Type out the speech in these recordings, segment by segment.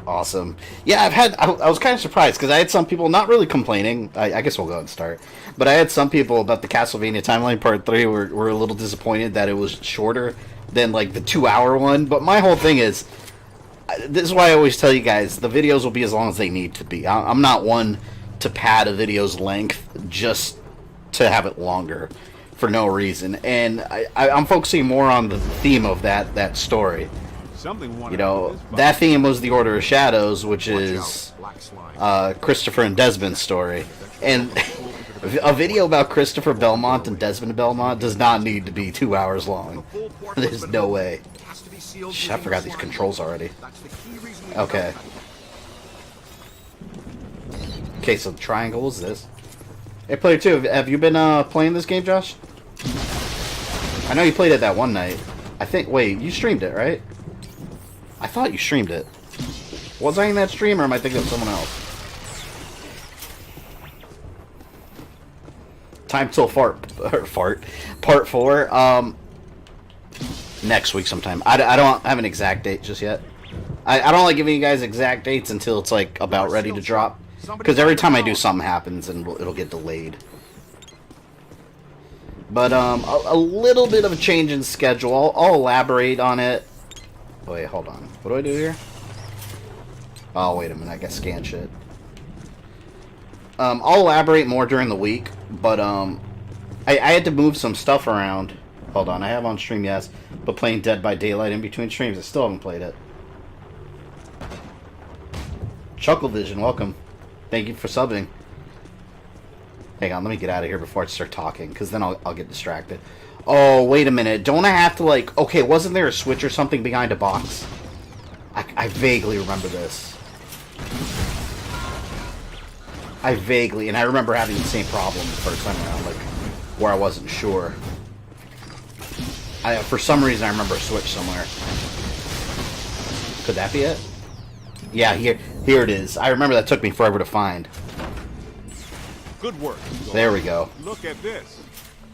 Awesome. Yeah, I was kind of surprised because I had some people not really complaining. I guess we'll go and start. But I had some people about the Castlevania Timeline Part 3 were a little disappointed that it was shorter than like the 2-hour one. But my whole thing is, this is why I always tell you guys, the videos will be as long as they need to be. I'm not one to pad a video's length just to have it longer for no reason. And I'm focusing more on the theme of that story. You know, that theme was the Order of Shadows, which is Christopher and Desmond's story. And a video about Christopher Belmont and Desmond Belmont does not need to be 2 hours long. There's no way. Shit, I forgot these controls already. Okay. Okay, so the triangle is this. Hey, player 2, have you been playing this game, Josh? I know you played it that one night. I think, wait, you streamed it, right? I thought you streamed it. Was I in that stream, or am I thinking of someone else? Time till part 4. Next week sometime. I don't have an exact date just yet. I don't like giving you guys exact dates until it's like about ready to drop. Because every time I do, something happens and it'll get delayed. But a little bit of a change in schedule. I'll elaborate on it. Wait, hold on. What do I do here? Oh, wait a minute. I got scan shit. I'll elaborate more during the week, but I had to move some stuff around. Hold on. I have on stream, yes, but playing Dead by Daylight in between streams, I still haven't played it. Chucklevision, welcome. Thank you for subbing. Hang on, let me get out of here before I start talking, because then I'll get distracted. Oh, wait a minute. Don't I have to, like... Okay, wasn't there a switch or something behind a box? I vaguely remember this. I vaguely... And I remember having the same problem the first time around, like, where I wasn't sure. For some reason, I remember a switch somewhere. Could that be it? Yeah, here it is. I remember that took me forever to find. Good work. There we go. Look at this.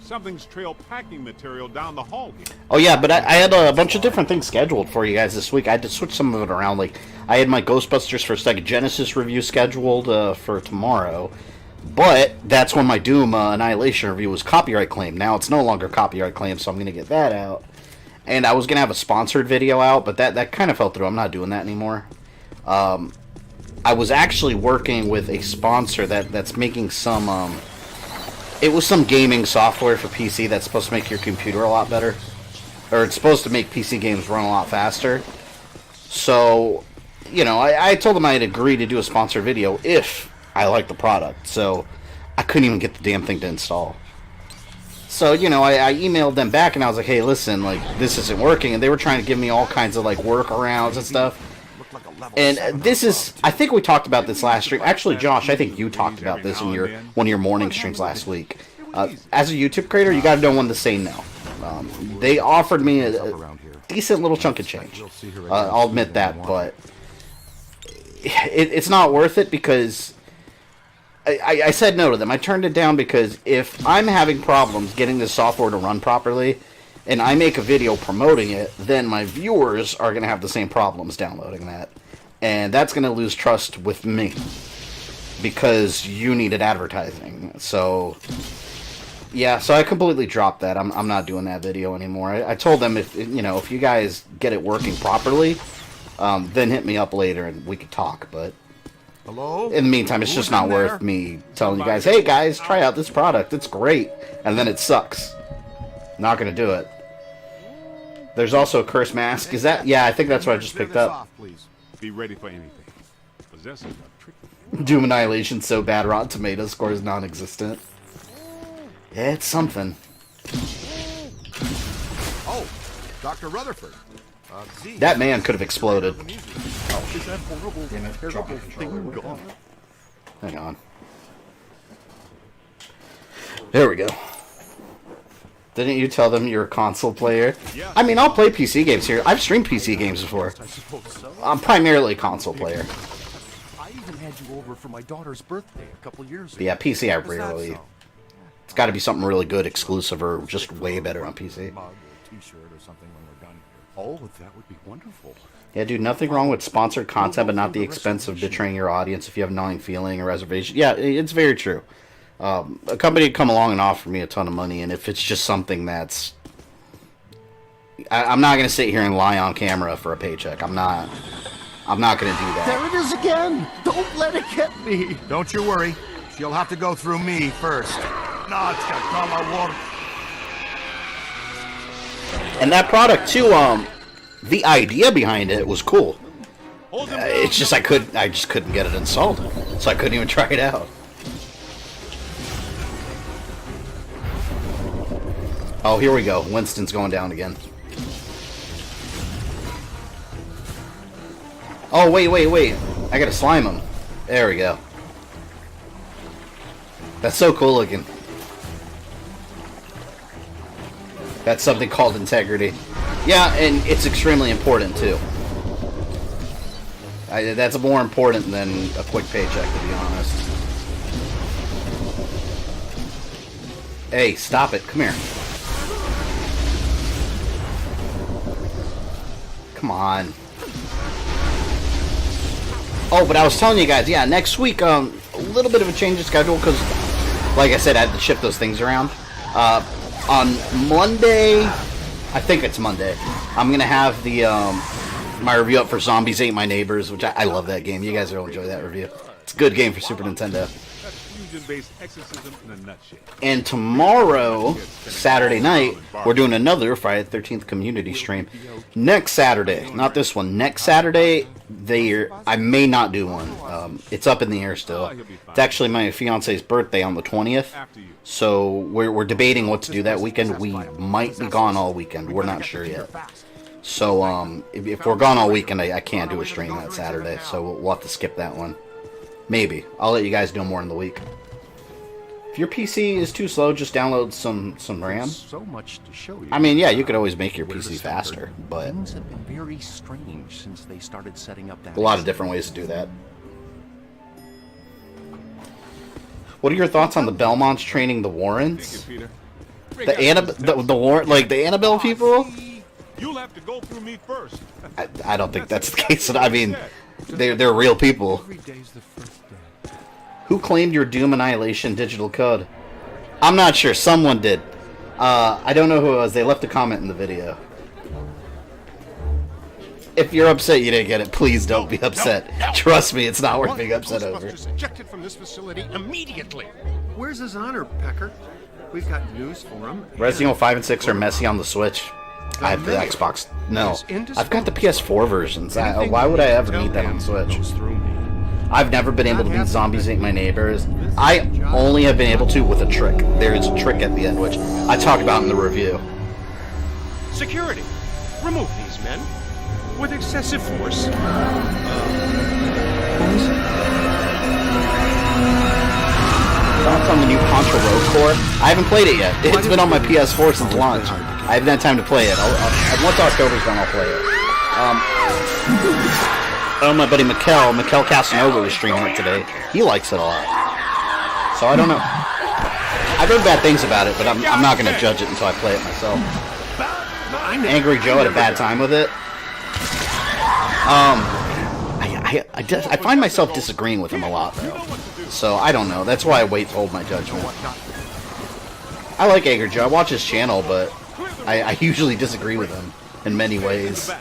Something's trail packing material down the hall here. Oh yeah, but I had a bunch of different things scheduled for you guys this week. I had to switch some of it around. Like, I had my Ghostbusters for Sega Genesis review scheduled for tomorrow. But that's when my Doom Annihilation review was copyright claimed. Now it's no longer copyright claimed, so I'm going to get that out. And I was going to have a sponsored video out, but that kind of fell through. I'm not doing that anymore. I was actually working with a sponsor that's making some... It was some gaming software for PC that's supposed to make your computer a lot better. Or it's supposed to make PC games run a lot faster. So, you know, I told them I'd agree to do a sponsored video if I liked the product. So, I couldn't even get the damn thing to install. So, you know, I emailed them back and I was like, hey, listen, like, this isn't working. And they were trying to give me all kinds of, like, workarounds and stuff. And this is, I think we talked about this last stream. Actually, Josh, I think you talked about this in one of your morning streams last week. As a YouTube creator, you got to know when to say no. They offered me a decent little chunk of change. I'll admit that, but it's not worth it because I said no to them. I turned it down because if I'm having problems getting this software to run properly, and I make a video promoting it, then my viewers are going to have the same problems downloading that. And that's going to lose trust with me. Because you needed advertising. So, yeah, so I completely dropped that. I'm not doing that video anymore. I told them if you guys get it working properly, then hit me up later and we could talk. But hello? In the meantime, it's just not worth me telling you guys, hey guys, try out this product. It's great. And then it sucks. Not going to do it. There's also a curse mask. Is that? Yeah, I think that's what I just picked up. Be ready for anything. Possessors are tricky. Doom Annihilation so bad, Rotten Tomatoes score is non-existent. Yeah, it's something. Oh, Dr. Rutherford. That man could have exploded. Oh, is that horrible, terrible thing gone? Hang on. There we go. Didn't you tell them you're a console player? Yeah. I mean, I'll play PC games here. I've streamed PC games before. I'm primarily a console player. had you over for my daughter's birthday a couple years ago. But yeah, PC I Is that rarely. so? It's got to be something really good, exclusive, or just way better on PC. Mug or t-shirt or something when we're done here. Oh, that would be wonderful. Yeah, dude, nothing wrong with sponsored content, but not the expense of betraying your audience if you have gnawing feeling or reservation. Yeah, it's very true. A company would come along and offer me a ton of money, and if it's just something that's... I'm not going to sit here and lie on camera for a paycheck. I'm not going to do that. There it is again! Don't let it get me! Don't you worry. She'll have to go through me first. And that product, too, the idea behind it was cool. It's just I just couldn't get it installed, so I couldn't even try it out. Oh, here we go. Winston's going down again. Oh, wait. I gotta slime him. There we go. That's so cool looking. That's something called integrity. Yeah, and it's extremely important, too. That's more important than a quick paycheck, to be honest. Hey, stop it. Come here. Come on. Oh, but I was telling you guys, yeah, next week, a little bit of a change of schedule, because, like I said, I had to shift those things around. On Monday, I think it's Monday, I'm going to have the my review up for Zombies Ate My Neighbors, which I love that game. You guys will enjoy that review. It's a good game for Super Nintendo. That's fusion-based exorcism in a nutshell. And tomorrow, Saturday night, we're doing another Friday the 13th community stream. Next Saturday, not this one, next Saturday, I may not do one. It's up in the air still. It's actually my fiance's birthday on the 20th. So we're debating what to do that weekend. We might be gone all weekend. We're not sure yet. So if we're gone all weekend, I can't do a stream that Saturday. So we'll have to skip that one. Maybe. I'll let you guys know more in the week. If your PC is too slow, just download some RAM. So much to show you. I mean, yeah, you could always make your PC faster, but Things have been very strange since they started setting up that. a lot of different ways to do that. What are your thoughts on the Belmonts training the Warrens? Peter. The Annabelle people? You'll have to go through me first. I don't think that's the case. I mean, they're real people. Every day's the first day. Who claimed your Doom Annihilation digital code? I'm not sure. Someone did. I don't know who it was. They left a comment in the video. If you're upset you didn't get it, please don't be upset. Trust me, it's not worth being upset over. Ejected from this facility immediately. Where's his honor, Pecker? We've got news for him. Resident Evil 5 and 6 are messy on the Switch. I have the Xbox. No. I've got the PS4 versions. Why would I ever need that on the Switch? I've never been able to beat Zombies Ate My Neighbors. I only have been able to with a trick. There is a trick at the end, which I talked about in the review. Security. Remove these men. With excessive force. Thoughts on the new Contra Road Corps? I haven't played it yet. It's been on my PS4 since launch. I haven't had time to play it. Once October's done, I'll play it. My buddy Mekel Kasanova was streaming it today. He likes it a lot. So I don't know. I've heard bad things about it, but I'm not going to judge it until I play it myself. Angry Joe had a bad time with it. I find myself disagreeing with him a lot, though. So I don't know. That's why I wait to hold my judgment. I like Angry Joe. I watch his channel, but I usually disagree with him in many ways.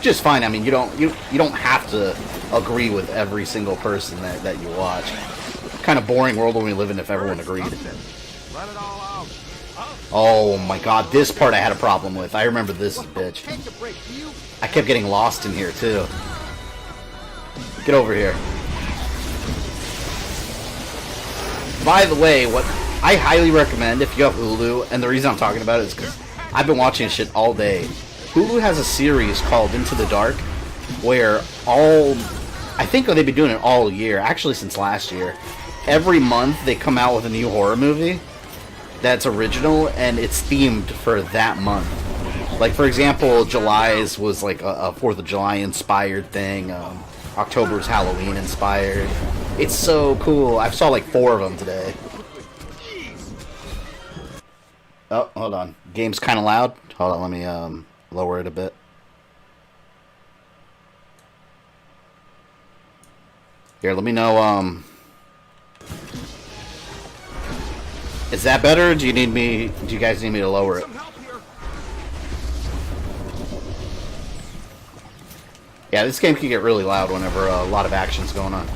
Just fine. I mean, you don't have to agree with every single person that you watch. Kind of boring world when we live in if everyone agreed. Oh my god, this part I had a problem with. I remember this bitch. I kept getting lost in here too. Get over here. By the way, what I highly recommend if you have Hulu, and the reason I'm talking about it is because I've been watching shit all day. Hulu has a series called Into the Dark, where I think they've been doing it all year, actually since last year. Every month they come out with a new horror movie that's original, and it's themed for that month. Like, for example, July's was like a 4th of July inspired thing. October's Halloween inspired. It's so cool. I saw like 4 of them today. Oh, hold on. Game's kind of loud. Hold on, let me lower it a bit. Here, let me know. Is that better? Or do you need me? Do you guys need me to lower it? Yeah, this game can get really loud whenever a lot of action's going on.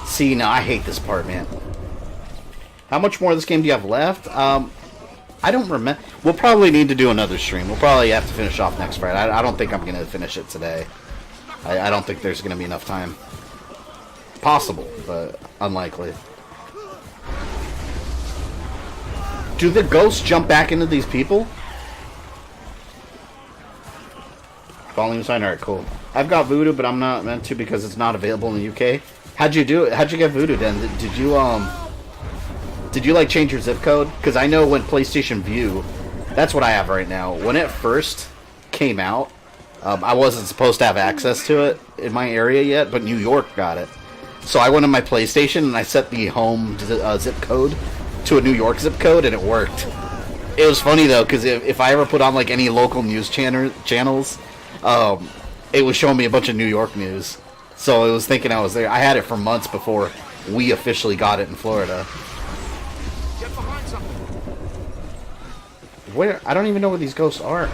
See, now I hate this part, man. How much more of this game do you have left? I don't remember. We'll probably need to do another stream. We'll probably have to finish off next Friday. I don't think I'm going to finish it today. I don't think there's going to be enough time. Possible, but unlikely. Do the ghosts jump back into these people? Volume sign? Alright, cool. I've got Voodoo, but I'm not meant to because it's not available in the UK. How'd you do it? How'd you get Voodoo then? Did you like change your zip code? Because I know when PlayStation View, that's what I have right now. When it first came out, I wasn't supposed to have access to it in my area yet, but New York got it. So I went on my PlayStation and I set the home zip code to a New York zip code, and it worked. It was funny though, because if I ever put on like any local news channels, it was showing me a bunch of New York news. So it was thinking I was there. I had it for months before we officially got it in Florida. Get behind something. Where? I don't even know where these ghosts are.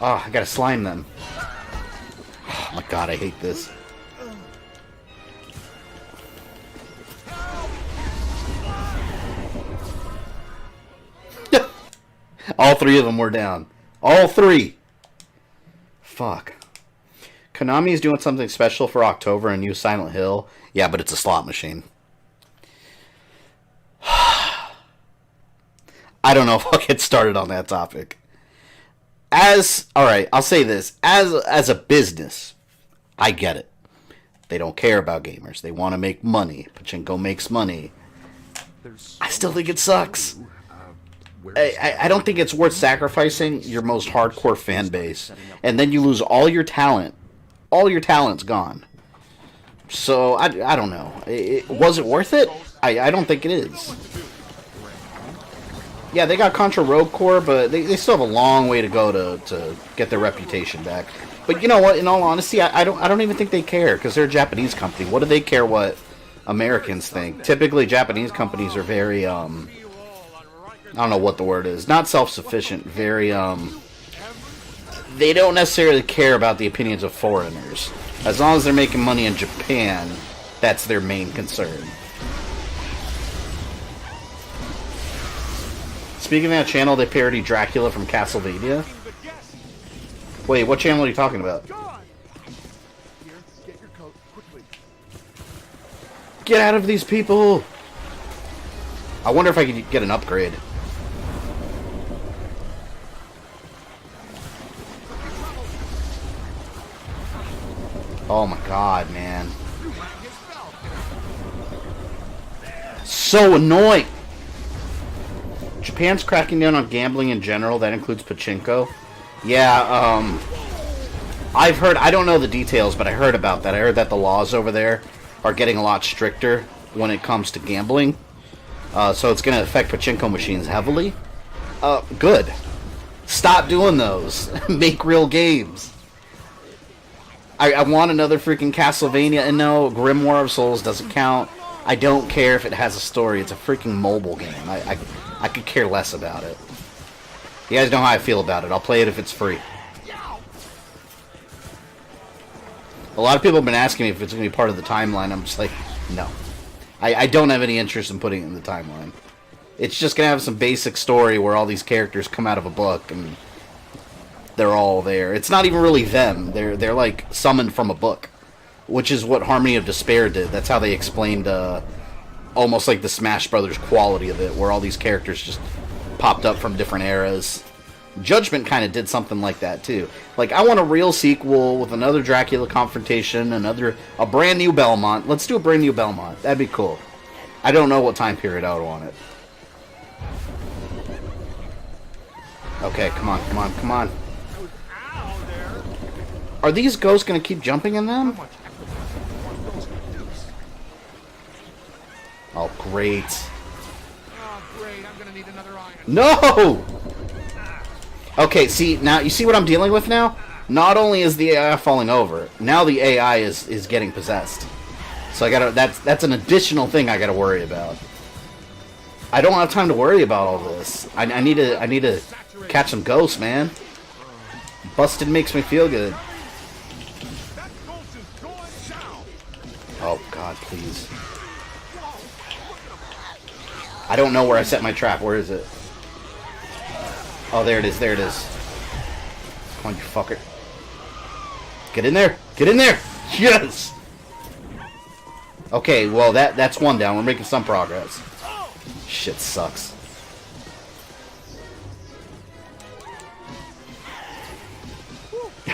Oh, I gotta slime them. Oh my god, I hate this. All 3 of them were down. All 3! Fuck. Konami is doing something special for October and New Silent Hill. Yeah, but it's a slot machine. I don't know if I'll get started on that topic. Alright, I'll say this. As a business, I get it. They don't care about gamers. They want to make money. Pachinko makes money. I still think it sucks. I don't think it's worth sacrificing your most hardcore fan base, and then you lose all your talent. All your talent's gone. So, I don't know. Was it worth it? I don't think it is. Yeah, they got Contra Rogue Core, but they still have a long way to go to get their reputation back. But you know what? In all honesty, I don't even think they care, because they're a Japanese company. What do they care what Americans think? Typically, Japanese companies are very, I don't know what the word is. Not self-sufficient. Very, they don't necessarily care about the opinions of foreigners. As long as they're making money in Japan, that's their main concern. Speaking of that channel, they parody Dracula from Castlevania. Wait, what channel are you talking about? Get out of these people! I wonder if I could get an upgrade. Oh my god, man. So annoying! Japan's cracking down on gambling in general. That includes pachinko. Yeah, I've heard, I don't know the details, but I heard about that. I heard that the laws over there are getting a lot stricter when it comes to gambling. So it's going to affect pachinko machines heavily. Good. Stop doing those. Make real games. I want another freaking Castlevania, and no, Grimoire of Souls doesn't count. I don't care if it has a story. It's a freaking mobile game. I could care less about it. You guys know how I feel about it. I'll play it if it's free. A lot of people have been asking me if it's going to be part of the timeline. I'm just like, no. I don't have any interest in putting it in the timeline. It's just going to have some basic story where all these characters come out of a book and they're all there. It's not even really them. They're like summoned from a book, which is what Harmony of Despair did. That's how they explained almost like the Smash Brothers quality of it, where all these characters just popped up from different eras. Judgment kind of did something like that too. Like, I want a real sequel with another Dracula confrontation, a brand new Belmont. Let's do a brand new Belmont. That'd be cool. I don't know what time period I would want it. Okay, come on, come on, come on. Are these ghosts gonna keep jumping in them? Oh, great. Oh, great. I'm gonna need another iron. No! Okay, see, now, you see what I'm dealing with now? Not only is the AI falling over, now the AI is getting possessed. So I gotta, that's an additional thing I gotta worry about. I don't have time to worry about all this. I need to catch some ghosts, man. Busted makes me feel good. Oh, God, please. I don't know where I set my trap. Where is it? Oh, there it is. There it is. Come on, you fucker. Get in there. Get in there. Yes! Okay, well, that's one down. We're making some progress. Shit sucks.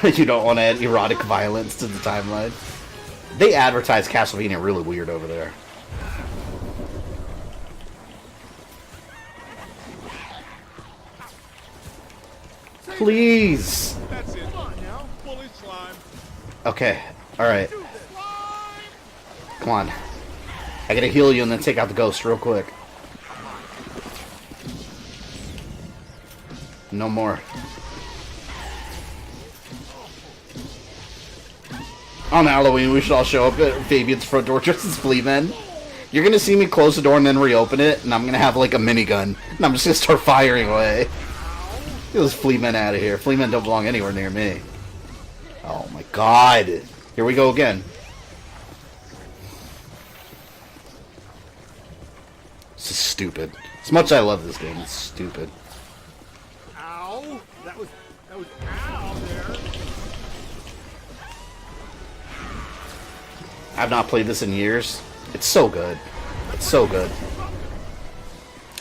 You don't want to add erotic violence to the timeline. They advertise Castlevania really weird over there. Please. That's it. Fully slime. Okay. Alright. Come on. I gotta heal you and then take out the ghost real quick. No more. On Halloween, we should all show up at Fabian's front door dressed as flea men. You're gonna see me close the door and then reopen it, and I'm gonna have like a minigun, and I'm just gonna start firing away. Get those flea men out of here. Flea men don't belong anywhere near me. Oh my god. Here we go again. This is stupid. As much as I love this game, it's stupid. Ow! That was ow there. I've not played this in years. It's so good. It's so good.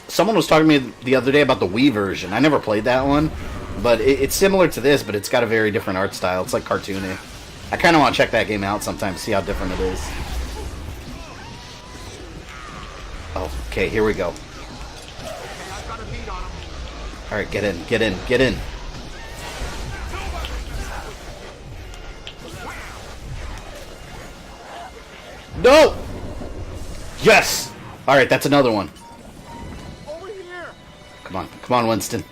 Someone was talking to me the other day about the Wii version. I never played that one, but it's similar to this, but it's got a very different art style. It's like cartoony. I kind of want to check that game out sometime, see how different it is. Oh, okay, here we go. Alright, get in, get in, get in. No! Yes! Alright, that's another one. Over here. Come on, Winston.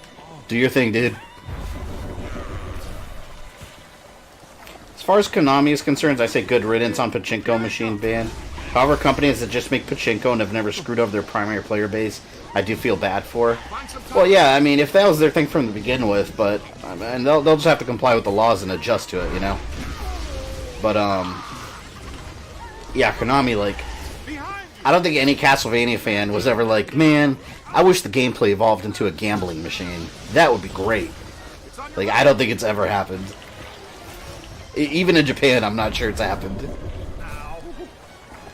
Do your thing, dude. As far as Konami is concerned, I say good riddance on Pachinko machine ban. However, companies that just make Pachinko and have never screwed over their primary player base, I do feel bad for. Well, yeah, I mean, if that was their thing from the begin with, but and they'll just have to comply with the laws and adjust to it, you know. But yeah, Konami, like, I don't think any Castlevania fan was ever like, man, I wish the gameplay evolved into a gambling machine. That would be great. Like, I don't think it's ever happened. Even in Japan, I'm not sure it's happened.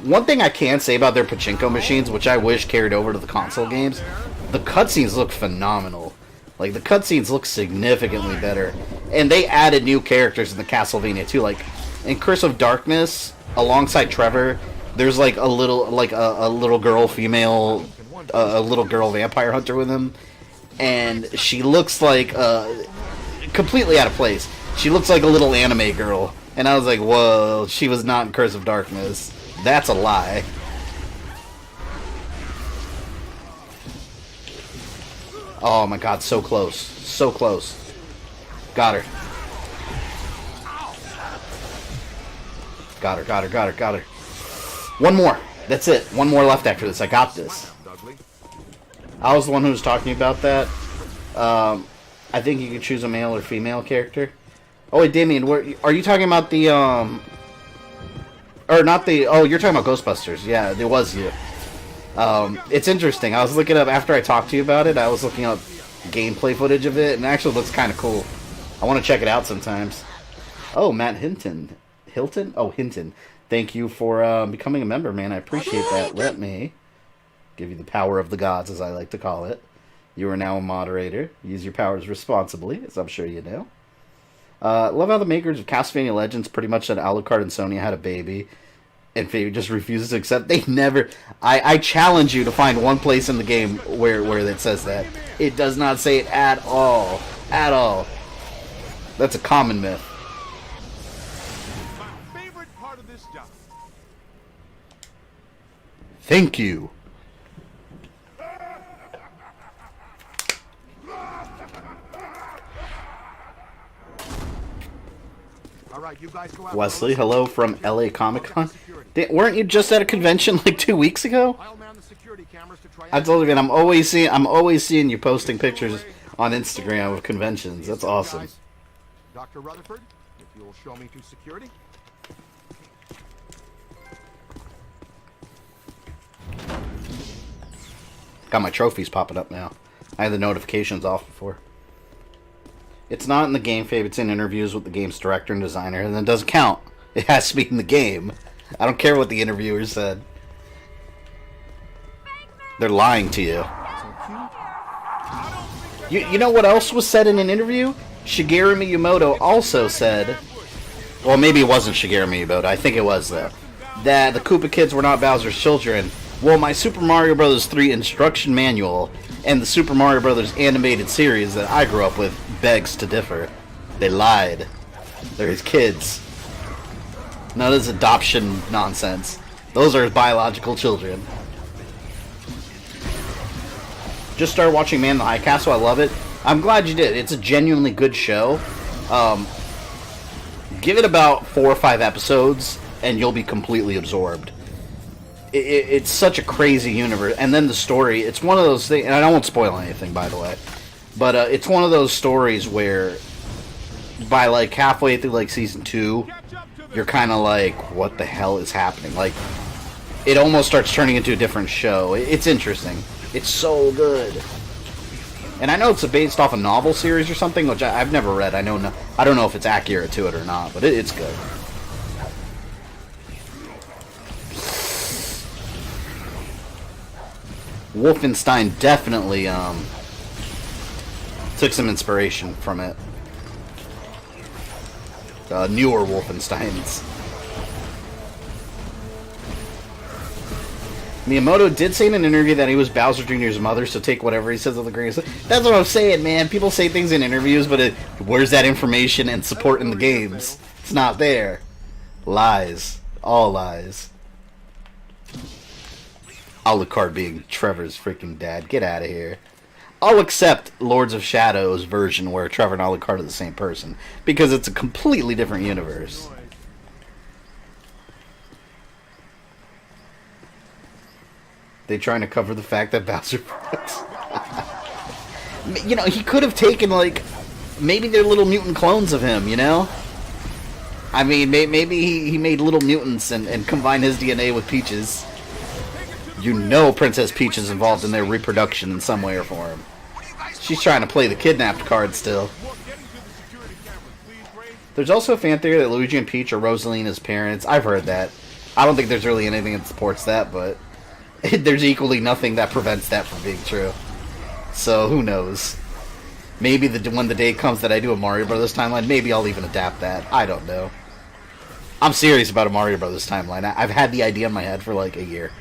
One thing I can say about their Pachinko machines, which I wish carried over to the console games, the cutscenes look phenomenal. Like, the cutscenes look significantly better. And they added new characters in the Castlevania, too. Like, in Curse of Darkness, alongside Trevor, there's like a little girl female, a little girl vampire hunter with him, and she looks like completely out of place. She looks like a little anime girl, and I was like, whoa, she was not in Curse of Darkness. That's a lie. Oh my god, so close, so close. Got her. Got her, got her, got her, got her. One more. That's it. One more left after this. I got this. I was the one who was talking about that. I think you can choose a male or female character. Oh, wait, Damien, are you talking about the, or not the, oh, you're talking about Ghostbusters. Yeah, it was you. It's interesting. I was looking up, after I talked to you about it, I was looking up gameplay footage of it, and it actually looks kind of cool. I want to check it out sometimes. Oh, Matt Hinton. Hilton? Oh, Hinton. Thank you for becoming a member, man. I appreciate that. Let me give you the power of the gods, as I like to call it. You are now a moderator. Use your powers responsibly, as I'm sure you know. Love how the makers of Castlevania Legends pretty much said Alucard and Sonya had a baby, and Fabi just refuses to accept. They never... I challenge you to find one place in the game where it says that. It does not say it at all. At all. That's a common myth. Thank you. All right, you guys go out. Wesley, hello from LA Comic Con. Weren't you just at a convention like 2 weeks ago? I'll man the security cameras to try. I told you, man, I'm always seeing you posting pictures on Instagram of conventions. That's awesome. Dr. Rutherford, if you'll show me to security. Got my trophies popping up now. I had the notifications off before. It's not in the game, Fabe. It's in interviews with the game's director and designer, and it doesn't count. It has to be in the game. I don't care what the interviewer said. They're lying to you. You know what else was said in an interview? Shigeru Miyamoto also said... Well, maybe it wasn't Shigeru Miyamoto. I think it was, though. That the Koopa kids were not Bowser's children. Well, my Super Mario Bros. 3 instruction manual and the Super Mario Bros. Animated series that I grew up with begs to differ. They lied. They're his kids. None of this adoption nonsense. Those are his biological children. Just started watching Man in the High Castle. I love it. I'm glad you did. It's a genuinely good show. Give it about 4 or 5 episodes, and you'll be completely absorbed. It's such a crazy universe. And then the story, it's one of those things, and I won't spoil anything, by the way, but it's one of those stories where by like halfway through like season 2, you're kind of like, what the hell is happening? Like, it almost starts turning into a different show. It's interesting. It's so good. And I know it's based off a novel series or something, which I've never read. I don't know if it's accurate to it or not, but it's good. Wolfenstein definitely took some inspiration from it. Newer Wolfensteins. Miyamoto did say in an interview that he was Bowser Jr.'s mother, so take whatever he says with a grain of salt. That's what I'm saying, man. People say things in interviews, but where's that information and support in the games? It's not there. Lies. All lies. Alucard being Trevor's freaking dad. Get out of here. I'll accept Lords of Shadow's version where Trevor and Alucard are the same person, because it's a completely different universe. They trying to cover the fact that Bowser... You know, he could have taken, like... Maybe they're little mutant clones of him, you know? I mean, maybe he made little mutants and combined his DNA with Peach's. You know Princess Peach is involved in their reproduction in some way or form. She's trying to play the kidnapped card still. There's also a fan theory that Luigi and Peach are Rosalina's parents. I've heard that. I don't think there's really anything that supports that, but... There's equally nothing that prevents that from being true. So, who knows? Maybe when the day comes that I do a Mario Brothers timeline, maybe I'll even adapt that. I don't know. I'm serious about a Mario Brothers timeline. I've had the idea in my head for like a year.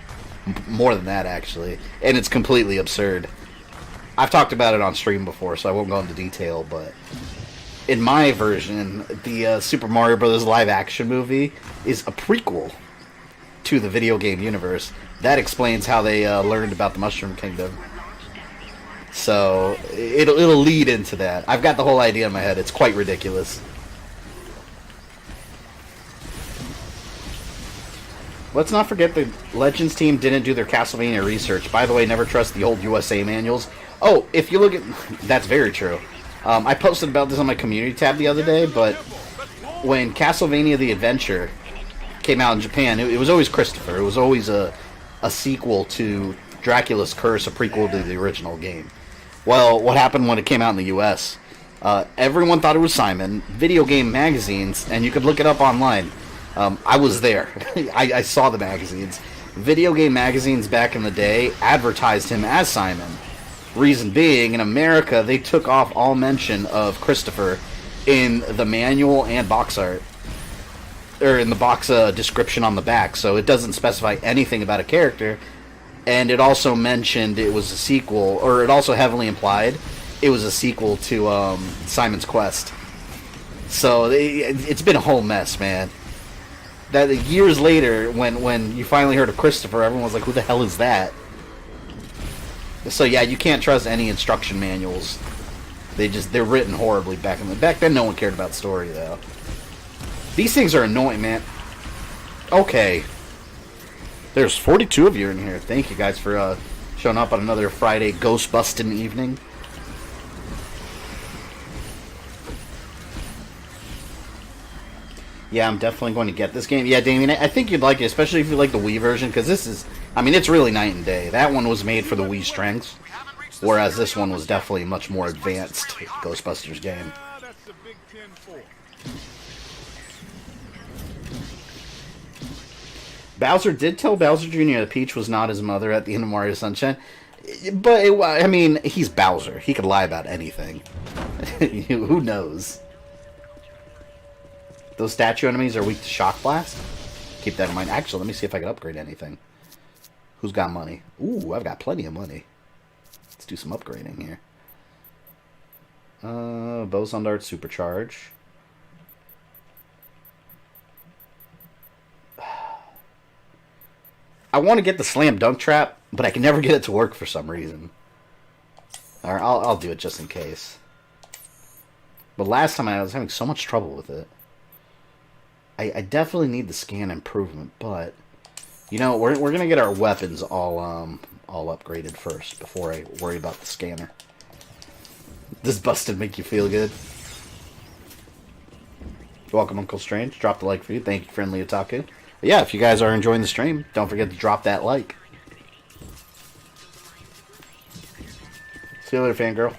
More than that, actually. And it's completely absurd. I've talked about it on stream before, so I won't go into detail, but... In my version, the Super Mario Brothers live-action movie is a prequel to the video game universe. That explains how they learned about the Mushroom Kingdom. So, it'll lead into that. I've got the whole idea in my head. It's quite ridiculous. Let's not forget the Legends team didn't do their Castlevania research. By the way, never trust the old USA manuals. Oh, if you look at... That's very true. I posted about this on my community tab the other day, but when Castlevania The Adventure came out in Japan, it was always Christopher. It was always a sequel to Dracula's Curse, a prequel to the original game. Well, what happened when it came out in the US? Everyone thought it was Simon. Video game magazines, and you could look it up online. I was there. I saw the magazines. Video game magazines back in the day advertised him as Simon. Reason being, in America, they took off all mention of Christopher in the manual and box art. Or in the box description on the back, so it doesn't specify anything about a character. And it also mentioned it was a sequel, or it also heavily implied it was a sequel to Simon's Quest. So it's been a whole mess, man. That years later, when you finally heard of Christopher, everyone was like, "Who the hell is that?" So yeah, you can't trust any instruction manuals. They're written horribly back then. No one cared about story though. These things are annoying, man. Okay, there's 42 of you in here. Thank you guys for showing up on another Friday ghost-busting evening. Yeah, I'm definitely going to get this game. Yeah, Damien, I think you'd like it, especially if you like the Wii version, because this is, I mean, it's really night and day. That one was made for the Wii strengths, whereas this one was definitely a much more advanced Ghostbusters game. That's the Big 10-4. Bowser did tell Bowser Jr. that Peach was not his mother at the end of Mario Sunshine, but, I mean, he's Bowser. He could lie about anything. Who knows? Those statue enemies are weak to Shock Blast? Keep that in mind. Actually, let me see if I can upgrade anything. Who's got money? Ooh, I've got plenty of money. Let's do some upgrading here. Boson Dart Supercharge. I want to get the Slam Dunk Trap, but I can never get it to work for some reason. Alright, I'll do it just in case. But last time I was having so much trouble with it. I definitely need the scan improvement, but you know, we're gonna get our weapons all upgraded first before I worry about the scanner. Does busted make you feel good? Welcome, Uncle Strange. Drop the like for you. Thank you, friendly otaku. But yeah, if you guys are enjoying the stream, don't forget to drop that like. See you later, fangirl.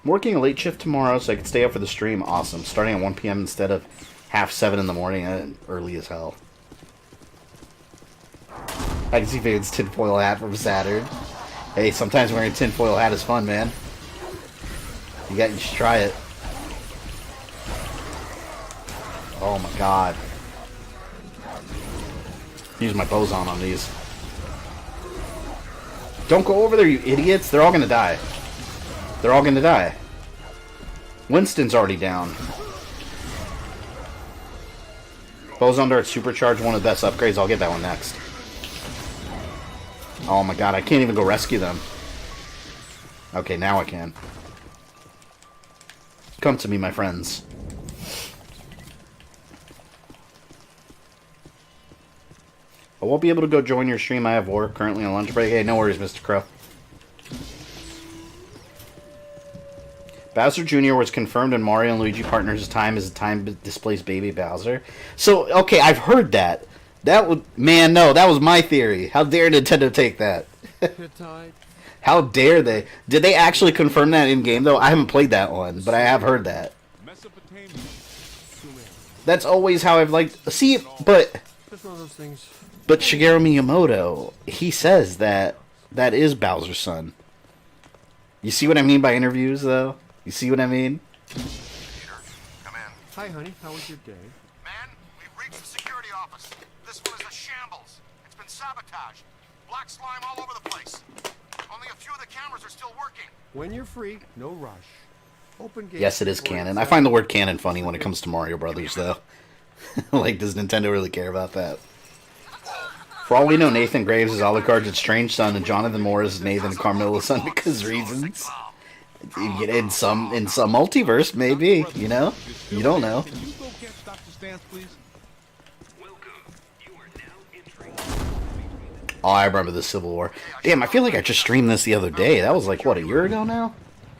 I'm working a late shift tomorrow, so I can stay up for the stream. Awesome. Starting at 1 p.m. instead of half 7 in the morning. Early as hell. I can see Fade's tinfoil hat from Saturn. Hey, sometimes wearing a tinfoil hat is fun, man. You should try it. Oh my god. Use my boson on these. Don't go over there, you idiots. They're all gonna die. They're all gonna die. Winston's already down. Boson Dart Supercharge, one of the best upgrades. I'll get that one next. Oh my god, I can't even go rescue them. Okay, now I can. Come to me, my friends. I won't be able to go join your stream. I have work currently on lunch break. Hey, no worries, Mr. Crow. Bowser Jr. was confirmed in Mario and Luigi Partners' time as a time-displaced baby Bowser. So, okay, I've heard that. That would... Man, no, that was my theory. How dare Nintendo take that? How dare they? Did they actually confirm that in-game, though? I haven't played that one, but I have heard that. That's always how I've liked... See, but... But Shigeru Miyamoto, he says that that is Bowser's son. You see what I mean by interviews, though? You see what I mean? Peter, come in. Hi, honey. How was your day? Man, we've reached the security office. This one is a shambles. It's been sabotaged. Black slime all over the place. Only a few of the cameras are still working. When you're free, no rush. Open gate. Yes, it is canon. I find the word canon funny when it comes to Mario Brothers, though. Like, does Nintendo really care about that? For all we know, Nathan Graves is Alucard's strange son, and Jonathan Moore is Nathan and Carmella's son because reasons. In some multiverse, maybe, you know? You don't know. Can you go catch Dr. Stance, please? Oh, I remember the Civil War. Damn, I feel like I just streamed this the other day. That was like, what, a year ago now?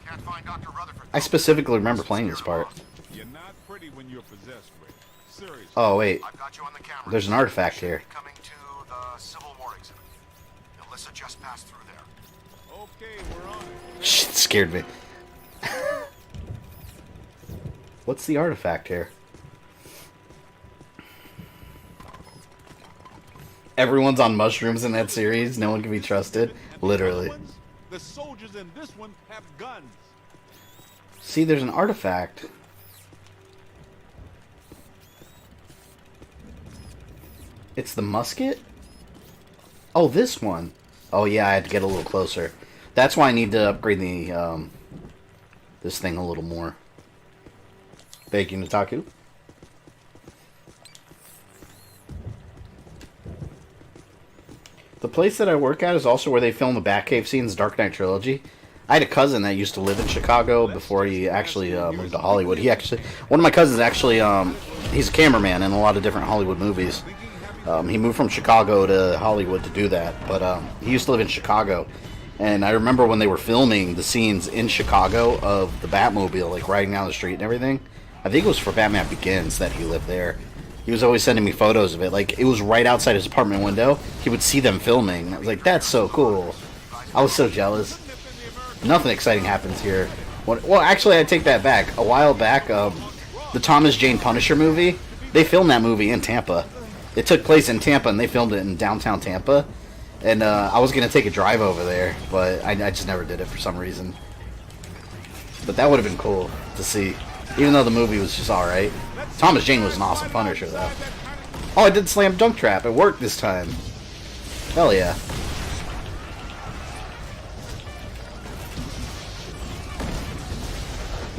Can't find Dr. Rutherford. I specifically remember playing this part. You're not pretty when you're possessed, Ray. Seriously. Oh, wait. I've got you on the camera. There's an artifact here. Coming to the Civil War exhibit. Alyssa just passed through there. Okay, we're on it. Shit scared me. What's the artifact here? Everyone's on mushrooms in that series. No one can be trusted. Literally. The soldiers in this one have guns. See, there's an artifact. It's the musket? Oh, this one. Oh, yeah, I had to get a little closer. That's why I need to upgrade the, this thing a little more. Thank you, Nitaku. The place that I work at is also where they film the Batcave scenes, Dark Knight Trilogy. I had a cousin that used to live in Chicago before he actually moved to Hollywood. One of my cousins actually, he's a cameraman in a lot of different Hollywood movies. He moved from Chicago to Hollywood to do that, but he used to live in Chicago. And I remember when they were filming the scenes in Chicago of the Batmobile, like riding down the street and everything. I think it was for Batman Begins that he lived there. He was always sending me photos of it. Like, it was right outside his apartment window. He would see them filming. I was like, that's so cool. I was so jealous. Nothing exciting happens here. Well, actually, I take that back. A while back, the Thomas Jane Punisher movie, they filmed that movie in Tampa. It took place in Tampa, and they filmed it in downtown Tampa. And I was going to take a drive over there, but I just never did it for some reason. But that would have been cool to see, even though the movie was just alright. Thomas Jane was an awesome Punisher, though. Oh, I did Slam Dunk Trap. It worked this time. Hell yeah.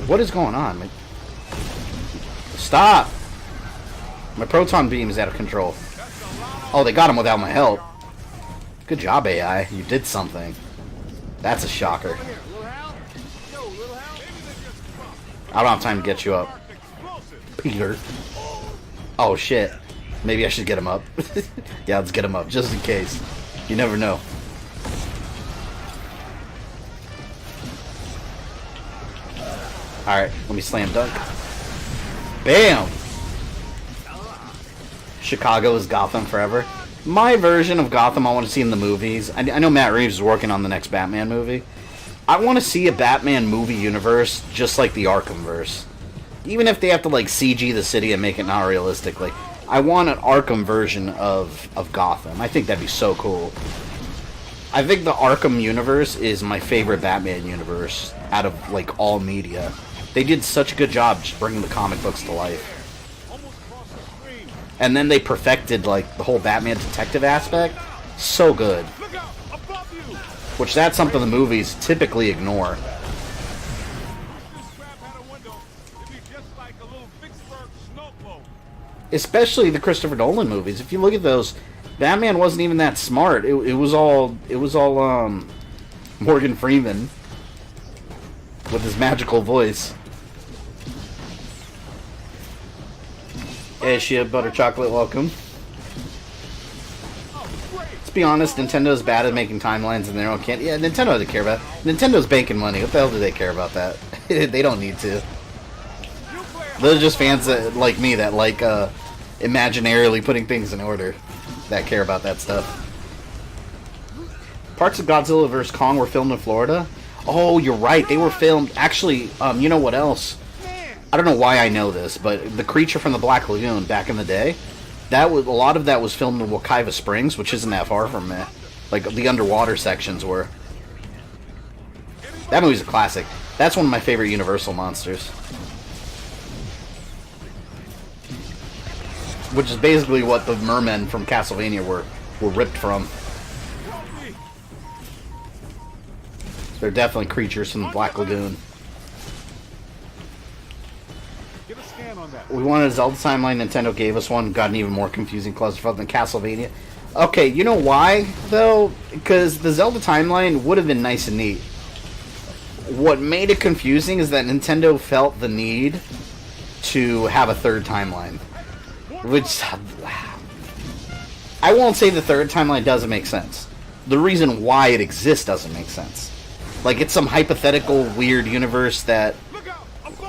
What is going on? Stop! My proton beam is out of control. Oh, they got him without my help. Good job, AI. You did something. That's a shocker. I don't have time to get you up. Peter. Oh, shit. Maybe I should get him up. Yeah, let's get him up, just in case. You never know. Alright, let me slam dunk. Bam! Chicago is Gotham forever. My version of Gotham I want to see in the movies. I know Matt Reeves is working on the next Batman movie. I want to see a Batman movie universe just like the Arkhamverse. Even if they have to like CG the city and make it not realistic. Like, I want an Arkham version of Gotham. I think that'd be so cool. I think the Arkham universe is my favorite Batman universe out of like all media. They did such a good job just bringing the comic books to life. And then they perfected like the whole Batman detective aspect. So good. Which that's something the movies typically ignore. Especially the Christopher Nolan movies. If you look at those, Batman wasn't even that smart. It was all Morgan Freeman with his magical voice. Hey, Shia, Butter Chocolate, welcome. Let's be honest, Nintendo's bad at making timelines in their own canon. Yeah, Nintendo doesn't care about it. Nintendo's banking money. What the hell do they care about that? They don't need to. Those are just fans that, like me, that like imaginarily putting things in order, that care about that stuff. Parts of Godzilla vs. Kong were filmed in Florida. Oh, you're right. They were filmed. Actually, you know what else? I don't know why I know this, but the creature from the Black Lagoon back in the day, a lot of that was filmed in Wekiva Springs, which isn't that far from it. Like the underwater sections were. That movie's a classic. That's one of my favorite Universal monsters. Which is basically what the mermen from Castlevania were ripped from. They're definitely creatures from the Black Lagoon. We wanted a Zelda timeline. Nintendo gave us one. Got an even more confusing clusterfuck than Castlevania. Okay, you know why, though? Because the Zelda timeline would have been nice and neat. What made it confusing is that Nintendo felt the need to have a third timeline. Which, I won't say the third timeline doesn't make sense. The reason why it exists doesn't make sense. Like, it's some hypothetical, weird universe that...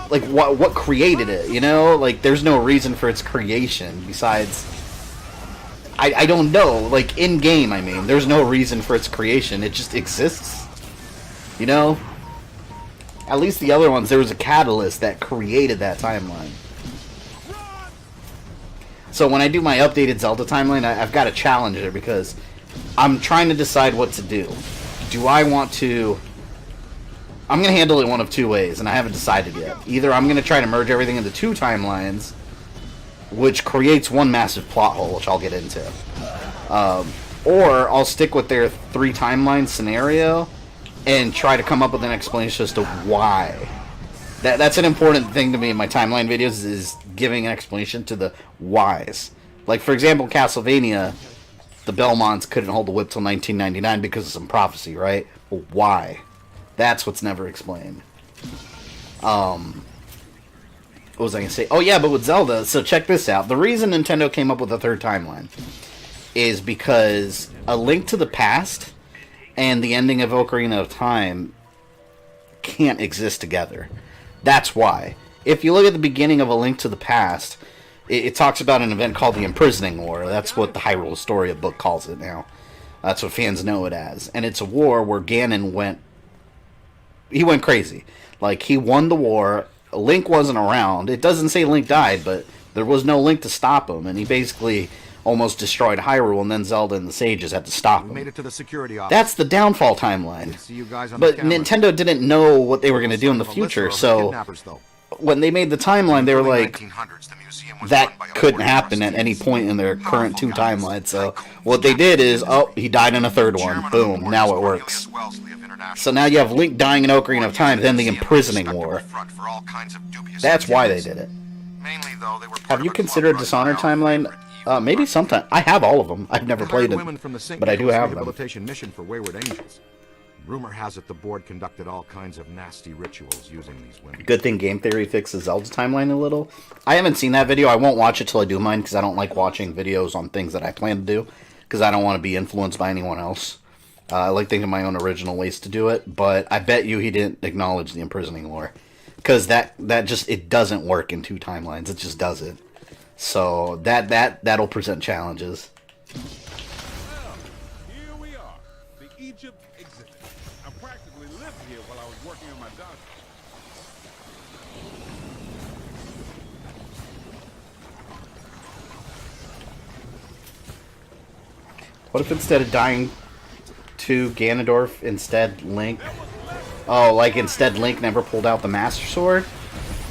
Like, what created it, you know? Like, there's no reason for its creation besides... I don't know. Like, in-game, I mean. There's no reason for its creation. It just exists. You know? At least the other ones, there was a catalyst that created that timeline. So when I do my updated Zelda timeline, I've got a challenge there because I'm trying to decide what to do. Do I want to... I'm going to handle it one of two ways, and I haven't decided yet. Either I'm going to try to merge everything into two timelines, which creates one massive plot hole, which I'll get into. Or I'll stick with their three timeline scenario and try to come up with an explanation as to why. That's an important thing to me in my timeline videos, is giving an explanation to the whys. Like, for example, Castlevania, the Belmonts couldn't hold the whip till 1999 because of some prophecy, right? Well, why? That's what's never explained. What was I going to say? Oh, yeah, but with Zelda, so check this out. The reason Nintendo came up with a third timeline is because A Link to the Past and the ending of Ocarina of Time can't exist together. That's why. If you look at the beginning of A Link to the Past, it talks about an event called the Imprisoning War. That's what the Hyrule Historia book calls it now. That's what fans know it as. And it's a war where Ganon went crazy. Like, he won the war. Link wasn't around. It doesn't say Link died, but there was no Link to stop him. And he basically almost destroyed Hyrule, and then Zelda and the Sages had to stop him. We made it to the security office. That's the downfall timeline. See you guys on But the camera. Nintendo didn't know what they were going to do in the future, so when they made the timeline, they were like, that couldn't happen at any point in their current two timelines. So what they did is, oh, he died in a third one. Boom, now it works. So now you have Link dying in Ocarina of Time, then the Imprisoning War. That's why they did it. Have you considered Dishonored timeline? Maybe sometime. I have all of them. I've never played them, but I do have them. Mission for Wayward Angels. Rumor has it the board conducted all kinds of nasty rituals using these women. Good thing Game Theory fixes Zelda's timeline a little. I haven't seen that video. I won't watch it till I do mine, because I don't like watching videos on things that I plan to do, because I don't want to be influenced by anyone else. I like thinking of my own original ways to do it, but I bet you he didn't acknowledge the Imprisoning Lore, because that just, it doesn't work in two timelines. It just doesn't. So that'll present challenges. Well, here we are, the Egypt exhibit. I practically lived here while I was working on my doctorate. What if instead of dying to Ganondorf, instead Link... Oh, like instead Link never pulled out the Master Sword?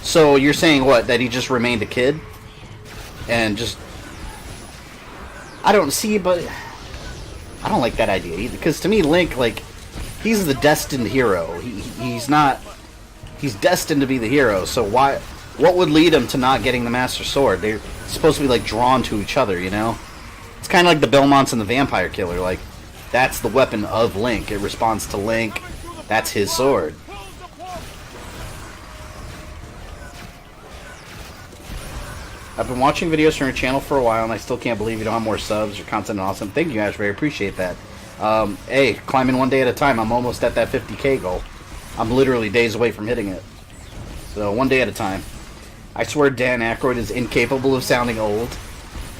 So you're saying what, that he just remained a kid? And just... I don't see, but... I don't like that idea either, because to me Link, like, he's the destined hero. He's not... He's destined to be the hero, so why... What would lead him to not getting the Master Sword? They're supposed to be, like, drawn to each other, you know? It's kind of like the Belmonts and the Vampire Killer, like, that's the weapon of Link. It responds to Link. That's his sword. I've been watching videos from your channel for a while, and I still can't believe you don't have more subs. Your content is awesome. Thank you, Ash. Very appreciate that. Hey, climbing one day at a time. I'm almost at that 50K goal. I'm literally days away from hitting it. So, one day at a time. I swear Dan Aykroyd is incapable of sounding old.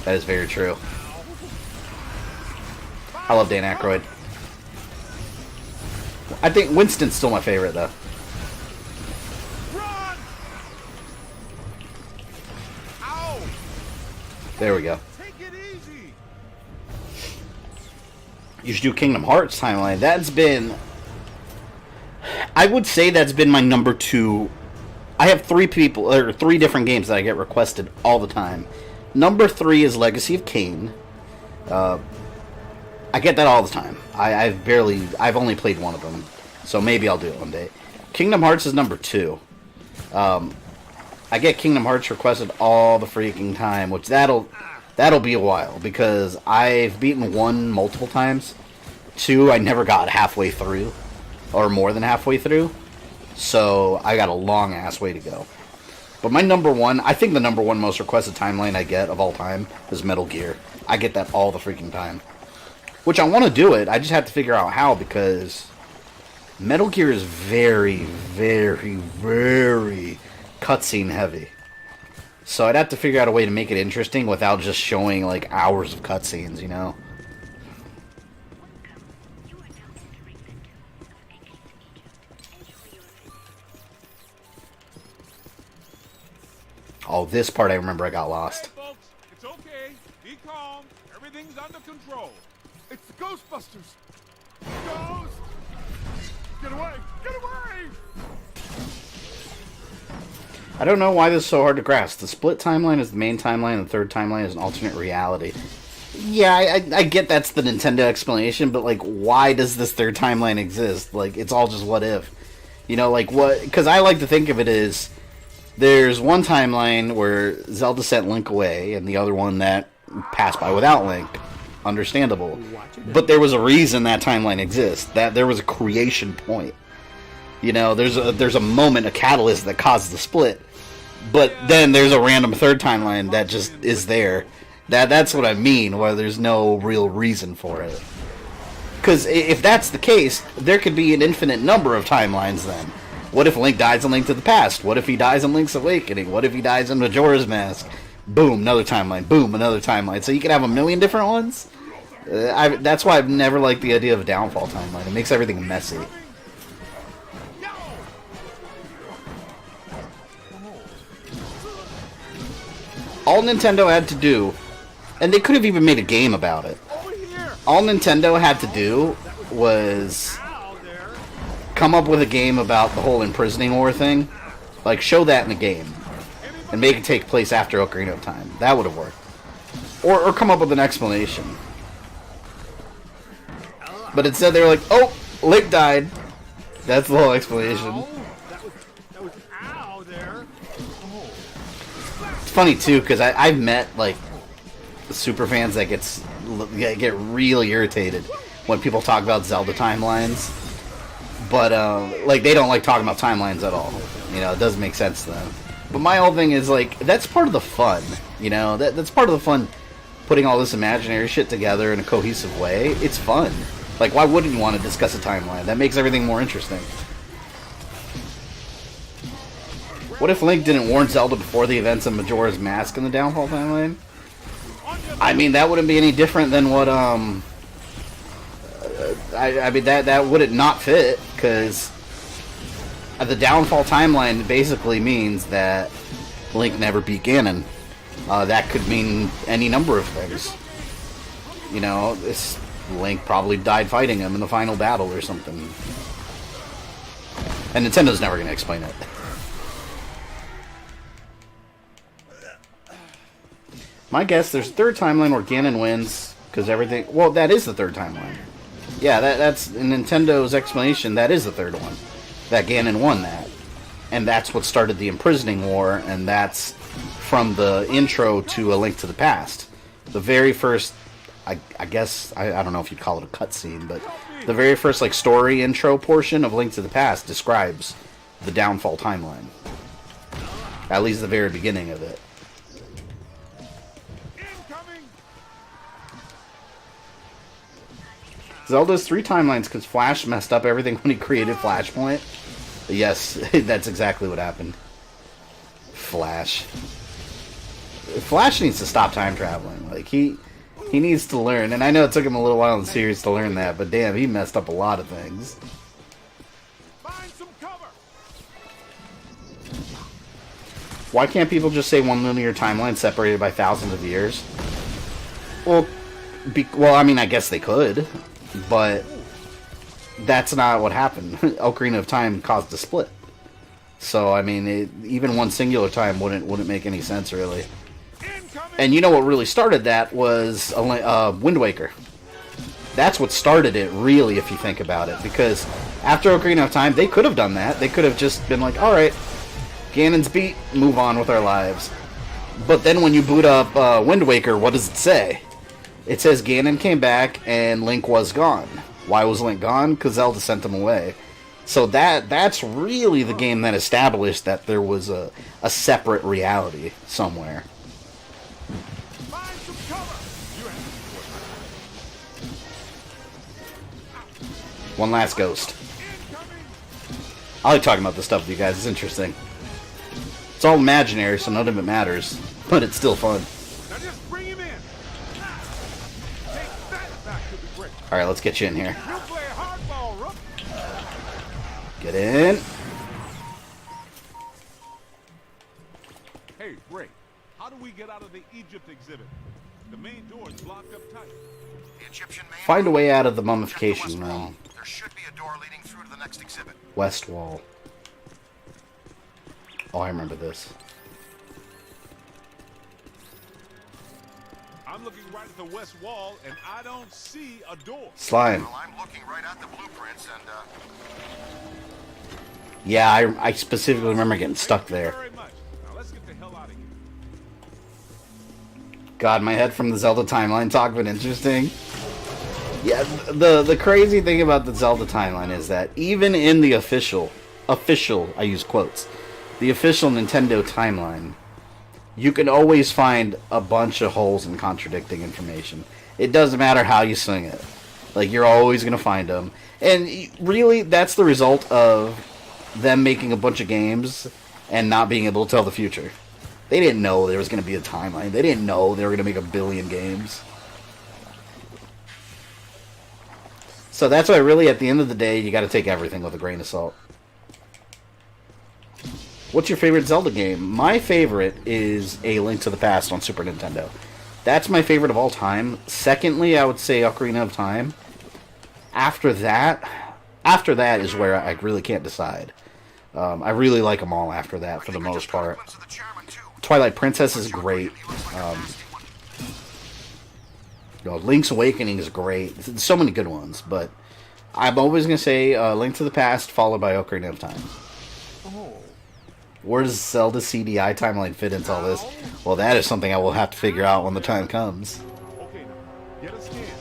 That is very true. I love Dan Aykroyd. I think Winston's still my favorite, though. Run! Ow! There we go. Take it easy. You should do Kingdom Hearts timeline. That's been... I would say that's been my number 2. I have 3 different games that I get requested all the time. Number 3 is Legacy of Kain. I get that all the time. I've only played one of them, so maybe I'll do it one day. Kingdom Hearts is number 2. I get Kingdom Hearts requested all the freaking time, which that'll be a while, because I've beaten 1 multiple times. 2, I never got halfway through, or more than halfway through, so I got a long ass way to go. But my number 1, I think the number 1 most requested timeline I get of all time is Metal Gear. I get that all the freaking time. Which I want to do it, I just have to figure out how, because Metal Gear is very, very, very cutscene heavy. So I'd have to figure out a way to make it interesting without just showing, like, hours of cutscenes, you know? Oh, this part I remember I got lost. Hey, folks, it's okay. Be calm. Everything's under control. It's the Ghostbusters! Ghost! Get away! Get away! I don't know why this is so hard to grasp. The split timeline is the main timeline, and the third timeline is an alternate reality. Yeah, I get that's the Nintendo explanation, but, like, why does this third timeline exist? Like, it's all just what if. You know, like, what... Because I like to think of it as... There's one timeline where Zelda sent Link away, and the other one that passed by without Link. understandable. But there was a reason that timeline exists. That there was a creation point. You know, there's a moment, a catalyst that caused the split. But then there's a random third timeline that just is there. That's what I mean, where there's no real reason for it. Because if that's the case, there could be an infinite number of timelines then. What if Link dies in Link to the Past? What if he dies in Link's Awakening? What if he dies in Majora's Mask? Boom, another timeline. Boom, another timeline. So you could have a million different ones? That's why I've never liked the idea of a downfall timeline. It makes everything messy. All Nintendo had to do, and they could have even made a game about it. All Nintendo had to do was come up with a game about the whole imprisoning war thing. Like, show that in a game. And make it take place after Ocarina of Time. That would have worked. Or come up with an explanation. But instead they were like, oh, Link died. That's the whole explanation. It's funny, too, because I've met, like, super fans that get really irritated when people talk about Zelda timelines. But, like, they don't like talking about timelines at all. You know, it doesn't make sense to them. But my whole thing is, like, that's part of the fun. You know, that's part of the fun, putting all this imaginary shit together in a cohesive way. It's fun. Like, why wouldn't you want to discuss a timeline? That makes everything more interesting. What if Link didn't warn Zelda before the events of Majora's Mask in the Downfall timeline? I mean, that wouldn't be any different than what, I mean, that wouldn't not fit, because the Downfall timeline basically means that Link never beat Ganon. That could mean any number of things. You know, this Link probably died fighting him in the final battle or something. And Nintendo's never going to explain it. My guess, there's a third timeline where Ganon wins, because everything... Well, that is the third timeline. Yeah, that's in Nintendo's explanation, that is the third one. That Ganon won that. And that's what started the imprisoning war, and that's from the intro to A Link to the Past. The very first, I guess, I don't know if you'd call it a cutscene, but the very first, like, story intro portion of Link to the Past describes the Downfall timeline. At least the very beginning of it. Zelda's 3 timelines because Flash messed up everything when he created Flashpoint. Yes, that's exactly what happened. Flash. Flash needs to stop time traveling. Like, he needs to learn. And I know it took him a little while in the series to learn that, but damn, he messed up a lot of things. Find some cover. Why can't people just say one linear timeline separated by thousands of years? Well, I mean, I guess they could. But that's not what happened. Ocarina of Time caused a split. So, I mean, even one singular time wouldn't make any sense, really. And you know what really started that was Wind Waker. That's what started it, really, if you think about it. Because after Ocarina of Time, they could have done that. They could have just been like, alright, Ganon's beat, move on with our lives. But then when you boot up Wind Waker, what does it say? It says Ganon came back and Link was gone. Why was Link gone? Because Zelda sent him away. So that's really the game that established that there was a separate reality somewhere. One last ghost. I like talking about this stuff with you guys. It's interesting. It's all imaginary, so none of it matters. But it's still fun. Now just bring him in. Take that back to the brick. Alright, let's get you in here. We'll play hardball, Rook. Get in. Hey, Ray, how do we get out of the Egypt exhibit? The main door is blocked up tight. The Egyptian main Find a way out of the Check mummification west wall. room. There should be a door leading through to the next exhibit. West wall. Oh, I remember this. I'm looking right at the west wall, and I don't see a door. Slime. Well, I'm looking right at the blueprints, and Yeah, I specifically remember getting stuck Thank you there. very much. Now let's get the hell out of here. God, my head from the Zelda timeline talk been interesting. Yeah, the crazy thing about the Zelda timeline is that even in the official, I use quotes, the official Nintendo timeline, you can always find a bunch of holes and contradicting information. It doesn't matter how you swing it. Like, you're always going to find them. And really, that's the result of them making a bunch of games and not being able to tell the future. They didn't know there was going to be a timeline. They didn't know they were going to make 1 billion games. So that's why, really, at the end of the day, you got to take everything with a grain of salt. What's your favorite Zelda game? My favorite is A Link to the Past on Super Nintendo. That's my favorite of all time. Secondly, I would say Ocarina of Time. After that is where I really can't decide. I really like them all after that, for the most part. Twilight Princess is great. Link's Awakening is great. There's so many good ones, but I'm always going to say Link to the Past, followed by Ocarina of Time. Where does Zelda CDI timeline fit into all this? Well, that is something I will have to figure out when the time comes.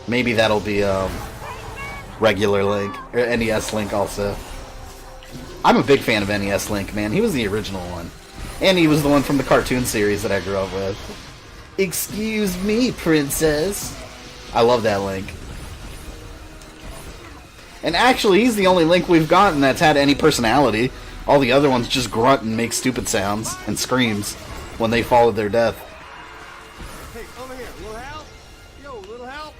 Maybe that'll be regular Link, or NES Link also. I'm a big fan of NES Link, man. He was the original one. And he was the one from the cartoon series that I grew up with. Excuse me, princess. I love that Link. And actually, he's the only Link we've gotten that's had any personality. All the other ones just grunt and make stupid sounds and screams when they fall to their death. Hey, over here, little help? Yo, little help?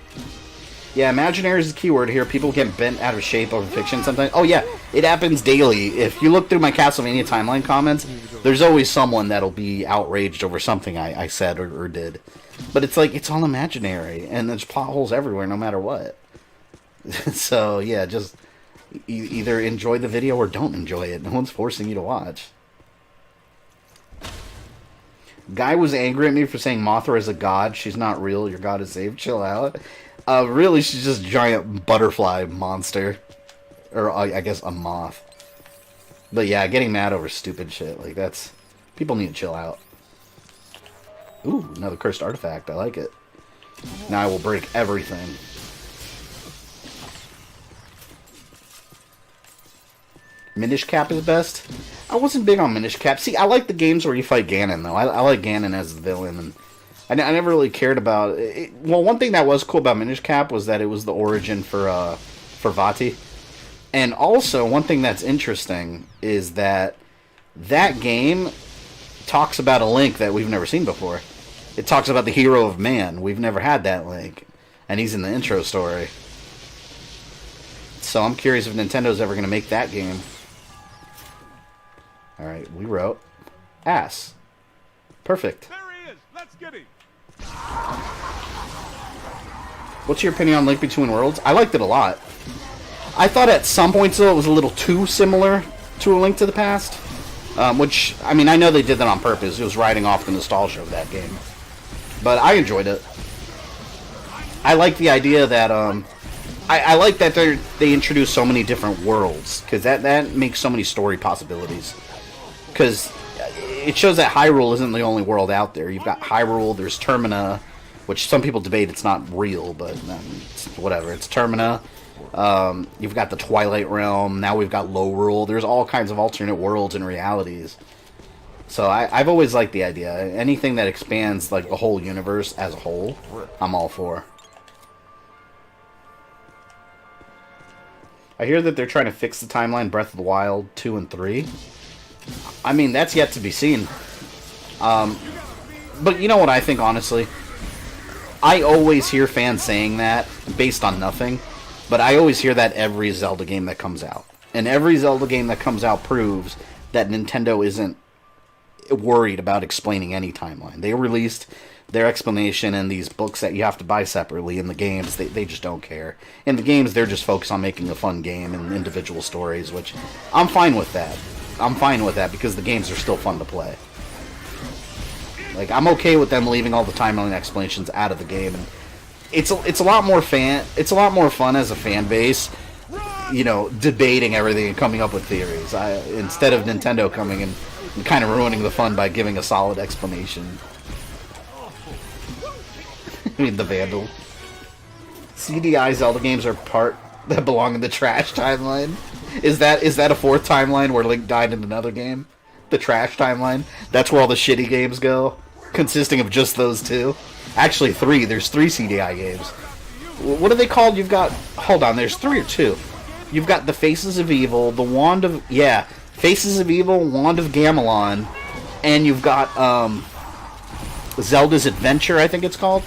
Yeah, imaginary is the keyword here. People get bent out of shape over fiction sometimes. Oh yeah, it happens daily. If you look through my Castlevania timeline comments, there's always someone that'll be outraged over something I said or did. But it's like, it's all imaginary, and there's plot holes everywhere no matter what. So yeah, just either enjoy the video or don't enjoy it. No one's forcing you to watch. Guy was angry at me for saying Mothra is a god. She's not real. Your god is saved. Chill out. Really, she's just a giant butterfly monster. Or, I guess, a moth. But yeah, getting mad over stupid shit. Like, that's... People need to chill out. Ooh, another cursed artifact. I like it. Now I will break everything. Minish Cap is best. I wasn't big on Minish Cap. See, I like the games where you fight Ganon, though. I like Ganon as the villain, and I never really cared about it. Well, one thing that was cool about Minish Cap was that it was the origin for Vati. And also, one thing that's interesting is that game talks about a Link that we've never seen before. It talks about the hero of man. We've never had that Link. And he's in the intro story. So I'm curious if Nintendo's ever going to make that game. Alright, we wrote ass. Perfect. There he is. Let's get him. What's your opinion on Link Between Worlds? I liked it a lot. I thought at some points, though, it was a little too similar to A Link to the Past. Which, I mean, I know they did that on purpose. It was riding off the nostalgia of that game. But I enjoyed it. I like the idea that, I like that they introduce so many different worlds. Because that makes so many story possibilities. Because it shows that Hyrule isn't the only world out there. You've got Hyrule, there's Termina, which some people debate it's not real, but it's whatever. It's Termina. You've got the Twilight Realm. Now we've got Lorule. There's all kinds of alternate worlds and realities. So I've always liked the idea. Anything that expands like the whole universe as a whole, I'm all for. I hear that they're trying to fix the timeline Breath of the Wild 2 and 3. I mean, that's yet to be seen. But you know what I think, honestly? I always hear fans saying that, based on nothing. But I always hear that every Zelda game that comes out. And every Zelda game that comes out proves that Nintendo isn't worried about explaining any timeline. They released their explanation in these books that you have to buy separately. In the games, they just don't care. In the games, they're just focused on making a fun game and individual stories, which I'm fine with that. I'm fine with that because the games are still fun to play. Like, I'm okay with them leaving all the timeline explanations out of the game. And it's a lot more fun as a fan base, you know, debating everything and coming up with theories. Instead of Nintendo coming and kind of ruining the fun by giving a solid explanation. I mean, the Vandal. CDI Zelda games are part that belong in the trash timeline. Is that a fourth timeline where Link died in another game? The trash timeline? That's where all the shitty games go? Consisting of just those two? Actually, three. There's 3 CDI games. What are they called? You've got... Hold on, there's 3 or 2. You've got the Faces of Evil, the Wand of... Yeah, Faces of Evil, Wand of Gamelon, and you've got, Zelda's Adventure, I think it's called.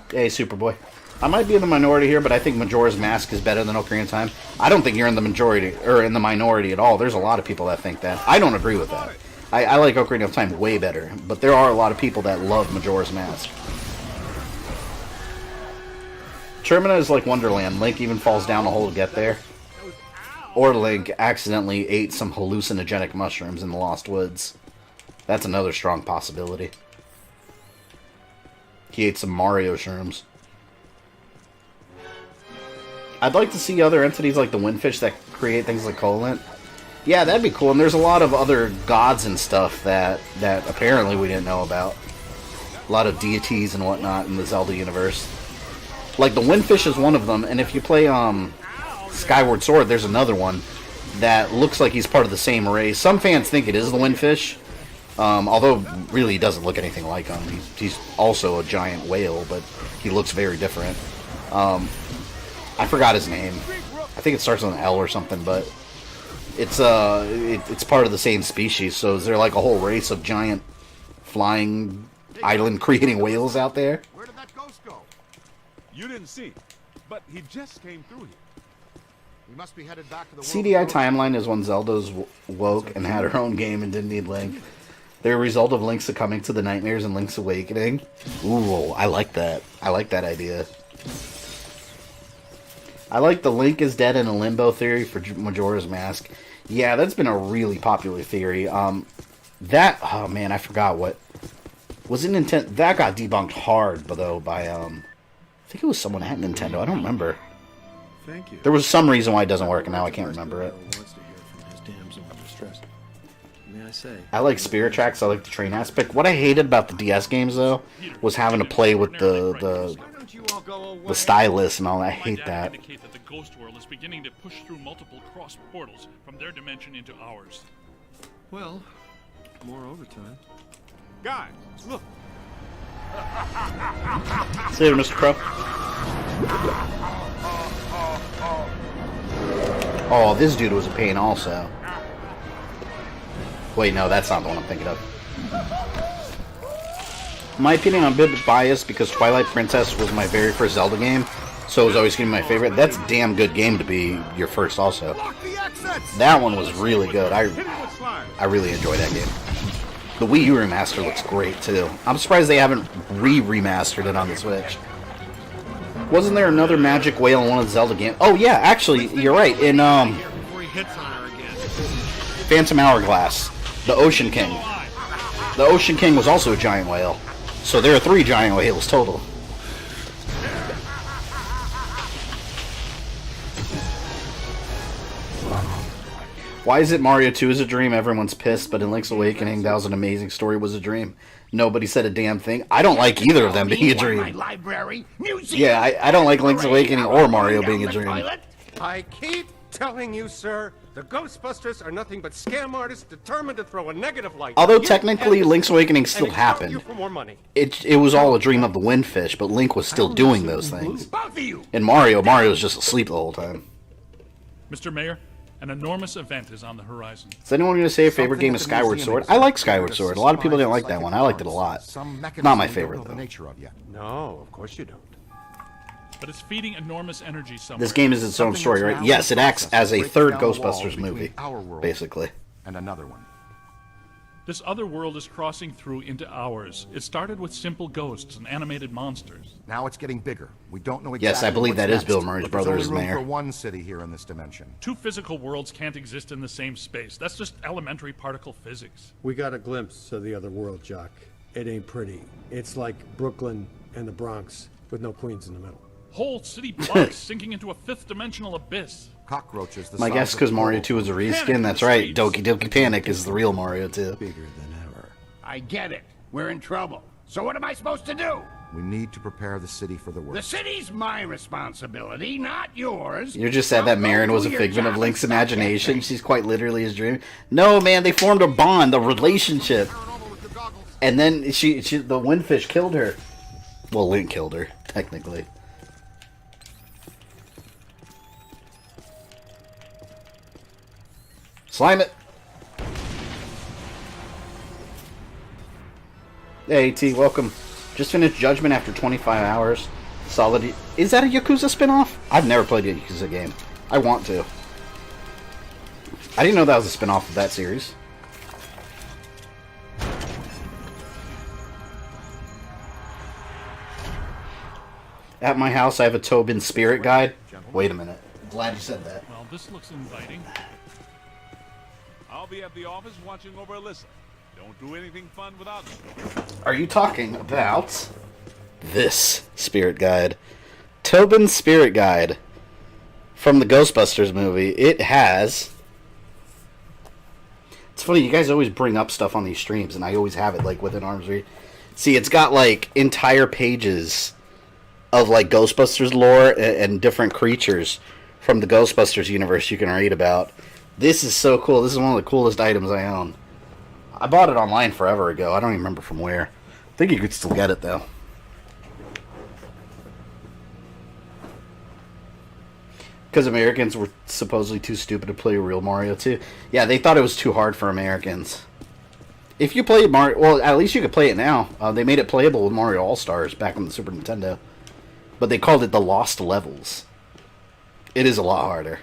Hey, Superboy. I might be in the minority here, but I think Majora's Mask is better than Ocarina of Time. I don't think you're in the majority, or in the minority at all. There's a lot of people that think that. I don't agree with that. I like Ocarina of Time way better, but there are a lot of people that love Majora's Mask. Termina is like Wonderland. Link even falls down a hole to get there. Or Link accidentally ate some hallucinogenic mushrooms in the Lost Woods. That's another strong possibility. He ate some Mario shrooms. I'd like to see other entities like the Windfish that create things like Colent. Yeah, that'd be cool. And there's a lot of other gods and stuff that apparently we didn't know about. A lot of deities and whatnot in the Zelda universe. Like, the Windfish is one of them, and if you play Skyward Sword, there's another one that looks like he's part of the same race. Some fans think it is the Windfish, although really he doesn't look anything like him. He's also a giant whale, but he looks very different. I forgot his name. I think it starts with an L or something, but it's part of the same species. So is there like a whole race of giant flying island creating whales out there? Where did that ghost go? You didn't see, but he just came through here. We must be headed back to the CDI timeline is when Zelda's woke and had her own game and didn't need Link. They're a result of Link's succumbing to the nightmares and Link's awakening. Ooh, I like that. I like that idea. I like the Link is dead in a limbo theory for Majora's Mask. Yeah, that's been a really popular theory. Oh man, I forgot what was it. Nintendo that got debunked hard, though, by I think it was someone at Nintendo. I don't remember. Thank you. There was some reason why it doesn't work, and now I can't remember it. I like Spirit Tracks. I like the train aspect. What I hated about the DS games, though, was having to play with the stylus and all that. I hate that. Indicate that the ghost world is beginning to push through multiple cross portals from their dimension into ours. Well, more overtime. Guys, look. See you, Mr. Crow. Oh, this dude was a pain also. Wait, no, that's not the one I'm thinking of. In my opinion, I'm a bit biased because Twilight Princess was my very first Zelda game, so it was always going to be my favorite. That's a damn good game to be your first also. That one was really good. I really enjoyed that game. The Wii U remaster looks great, too. I'm surprised they haven't re-remastered it on the Switch. Wasn't there another magic whale in one of the Zelda games? Oh, yeah, actually, you're right. In, Phantom Hourglass, the Ocean King. The Ocean King was also a giant whale. So there are 3 giant whales total. Why is it Mario 2 is a dream? Everyone's pissed, but in Link's Awakening, that was an amazing story, was a dream. Nobody said a damn thing. I don't like either of them being a dream. Yeah, I don't like Link's Awakening or Mario being a dream. I keep telling you, sir, the Ghostbusters are nothing but scam artists determined to throw a negative light. Although technically Link's Awakening still happened. It was all a dream of the Windfish, but Link was still doing those things. In Mario was just asleep the whole time. Mr. Mayor, an enormous event is on the horizon. Is anyone going to say a favorite game is Skyward Sword? I like Skyward Sword. A lot of people didn't like that one. I liked it a lot. Not my favorite, though. No, of course you don't. But it's feeding enormous energy somewhere. This game is its own story, right? Yes, it acts as a third Ghostbusters movie, basically. And another one. This other world is crossing through into ours. It started with simple ghosts and animated monsters. Now it's getting bigger. We don't know exactly. Yes, I believe that is next, Bill Murray's brother as mayor. For one city here in this dimension. 2 physical worlds can't exist in the same space. That's just elementary particle physics. We got a glimpse of the other world, Jock. It ain't pretty. It's like Brooklyn and the Bronx with no Queens in the middle. Whole city blocks sinking into a 5th-dimensional abyss. Cockroaches. My guess because Mario 2 is a reskin. That's right. Doki Doki Panic is the real Mario 2. Bigger than ever. I get it. we're in trouble. So what am I supposed to do? We need to prepare the city for the The worst. city's my responsibility, not yours. You just said that Now go Marin was do a your figment of job Link's and stop that imagination. thing. She's quite literally his dream. No, man, they formed a bond, a relationship. And then the windfish killed her. Well, Link killed her, technically. Slime it! Hey, T, welcome. Just finished Judgment after 25 hours. Solid. Is that a Yakuza spinoff? I've never played a Yakuza game. I want to. I didn't know that was a spinoff of that series. At my house, I have a Tobin Spirit Guide. Wait a minute. Glad you said that. Well, this looks inviting. I'll be at the office watching over Alyssa. Don't do anything fun without me. Are you talking about this Spirit Guide? Tobin's Spirit Guide from the Ghostbusters movie. It has... It's funny, you guys always bring up stuff on these streams, and I always have it, like, within arm's reach. See, it's got, like, entire pages of, like, Ghostbusters lore and different creatures from the Ghostbusters universe you can read about. This is so cool. This is one of the coolest items I own. I bought it online forever ago. I don't even remember from where. I think you could still get it, though. Because Americans were supposedly too stupid to play real Mario 2. Yeah, they thought it was too hard for Americans. If you played Mario... Well, at least you could play it now. They made it playable with Mario All-Stars back on the Super Nintendo. But they called it the Lost Levels. It is a lot harder.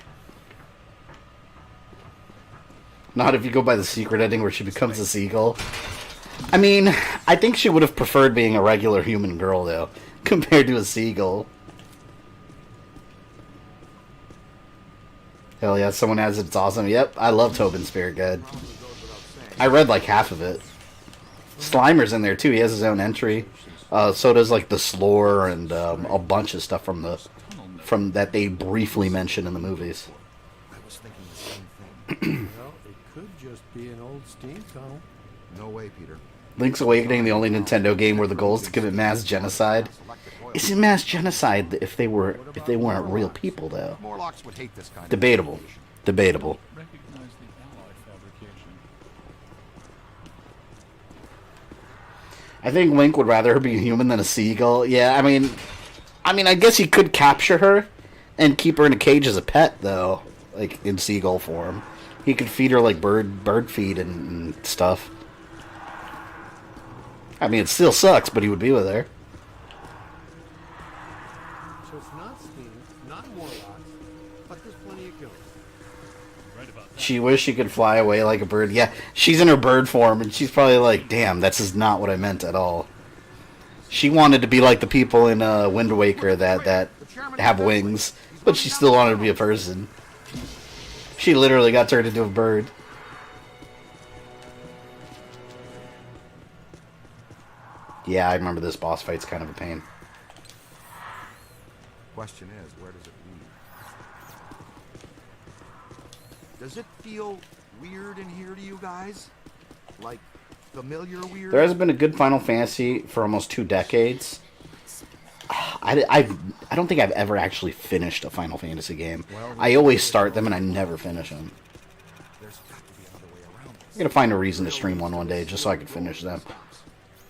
Not if you go by the secret ending where she becomes a seagull. I mean, I think she would have preferred being a regular human girl, though, compared to a seagull. Hell yeah, someone has it. It's awesome. Yep, I love Tobin's Spirit Guide. I read like half of it. Slimer's in there, too. He has his own entry. So does, like, the Slore and a bunch of stuff from that they briefly mention in the movies. I was thinking the same thing. Well, it could just be an old steam tunnel. No way, Peter. Link's Awakening, the only Nintendo game where the goal is to commit mass genocide. Isn't mass genocide if they weren't real people, though? Morlocks would hate this kind of Debatable. Debatable. Recognize the alloy fabrication. I think Link would rather be a human than a seagull. Yeah, I mean, I guess he could capture her and keep her in a cage as a pet, though, like in seagull form. He could feed her like bird feed and stuff. I mean, it still sucks, but he would be with her. So it's not steam, not Morlocks, but there's plenty of ghosts. Right about that. She wished she could fly away like a bird. Yeah, she's in her bird form, and she's probably like, damn, this is not what I meant at all. She wanted to be like the people in Wind Waker that have wings, but she still wanted to be a person. She literally got turned into a bird. Yeah, I remember this boss fight's kind of a pain. Question is, where does it lead? Does it feel weird in here to you guys? Like familiar weird? There hasn't been a good Final Fantasy for almost 2 decades. I don't think I've ever actually finished a Final Fantasy game. I always start them and I never finish them. There's got to be another way around this. I'm gonna find a reason to stream one day just so I can finish them.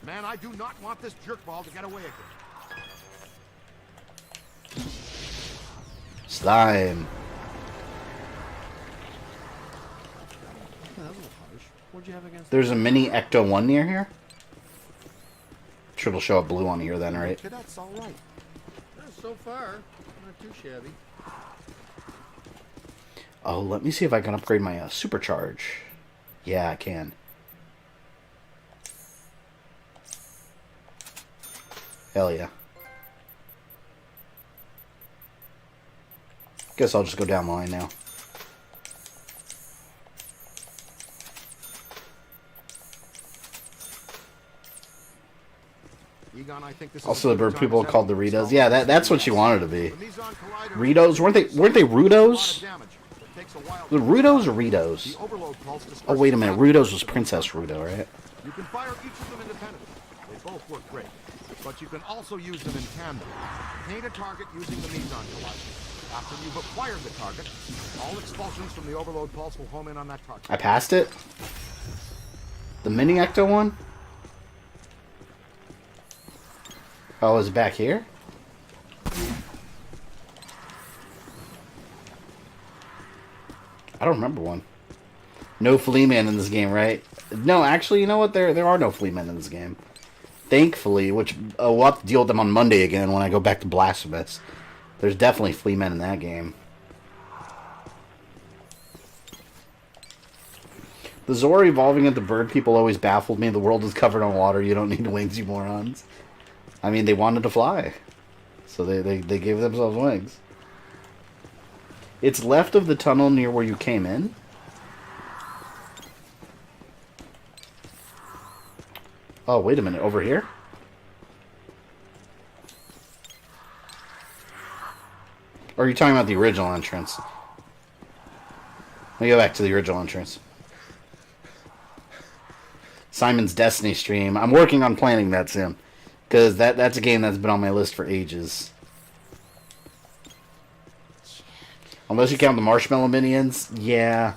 Man, I do not want this jerkball to get away again. Slime. Yeah, that was a little harsh. What'd you have against There's a mini Ecto 1 near here. Sure it'll show up blue on here then, right? That's all right. So far, not too shabby. Oh, let me see if I can upgrade my supercharge. Yeah, I can. Hell yeah. Guess I'll just go down the line now. Egon, I think this Also, is the bird people called the Ritos. Yeah, that's what she wanted to be. Ritos? Weren't they Rudos? The Rudos or Ritos? Oh, wait a minute. Rudos was Princess Rudo, right? You can fire each of them independently. They both work great. But you can also use them in tandem. Paint a target using the meson collider. After you've acquired the target, all expulsions from the overload pulse will home in on that target. I passed it? The mini ecto one? Oh, is it back here? I don't remember one. No flea man in this game, right? No, actually, you know what? There are no flea men in this game. Thankfully, which we'll have to deal with them on Monday again when I go back to Blasphemous. There's definitely flea men in that game. The Zora evolving into bird people always baffled me. The world is covered in water. You don't need wings, you morons. I mean, they wanted to fly. So they gave themselves wings. It's left of the tunnel near where you came in. Oh, wait a minute. Over here? Or are you talking about the original entrance? Let me go back to the original entrance. Simon's Destiny stream. I'm working on planning that soon. Because that's a game that's been on my list for ages. Unless you count the marshmallow minions, yeah.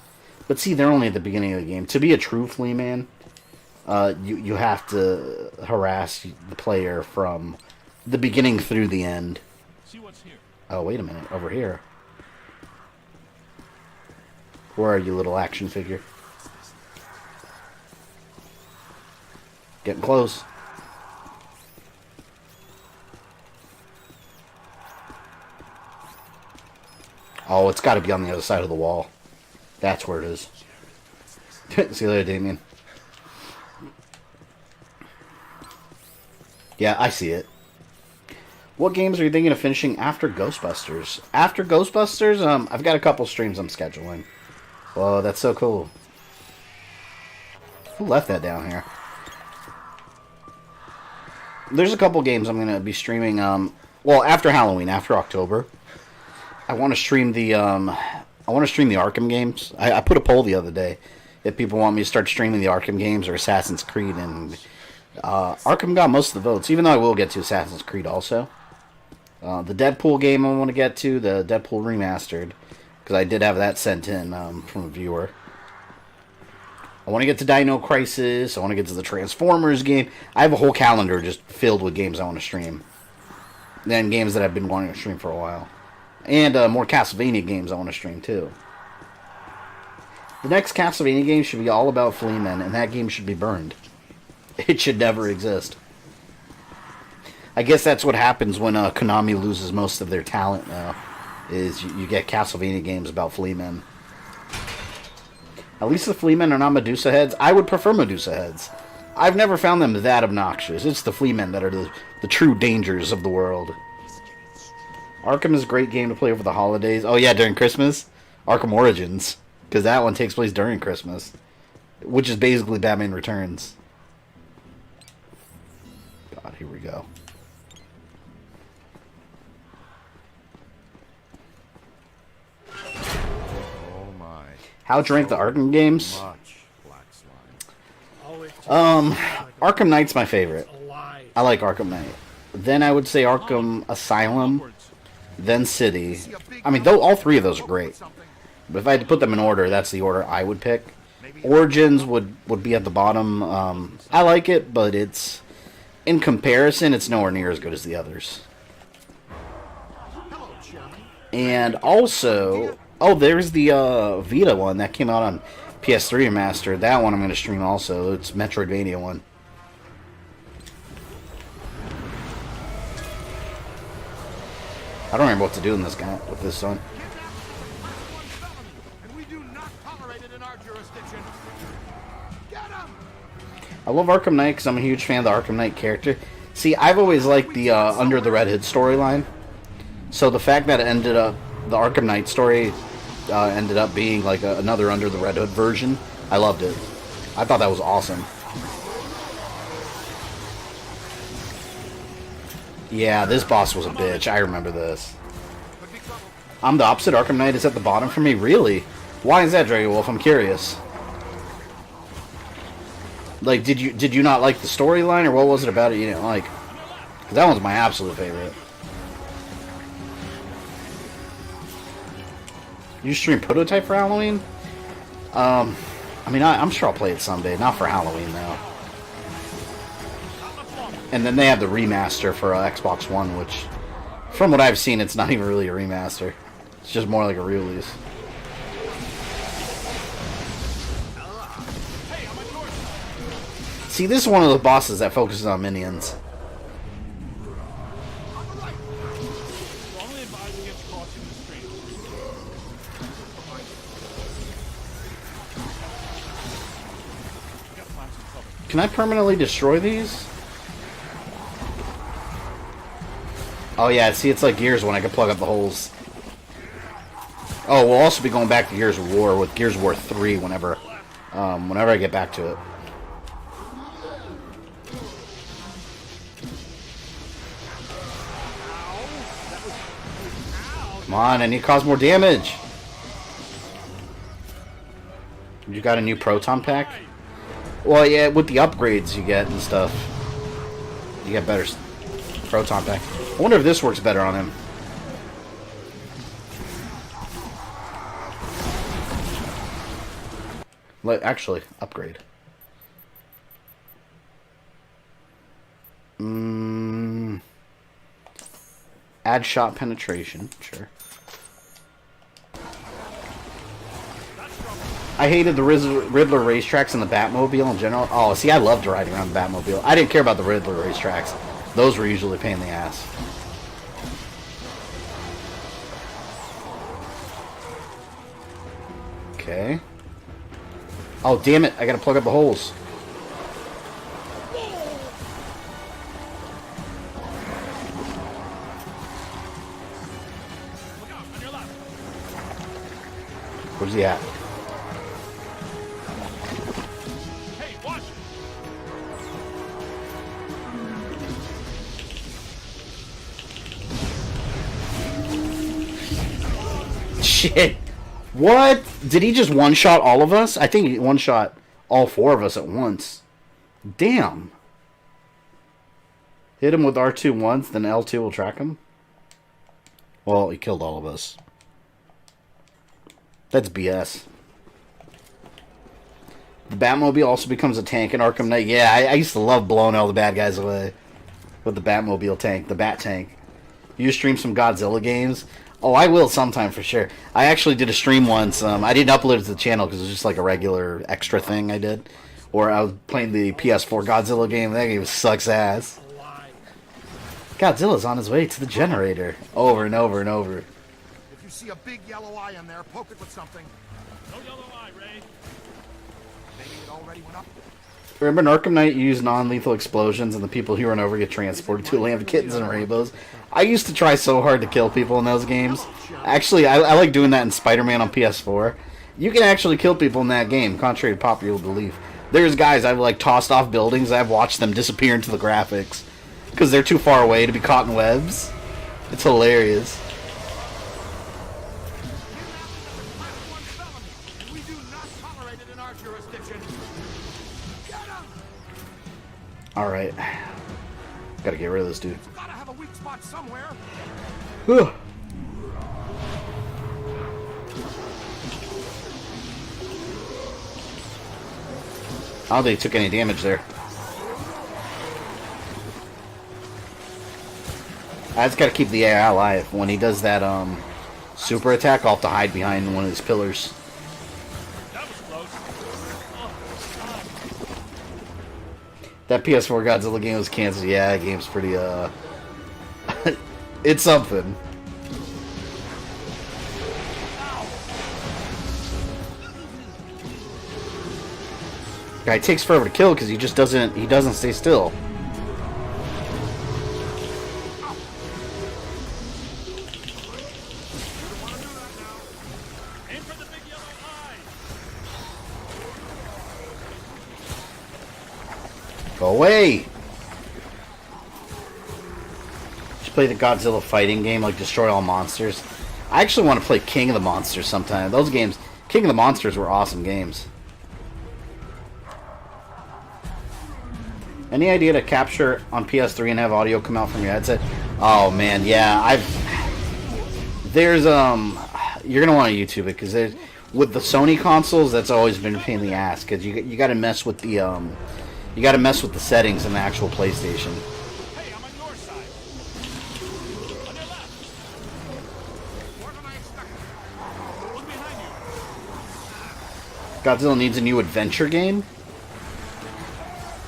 But see, they're only at the beginning of the game. To be a true flea man, you have to harass the player from the beginning through the end. See what's here. Oh, wait a minute. Over here. Where are you, little action figure? Getting close. Oh, it's got to be on the other side of the wall. That's where it is. See you later, Damien. Yeah, I see it. What games are you thinking of finishing after Ghostbusters? After Ghostbusters, I've got a couple streams I'm scheduling. Whoa, that's so cool. Who left that down here? There's a couple games I'm going to be streaming, well, after Halloween, after October. I want to stream the Arkham games. I put a poll the other day if people want me to start streaming the Arkham games or Assassin's Creed, and Arkham got most of the votes, even though I will get to Assassin's Creed also. The Deadpool game I want to get to, the Deadpool Remastered, because I did have that sent in from a viewer. I want to get to Dino Crisis. I want to get to the Transformers game. I have a whole calendar just filled with games I want to stream. Then games that I've been wanting to stream for a while. And more Castlevania games I want to stream too. The next Castlevania game should be all about flea men, and that game should be burned. It should never exist. I guess that's what happens when Konami loses most of their talent now. Is you get Castlevania games about flea men. At least the flea men are not Medusa heads. I would prefer Medusa heads. I've never found them that obnoxious. It's the flea men that are the true dangers of the world. Arkham is a great game to play over the holidays. Oh yeah, during Christmas? Arkham Origins. Because that one takes place during Christmas. Which is basically Batman Returns. God, here we go. Oh my. How to rank the Arkham games? Much black slime. Arkham Knight's my favorite. I like Arkham Knight. Then I would say Arkham Asylum. Then City. I mean, all three of those are great. But if I had to put them in order, that's the order I would pick. Origins would be at the bottom. I like it, but it's... in comparison, it's nowhere near as good as the others. And also... oh, there's the Vita one that came out on PS3 Remastered. That one I'm going to stream also. It's Metroidvania one. I don't remember what to do in this guy with this one. I love Arkham Knight because I'm a huge fan of the Arkham Knight character. See, I've always liked the Under the Red Hood storyline. So the fact that it ended up, the Arkham Knight story ended up being like another Under the Red Hood version, I loved it. I thought that was awesome. Yeah, this boss was a bitch. I remember this. I'm the opposite. Arkham Knight is at the bottom for me. Really? Why is that, Dragon Wolf? I'm curious. Like, did you not like the storyline, or what was it about it you didn't like? Because that one's my absolute favorite. You stream Prototype for Halloween? I mean, I'm sure I'll play it someday. Not for Halloween, though. And then they have the remaster for Xbox One, which, from what I've seen, it's not even really a remaster. It's just more like a re-release. See, this is one of the bosses that focuses on minions. Can I permanently destroy these? Oh yeah, see, it's like Gears when I can plug up the holes. Oh, we'll also be going back to Gears of War with Gears of War 3 whenever I get back to it. Come on, I need to cause more damage. You got a new proton pack? Well, yeah, with the upgrades you get and stuff, you get better proton pack. I wonder if this works better on him. Actually, upgrade. Add shot penetration, sure. I hated the Riddler racetracks and the Batmobile in general. Oh, see, I loved riding around the Batmobile. I didn't care about the Riddler racetracks. Those were usually a pain in the ass. Okay. Oh, damn it. I gotta plug up the holes. Where's he at? Hey, watch it. Shit. What? Did he just one-shot all of us? I think he one-shot all four of us at once. Damn. Hit him with R2 once, then L2 will track him? Well, he killed all of us. That's BS. The Batmobile also becomes a tank in Arkham Knight. Yeah, I used to love blowing all the bad guys away with the Batmobile tank, the Bat Tank. You stream some Godzilla games? Oh, I will sometime for sure. I actually did a stream once. I didn't upload it to the channel because it was just like a regular extra thing I did. Or I was playing the PS4 Godzilla game. That game sucks ass. Godzilla's on his way to the generator. Over and over and over. If you see a big yellow eye in there, poke it with something. No yellow eye, Ray. Maybe it already went up. Remember in Arkham Knight, you use non-lethal explosions and the people who run over get transported to a land of kittens and rainbows. I used to try so hard to kill people in those games. Actually, I like doing that in Spider-Man on PS4. You can actually kill people in that game, contrary to popular belief. There's guys I've like tossed off buildings. I've watched them disappear into the graphics because they're too far away to be caught in webs. It's hilarious. We do not tolerate it in our jurisdiction. Alright. Gotta get rid of this dude. Gotta have a weak spot somewhere. Whew. I don't think he took any damage there. I just gotta keep the AI alive. When he does that super attack, I'll have to hide behind one of these pillars. That was close. Oh, That PS4 Godzilla game was canceled. Yeah, that game's pretty it's something. Guy takes forever to kill because he doesn't stay still. aim for the big yellow eye. Go away! Just play the Godzilla fighting game, like Destroy All Monsters. I actually want to play King of the Monsters sometime. Those games, King of the Monsters were awesome games. Any idea to capture on PS3 and have audio come out from your headset? Oh man, yeah. There's you're gonna want to YouTube it because with the Sony consoles, that's always been a pain in the ass because you got to mess with the settings in the actual PlayStation. Hey, I'm on your side. On your left. More than I expected. Look behind you. Godzilla needs a new adventure game.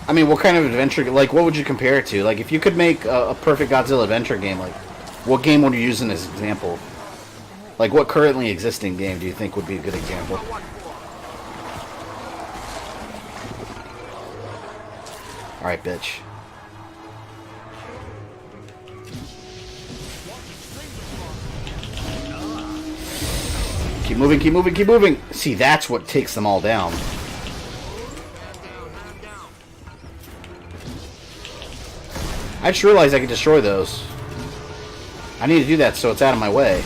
I mean, what kind of adventure? Like, what would you compare it to? Like, if you could make a perfect Godzilla adventure game, like, what game would you use in this example? Like, what currently existing game do you think would be a good example? Alright, bitch. Keep moving, keep moving, keep moving! See, that's what takes them all down. I just realized I could destroy those. I need to do that so it's out of my way.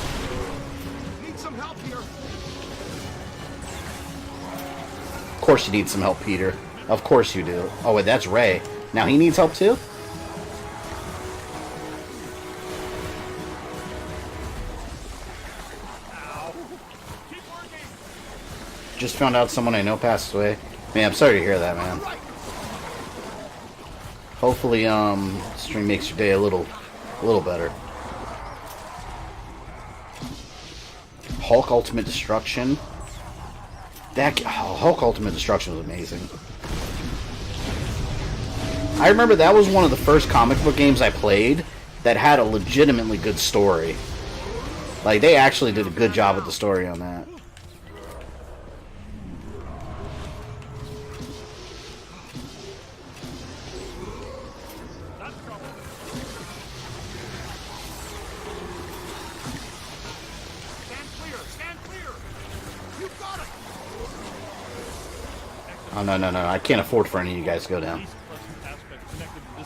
Need some help here. Of course you need some help, Peter. Of course you do. Oh, wait, that's Ray. Now he needs help too? Just found out someone I know passed away. Man, I'm sorry to hear that, man. Hopefully, stream makes your day a little better. Hulk Ultimate Destruction. Hulk Ultimate Destruction was amazing. I remember that was one of the first comic book games I played that had a legitimately good story. Like, they actually did a good job with the story on that. Oh, no, no, no. I can't afford for any of you guys to go down.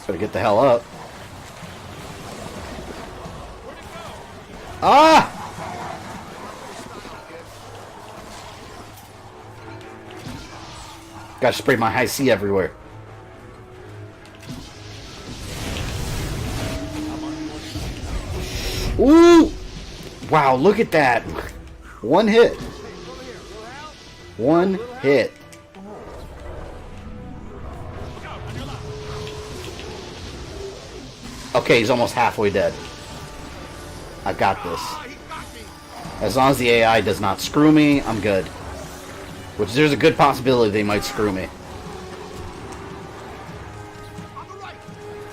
Better get the hell up. Ah! Gotta spray my high C everywhere. Ooh! Wow, look at that. One hit. One hit. Okay, he's almost halfway dead. I got this. As long as the AI does not screw me, I'm good. Which there's a good possibility they might screw me.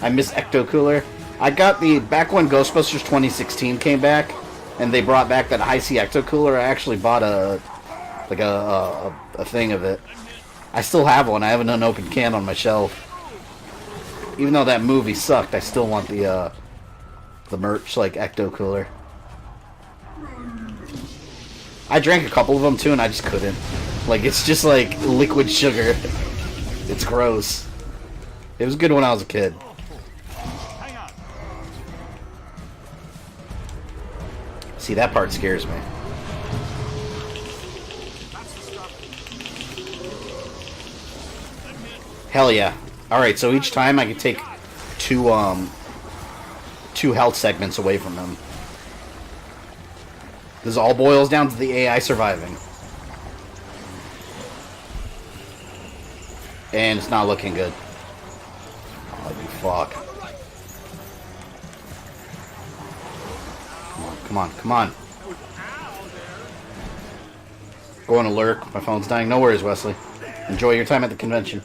I miss Ecto Cooler. I got the back when Ghostbusters 2016 came back, and they brought back that High-C Ecto Cooler. I actually bought a thing of it. I still have one. I have an unopened can on my shelf. Even though that movie sucked, I still want the merch, like Ecto Cooler. I drank a couple of them too, and I just couldn't. Like, it's just like liquid sugar. It's gross. It was good when I was a kid. See, that part scares me. Hell yeah. Alright, so each time I can take two health segments away from them. This all boils down to the AI surviving. And it's not looking good. Oh, you fuck. Come on, come on, come on. Going to lurk. My phone's dying. No worries, Wesley. Enjoy your time at the convention.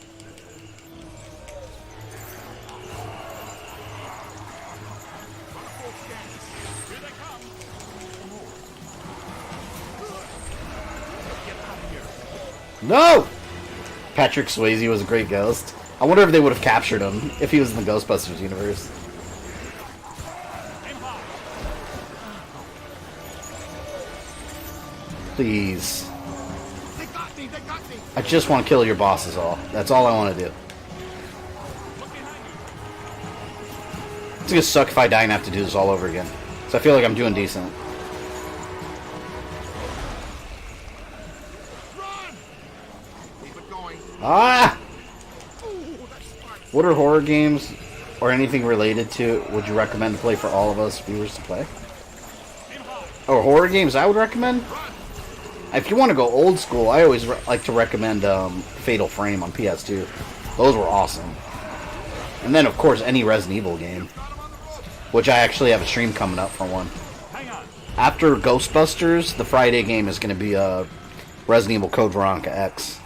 No! Patrick Swayze was a great ghost. I wonder if they would have captured him if he was in the Ghostbusters universe. Please. I just want to kill your boss is all. That's all I want to do. It's gonna suck if I die and have to do this all over again. So I feel like I'm doing decent. Ah! What are horror games or anything related to it would you recommend to play for all of us viewers to play? Or horror games I would recommend? If you want to go old school, I always like to recommend Fatal Frame on PS2. Those were awesome. And then, of course, any Resident Evil game. Which I actually have a stream coming up for one. After Ghostbusters, the Friday game is going to be Resident Evil Code Veronica X.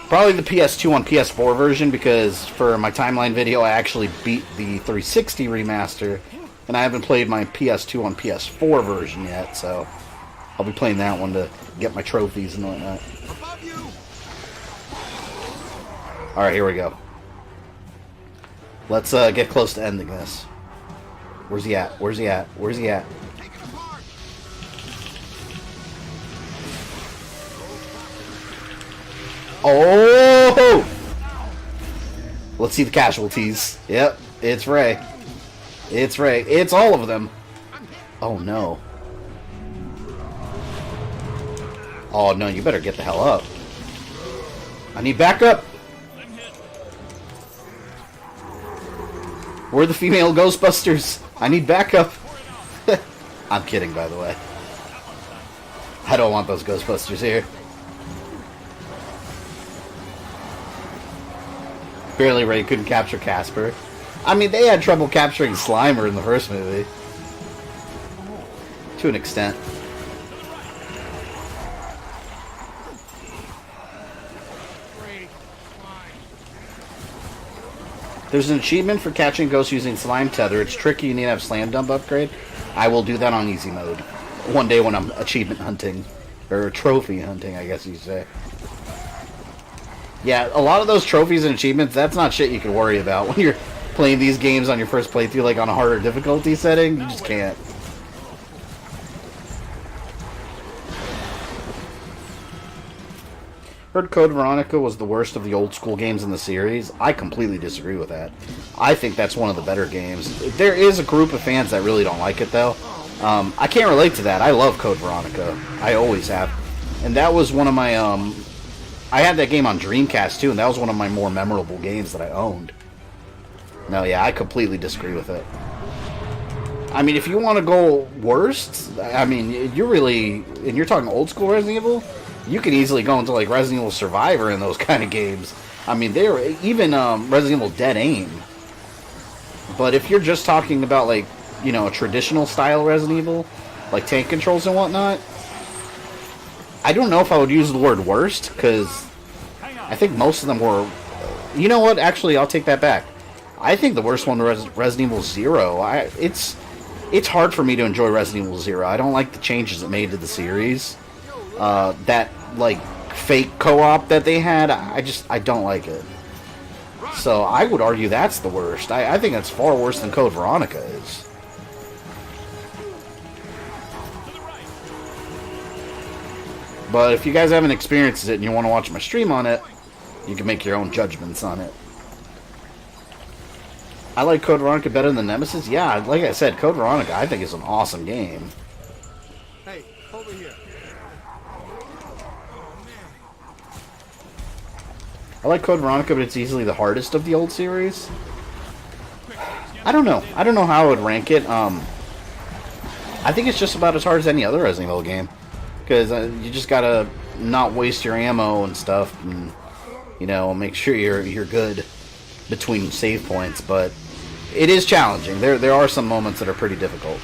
Probably the PS2 on PS4 version, because for my timeline video, I actually beat the 360 remaster, and I haven't played my PS2 on PS4 version yet, so I'll be playing that one to get my trophies and whatnot. Alright, here we go. Let's get close to ending this. Where's he at? Where's he at? Where's he at? Oh! Let's see the casualties. Yep, it's Ray. It's Ray. It's all of them. Oh no. Oh no, you better get the hell up. I need backup. We're the female Ghostbusters. I need backup. I'm kidding, by the way. I don't want those Ghostbusters here. Barely Ray couldn't capture Casper. I mean, they had trouble capturing Slimer in the first movie. To an extent. There's an achievement for catching ghosts using slime tether. It's tricky, you need to have slam dump upgrade. I will do that on easy mode. One day when I'm achievement hunting. Or trophy hunting, I guess you say. Yeah, a lot of those trophies and achievements, that's not shit you can worry about when you're playing these games on your first playthrough, like on a harder difficulty setting. You just can't. Heard Code Veronica was the worst of the old school games in the series. I completely disagree with that. I think that's one of the better games. There is a group of fans that really don't like it, though. I can't relate to that. I love Code Veronica. I always have. And that was one of my... I had that game on Dreamcast, too, and that was one of my more memorable games that I owned. No, yeah, I completely disagree with it. I mean, if you want to go worst, I mean, you're really... And you're talking old school Resident Evil... You can easily go into like Resident Evil Survivor and those kind of games. I mean, they were even Resident Evil Dead Aim. But if you're just talking about like, you know, a traditional style Resident Evil, like tank controls and whatnot, I don't know if I would use the word worst, because I think most of them were... You know what? Actually, I'll take that back. I think the worst one was Resident Evil Zero. It's hard for me to enjoy Resident Evil Zero. I don't like the changes it made to the series. That like fake co-op that they had, I don't like it. So I would argue that's the worst. I think that's far worse than Code Veronica is. But if you guys haven't experienced it and you want to watch my stream on it, you can make your own judgments on it. I like Code Veronica better than Nemesis. Yeah, like I said, Code Veronica I think is an awesome game. Hey, over here. I like Code Veronica, but it's easily the hardest of the old series. I don't know. I don't know how I would rank it. I think it's just about as hard as any other Resident Evil game. Because you just gotta not waste your ammo and stuff. And, you know, make sure you're good between save points. But it is challenging. There are some moments that are pretty difficult.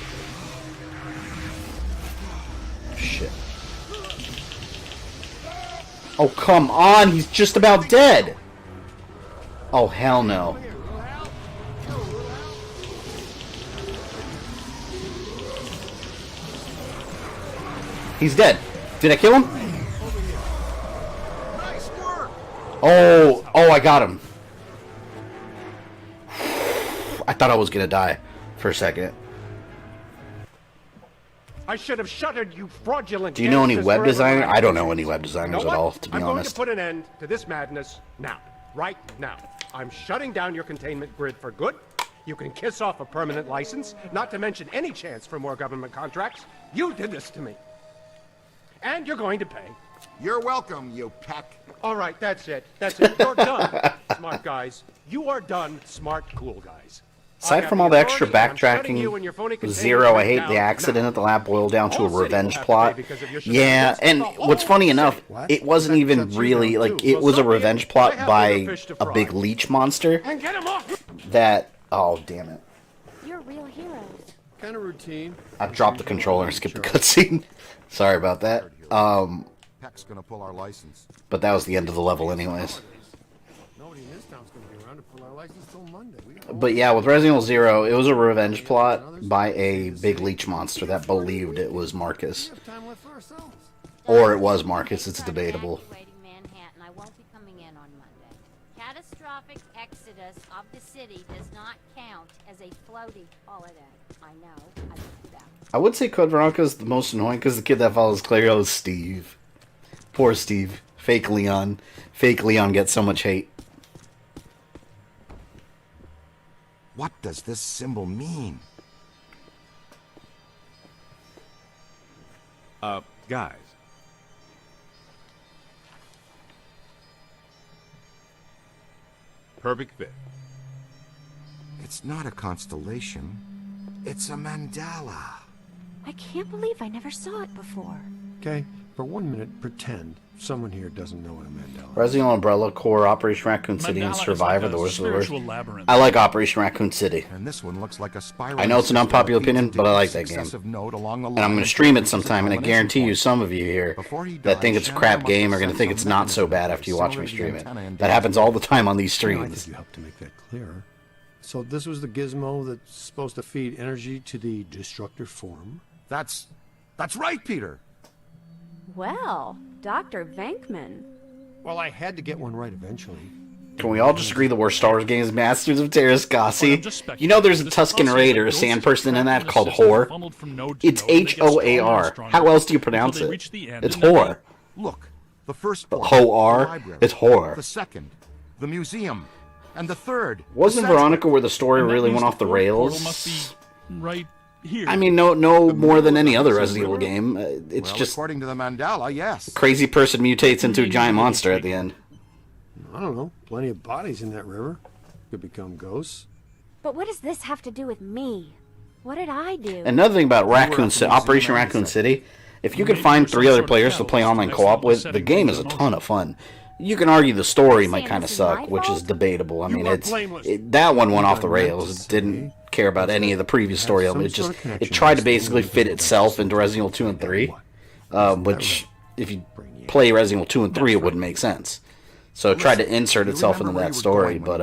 Shit. Oh, come on! He's just about dead! Oh, hell no. He's dead. Did I kill him? Oh, I got him. I thought I was gonna die for a second. I should have shuttered you fraudulent. Do you know any web designer? I don't know any web designers at all, to be honest. I'm going to put an end to this madness now. Right now. I'm shutting down your containment grid for good. You can kiss off a permanent license, not to mention any chance for more government contracts. You did this to me. And you're going to pay. You're welcome, you peck. All right, that's it. That's it. You're done, smart guys. You are done, smart, cool guys. Aside from all the extra backtracking, Zero, I hate the accident at the lab boiled down to a revenge plot. Yeah, and what's funny enough, it wasn't even really, like, it was a revenge plot by a big leech monster that, oh, damn it. You're real heroes. Kind of routine. I dropped the controller and skipped the cutscene. Sorry about that. Peck's gonna pull our license. But that was the end of the level anyways. Nobody in this town's gonna be around to pull our license till Monday. But yeah, with Resident Evil Zero, it was a revenge plot by a big leech monster that believed it was Marcus. Or it was Marcus, it's debatable. Manhattan. I won't be coming in on Monday. Catastrophic exodus of the city does not count as a floaty holiday. I know. I do that. I would say Code Veronica's the most annoying because the kid that follows Claire is Steve. Poor Steve. Fake Leon. Fake Leon gets so much hate. What does this symbol mean? Guys. Perfect fit. It's not a constellation. It's a mandala. I can't believe I never saw it before. Okay, for 1 minute, pretend someone here doesn't know what a mandala is. Resident Evil Umbrella Corps, Operation Raccoon City, and Survivor, the worst of the worst. Labyrinth. I like Operation Raccoon City. And this one looks like a spiral. I know it's an unpopular opinion, but I like that game. And I'm going to stream it sometime, and I guarantee you some of you here that think it's a crap game are going to think it's not so bad after you watch me stream it. That happens all the time on these I think streams. you helped to make that clearer. So this was the gizmo that's supposed to feed energy to the destructor form? That's right, Peter. Well, Dr. Venkman. Well, I had to get one right eventually. Can we all just agree that we're Star Wars Games Masters of Terrascasi? You know there's a Tuscan Raider, a sand person in that called Hor? It's H-O-A-R. How else do you pronounce it? It's Hor. Look, the first Ho-R? It's Hor. The second, the museum, and the third. Wasn't Veronica where the story really went off the rails? Must be right here. I mean, no more than any other Resident Evil game. It's just according to the mandala, yes. crazy person mutates into a giant monster at the end. I don't know. Plenty of bodies in that river. Could become ghosts. But what does this have to do with me? What did I do? Another thing about Raccoon City, Operation Raccoon City, if you could find 3 other players to play online co-op with, the game is a ton of fun. You can argue the story might kind of suck, which is debatable. I mean, that one went off the rails. It didn't care about any of the previous story elements. It tried to basically fit itself into Resident Evil 2 and 3, which, if you play Resident Evil 2 and 3, it wouldn't make sense. So it tried to insert itself into that story, but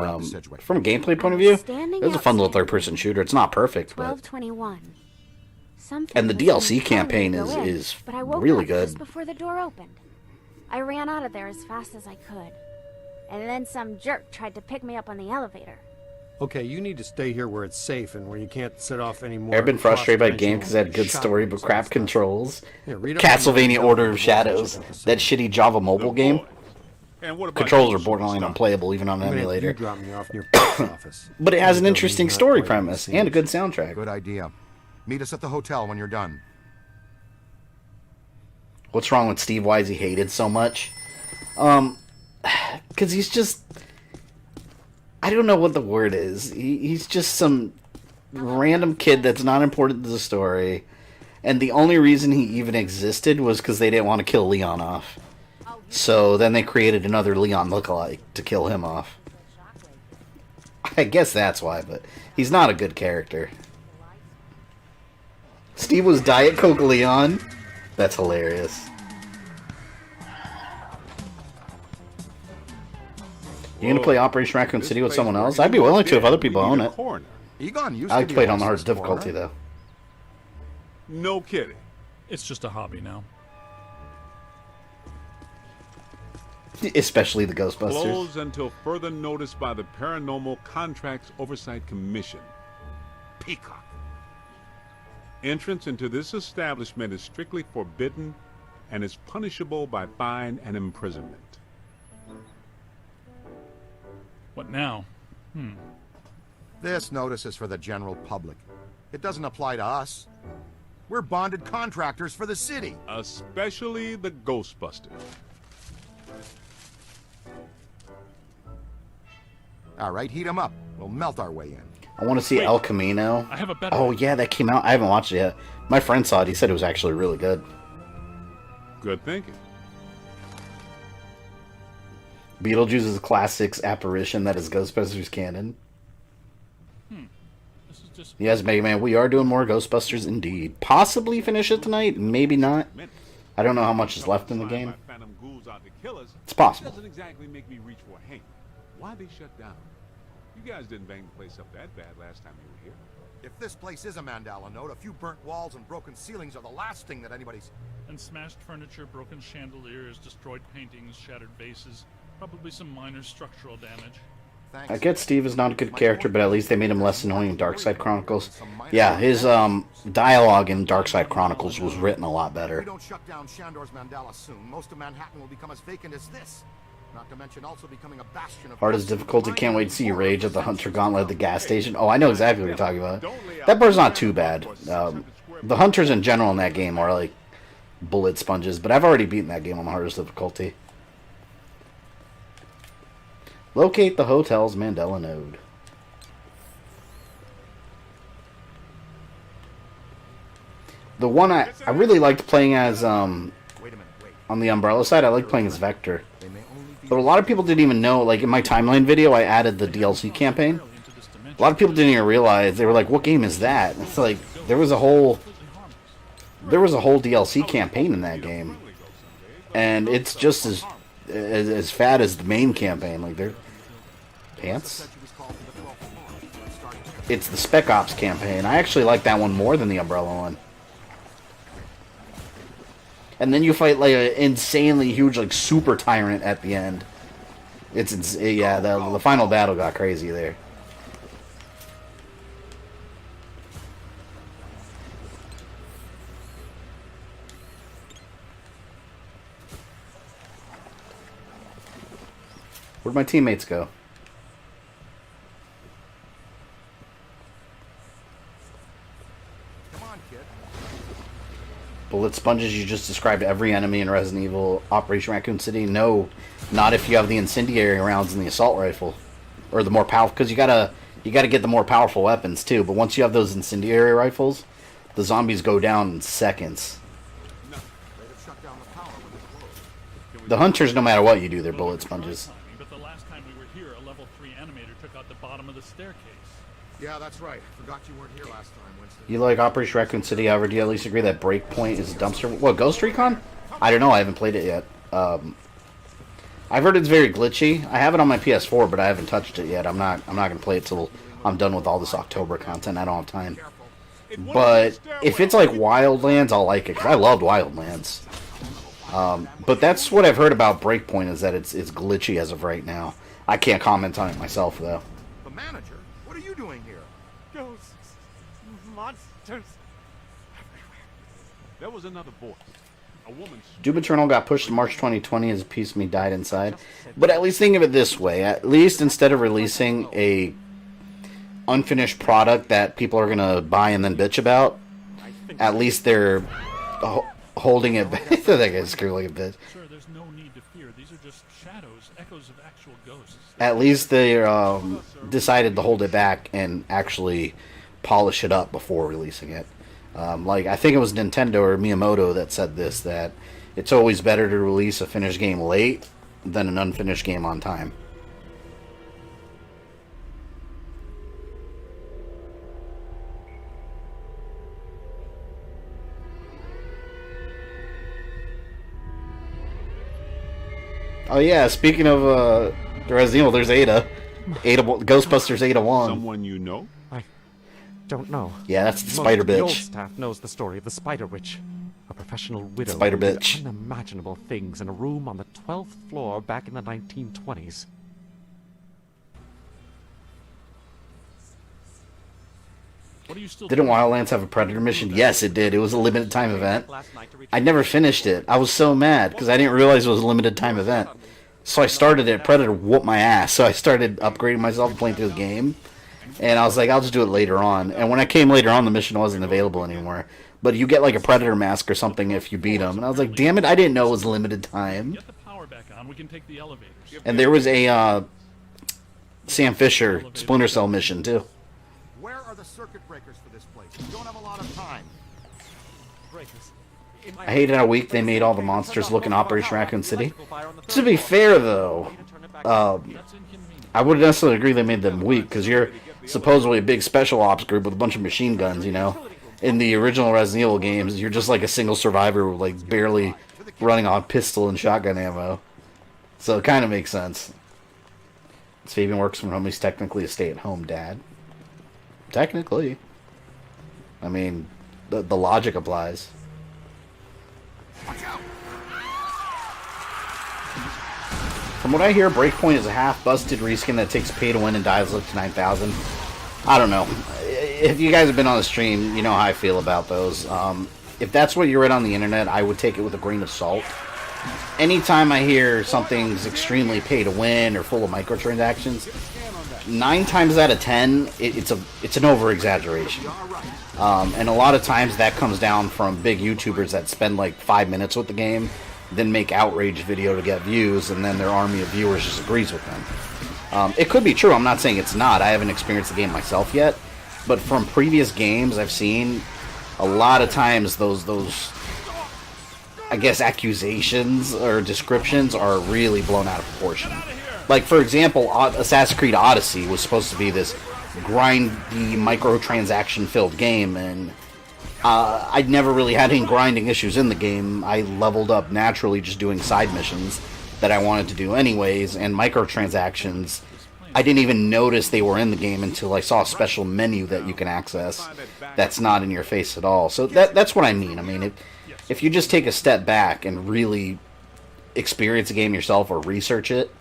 from a gameplay point of view, it was a fun little third-person shooter. It's not perfect, but... 12:21. And the DLC campaign is really good. Just before the door opened. I ran out of there as fast as I could. And then some jerk tried to pick me up on the elevator. Okay, you need to stay here where it's safe and where you can't set off any more... I've been frustrated by a game because it had good story but crap controls. Castlevania Order of Shadows, that shitty Java mobile game. Controls are borderline unplayable even on an emulator. But it has an interesting story premise and a good soundtrack. Good idea. Meet us at the hotel when you're done. What's wrong with Steve? Why is he hated so much? Because he's just... I don't know what the word is. He's just some random kid that's not important to the story. And the only reason he even existed was because they didn't want to kill Leon off. So then they created another Leon lookalike to kill him off. I guess that's why, but he's not a good character. Steve was Diet Coke Leon? That's hilarious. You gonna play Operation Raccoon City with someone else? I'd be willing to if other people own it. I play it on the hardest difficulty, though. No kidding. It's just a hobby now. Especially the Ghostbusters. Closed until further notice by the Paranormal Contracts Oversight Commission. Peacock. Entrance into this establishment is strictly forbidden and is punishable by fine and imprisonment. What now? This notice is for the general public. It doesn't apply to us. We're bonded contractors for the city. Especially the Ghostbusters. All right, heat them up. We'll melt our way in. I want to see El Camino. I have a better Oh, idea. yeah, that came out. I haven't watched it yet. My friend saw it. He said it was actually really good. Good thinking. Beetlejuice's classics apparition that is Ghostbusters canon. This is just Yes, Mega Man, we are doing more Ghostbusters indeed. Possibly finish it tonight, maybe not. I don't know how much is left in the game. It's possible. Doesn't exactly make me reach for a hank. Why they shut down? You guys didn't bang the place up that bad last time you were here. If this place is a Mandala node, a few burnt walls and broken ceilings are the last thing that anybody's... and smashed furniture, broken chandeliers, destroyed paintings, shattered vases, probably some minor structural damage. Thanks. I get Steve is not a good character, but at least they made him less annoying in Darkside Chronicles. Yeah, his dialogue in Darkside Chronicles was written a lot If better. we don't shut down Shandor's Mandala soon, most of Manhattan will become as vacant as this. Not to mention also becoming a bastion of... Hardest difficulty, can't wait to see you rage at the Hunter Gauntlet at the gas station. Oh, I know exactly what you're talking about. That part's not too bad. The Hunters in general in that game are like bullet sponges, but I've already beaten that game on the hardest difficulty. Locate the hotel's Mandela node. The one I really liked playing as, on the Umbrella side, I like playing as Vector. But a lot of people didn't even know, like in my timeline video, I added the DLC campaign. A lot of people didn't even realize, they were like, what game is that? It's like, there was a whole DLC campaign in that game. And it's just as fat as the main campaign. Like, they're... Pants? It's the Spec Ops campaign. I actually like that one more than the Umbrella one. And then you fight like an insanely huge, like super tyrant at the end. Yeah, the final battle got crazy there. Where'd my teammates go? Bullet sponges, you just described every enemy in Resident Evil Operation Raccoon City. No, not if you have the incendiary rounds and the assault rifle, or the more powerful. Because you gotta get the more powerful weapons too. But once you have those incendiary rifles, the zombies go down in seconds. The hunters, no matter what you do, they're bullet sponges. But the last time we were here, a level 3 animator took out the bottom of the staircase. Yeah, that's right. Forgot you weren't here last time, Winston. You like Operation Raccoon City, however, do you at least agree that Breakpoint is a dumpster? What, Ghost Recon? I don't know, I haven't played it yet. I've heard it's very glitchy. I have it on my PS4, but I haven't touched it yet. I'm not gonna play it till I'm done with all this October content. I don't have time. But if it's like Wildlands, I'll like it, because I loved Wildlands. But that's what I've heard about Breakpoint, is that it's glitchy as of right now. I can't comment on it myself, though. The manager? What are you doing here? Ghosts. Monsters. There was another voice. A woman. Doom Eternal got pushed to March 2020 as a piece of me died inside. But at least think of it this way. At least instead of releasing a unfinished product that people are going to buy and then bitch about, at least they're holding it back. That guy's screwing a bit. Sir, there's no need to fear. These are just shadows, echoes of actual ghosts. At least they decided to hold it back and actually polish it up before releasing it. Like, I think it was Nintendo or Miyamoto that said this, that it's always better to release a finished game late than an unfinished game on time. Oh yeah, speaking of Resident Evil, there's Ada. Ghostbusters Ada 1. Someone you know? I don't know. Yeah, that's the Most Spider of the old Bitch. staff knows the story of the Spider Witch, a professional widow Spider who did Bitch. unimaginable things in a room on the 12th floor back in the 1920s. What are you still Didn't Wildlands have a Predator mission? Yes, it did. It was a limited time event. I never finished it. I was so mad because I didn't realize it was a limited time event. So I started it. Predator whooped my ass. So I started upgrading myself and playing through the game. And I was like, I'll just do it later on. And when I came later on, the mission wasn't available anymore. But you get like a Predator mask or something if you beat him. And I was like, damn it, I didn't know it was limited time. Get the power back on. We can take the elevators. And there was a Sam Fisher Splinter Cell mission too. Where are the circuit breakers for this place? We don't have a lot of time. I hated how weak they made all the monsters look in Operation Raccoon City. To be fair, though, I wouldn't necessarily agree they made them weak, because you're supposedly a big special ops group with a bunch of machine guns, you know? In the original Resident Evil games, you're just like a single survivor with, like, barely running on pistol and shotgun ammo. So it kind of makes sense. Fabian works from home. He's technically a stay-at-home dad. Technically. I mean, the logic applies. From what I hear, Breakpoint is a half-busted reskin that takes pay to win and dives up to 9,000. I don't know. If you guys have been on the stream, you know how I feel about those. If that's what you read on the internet, I would take it with a grain of salt. Anytime I hear something's extremely pay to win or full of microtransactions, 9 times out of 10, it's an over-exaggeration. And a lot of times that comes down from big YouTubers that spend like 5 minutes with the game, then make outrage video to get views, and then their army of viewers just agrees with them. It could be true. I'm not saying it's not. I haven't experienced the game myself yet. But from previous games I've seen, a lot of times those I guess accusations or descriptions are really blown out of proportion. Like, for example, Assassin's Creed Odyssey was supposed to be this grindy, microtransaction-filled game, and I never really had any grinding issues in the game. I leveled up naturally just doing side missions that I wanted to do anyways, and microtransactions, I didn't even notice they were in the game until I saw a special menu that you can access that's not in your face at all. So that's what I mean. I mean, if you just take a step back and really experience a game yourself or research it,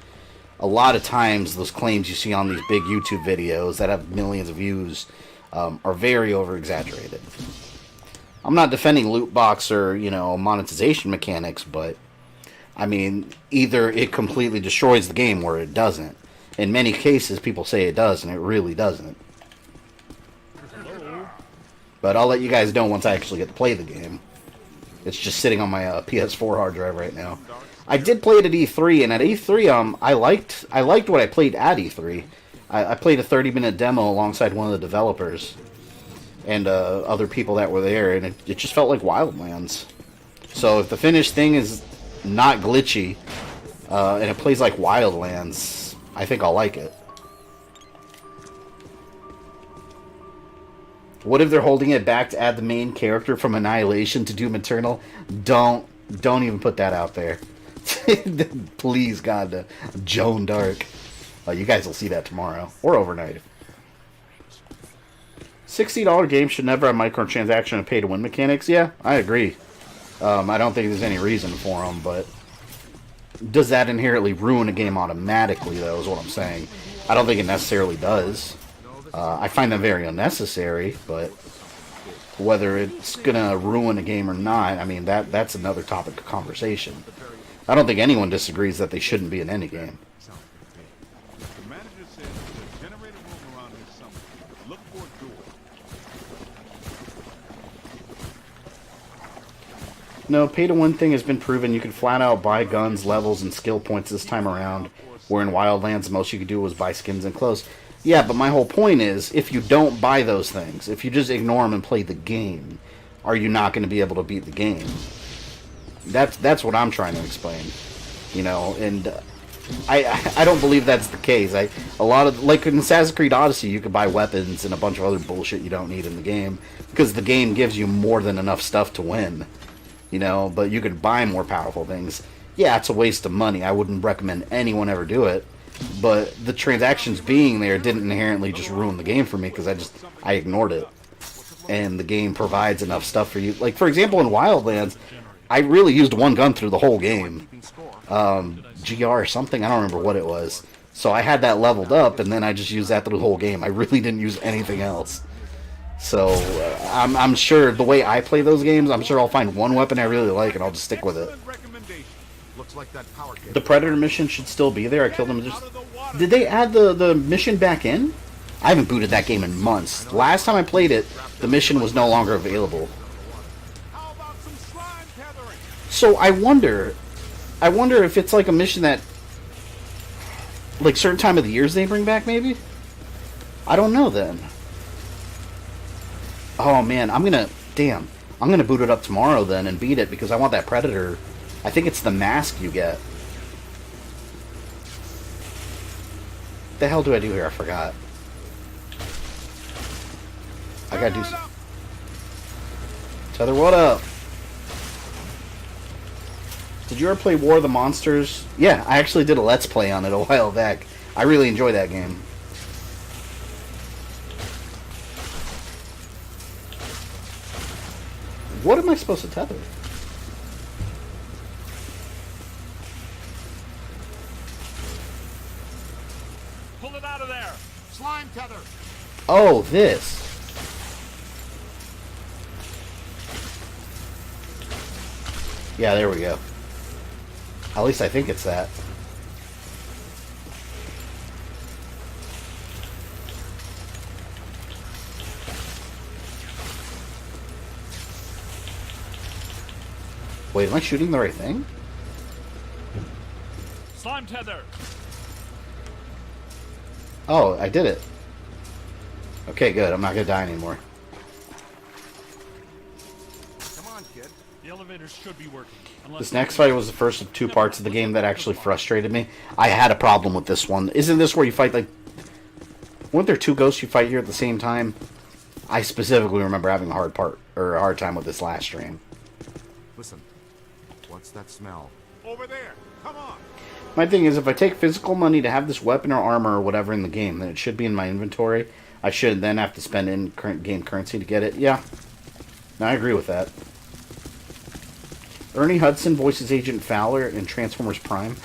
a lot of times those claims you see on these big YouTube videos that have millions of views are very over-exaggerated. I'm not defending loot box or, you know, monetization mechanics, but I mean, either it completely destroys the game or it doesn't. In many cases, people say it does, and it really doesn't. But I'll let you guys know once I actually get to play the game. It's just sitting on my PS4 hard drive right now. I did play it at E3, and at E3, I liked what I played at E3. I played a 30-minute demo alongside one of the developers and other people that were there, and it just felt like Wildlands. So if the finished thing is not glitchy, and it plays like Wildlands, I think I'll like it. What if they're holding it back to add the main character from Annihilation to Doom Eternal? Don't even put that out there. Please, God, Joan Dark. You guys will see that tomorrow or overnight. $60 games should never have microtransaction and pay-to-win mechanics. Yeah, I agree. I don't think there's any reason for them, but does that inherently ruin a game automatically, though, is what I'm saying. I don't think it necessarily does. I find them very unnecessary, but whether it's going to ruin a game or not, I mean, that's another topic of conversation. I don't think anyone disagrees that they shouldn't be in any game. The manager says there's a generator room around here somewhere. Look for a door. No, pay-to-win thing has been proven. You can flat out buy guns, levels, and skill points this time around, where in Wildlands, most you could do was buy skins and clothes. Yeah, but my whole point is, if you don't buy those things, if you just ignore them and play the game, are you not going to be able to beat the game? That's what I'm trying to explain, you know, and I don't believe that's the case. A lot of, like in Assassin's Creed Odyssey, you could buy weapons and a bunch of other bullshit you don't need in the game, because the game gives you more than enough stuff to win, you know, but you could buy more powerful things. Yeah, it's a waste of money. I wouldn't recommend anyone ever do it, but the transactions being there didn't inherently just ruin the game for me, because I ignored it, and the game provides enough stuff for you. Like, for example, in Wildlands, I really used one gun through the whole game. GR or something, I don't remember what it was. So I had that leveled up, and then I just used that through the whole game. I really didn't use anything else. So I'm sure the way I play those games, I'm sure I'll find one weapon I really like, and I'll just stick with it. Looks like that power cable. The Predator mission should still be there. I killed him. Did they add the mission back in? I haven't booted that game in months. Last time I played it, the mission was no longer available. So I wonder if it's like a mission that like certain time of the years they bring back, maybe? I don't know then. Oh man, I'm gonna boot it up tomorrow then and beat it because I want that Predator. I think it's the mask you get. What the hell do I do here? I forgot. I gotta do Tether, what up? Did you ever play War of the Monsters? Yeah, I actually did a Let's Play on it a while back. I really enjoy that game. What am I supposed to tether? Pull it out of there. Slime tether. Oh, this. Yeah, there we go. At least I think it's that. Wait, am I shooting the right thing? Slime tether. Oh, I did it. Okay, good. I'm not gonna die anymore. Come on, kid. The elevators should be working. This next fight was the first of two parts of the game that actually frustrated me. I had a problem with this one. Isn't this where you fight, like... Weren't there two ghosts you fight here at the same time? I specifically remember having a hard time with this last stream. Listen, what's that smell? Over there. Come on. My thing is, if I take physical money to have this weapon or armor or whatever in the game, then it should be in my inventory. I should then have to spend in-game currency to get it. Yeah. No, I agree with that. Ernie Hudson voices Agent Fowler in Transformers Prime.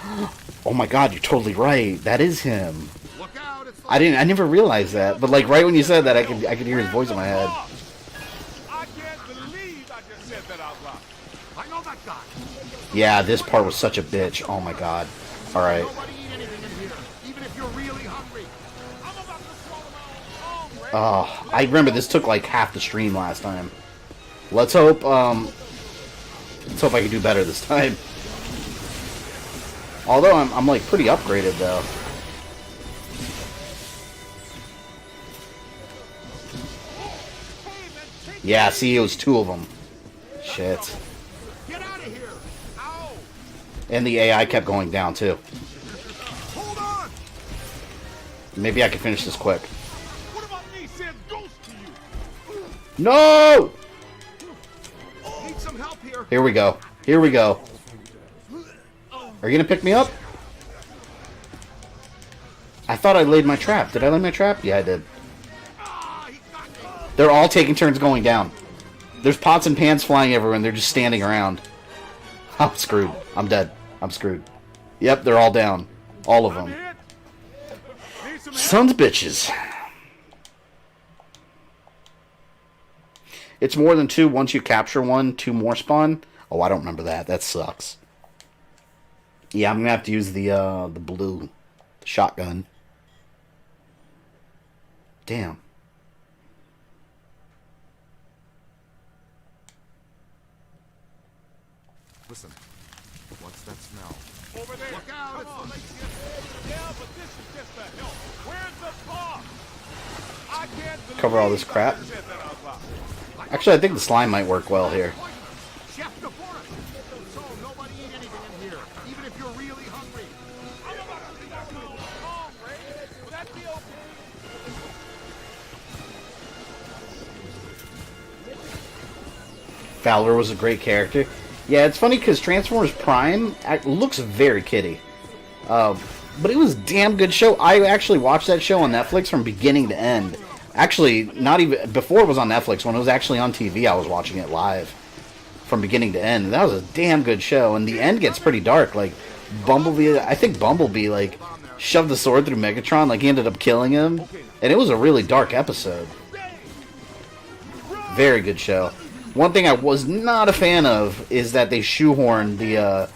Oh my god, you're totally right. That is him. Look out, it's I never realized that. But like right when you said that, I could hear his voice in my head. I can't believe I just said that out loud. I know that guy. Yeah, this part was such a bitch. Oh my god. Alright. Nobody eat anything in here, even if you're really hungry. I'm about to swallow my own tongue, Ray. Oh, I remember this took like half the stream last time. Let's hope I can do better this time. Although I'm like pretty upgraded though. Yeah, see, it was two of them. Shit. Get out of here. Ow. And the AI kept going down too. Hold on. Maybe I can finish this quick. What about me saying ghost to you? No! Need some help here. Here we go. Here we go. Are you gonna pick me up? I thought I laid my trap. Did I lay my trap? Yeah, I did. They're all taking turns going down. There's pots and pans flying everywhere and they're just standing around. I'm screwed. I'm dead. I'm screwed. Yep, they're all down. All of them. Sons of bitches. It's more than two. Once you capture one, two more spawn. Oh, I don't remember that. That sucks. Yeah, I'm gonna have to use the blue shotgun. Damn. Listen, what's that smell? Over there. Look out, Come it's on. the late Yeah, but this is just a help. Where's the boss? I can't believe Cover all this crap. I said that out loud. Actually, I think the slime might work well here. Chef DeForest. So nobody eat anything in here, even if you're really hungry. I'm about to swallow my own tongue, Ray. Will that be okay? Fowler was a great character. Yeah, it's funny because Transformers Prime looks very kiddie. But it was a damn good show. I actually watched that show on Netflix from beginning to end. Actually, not even before it was on Netflix. When it was actually on TV, I was watching it live from beginning to end. That was a damn good show. And the end gets pretty dark. Like, Bumblebee, I think Bumblebee, like, shoved the sword through Megatron. Like, he ended up killing him. And it was a really dark episode. Very good show. One thing I was not a fan of is that they shoehorned the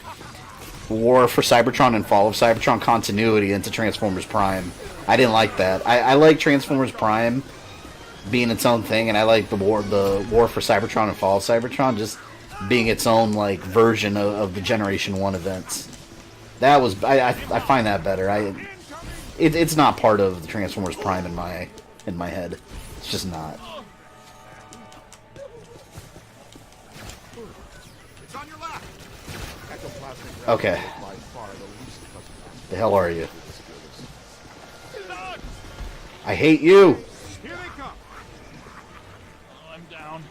War for Cybertron and Fall of Cybertron continuity into Transformers Prime. I didn't like that. I like Transformers Prime being its own thing, and I like the War for Cybertron and Fall of Cybertron just being its own like version of the Generation 1 events. That was I find that better. It's not part of the Transformers Prime in my head. It's just not. It's on your left. Okay. The hell are you? I hate you. Here they come. I'm down.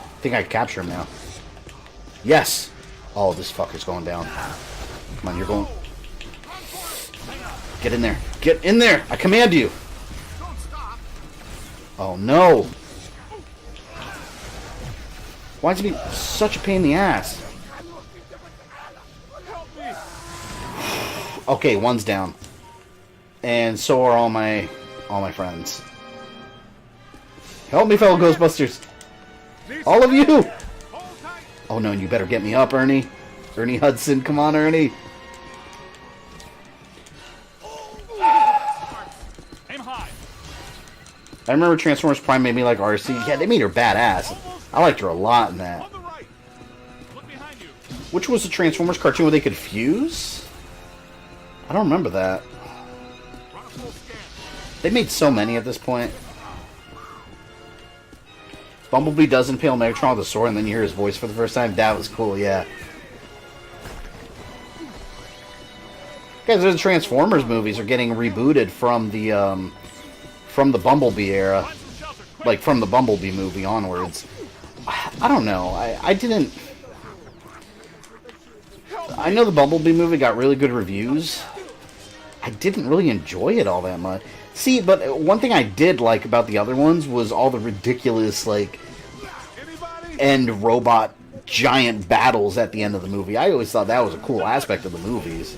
I think I can capture him now. Yes. Oh, this fucker's going down. Come on, you're going. Get in there. Get in there. I command you. Oh no. Why is it be such a pain in the ass? Okay, one's down. And so are all my friends. Help me, fellow Ghostbusters. All of you. Oh no, you better get me up, Ernie. Ernie Hudson, come on, Ernie. Aim high. I remember Transformers Prime made me like RC. Yeah, they made her badass. I liked her a lot in that. On the right. Look behind you. Which was the Transformers cartoon where they could fuse? I don't remember that. They made so many at this point. Bumblebee does impale Megatron with a sword, and then you hear his voice for the first time. That was cool, yeah. Guys, the Transformers movies are getting rebooted from the Bumblebee era, like from the Bumblebee movie onwards. I don't know. I didn't. I know the Bumblebee movie got really good reviews. I didn't really enjoy it all that much. See, but one thing I did like about the other ones was all the ridiculous, like, end robot giant battles at the end of the movie. I always thought that was a cool aspect of the movies.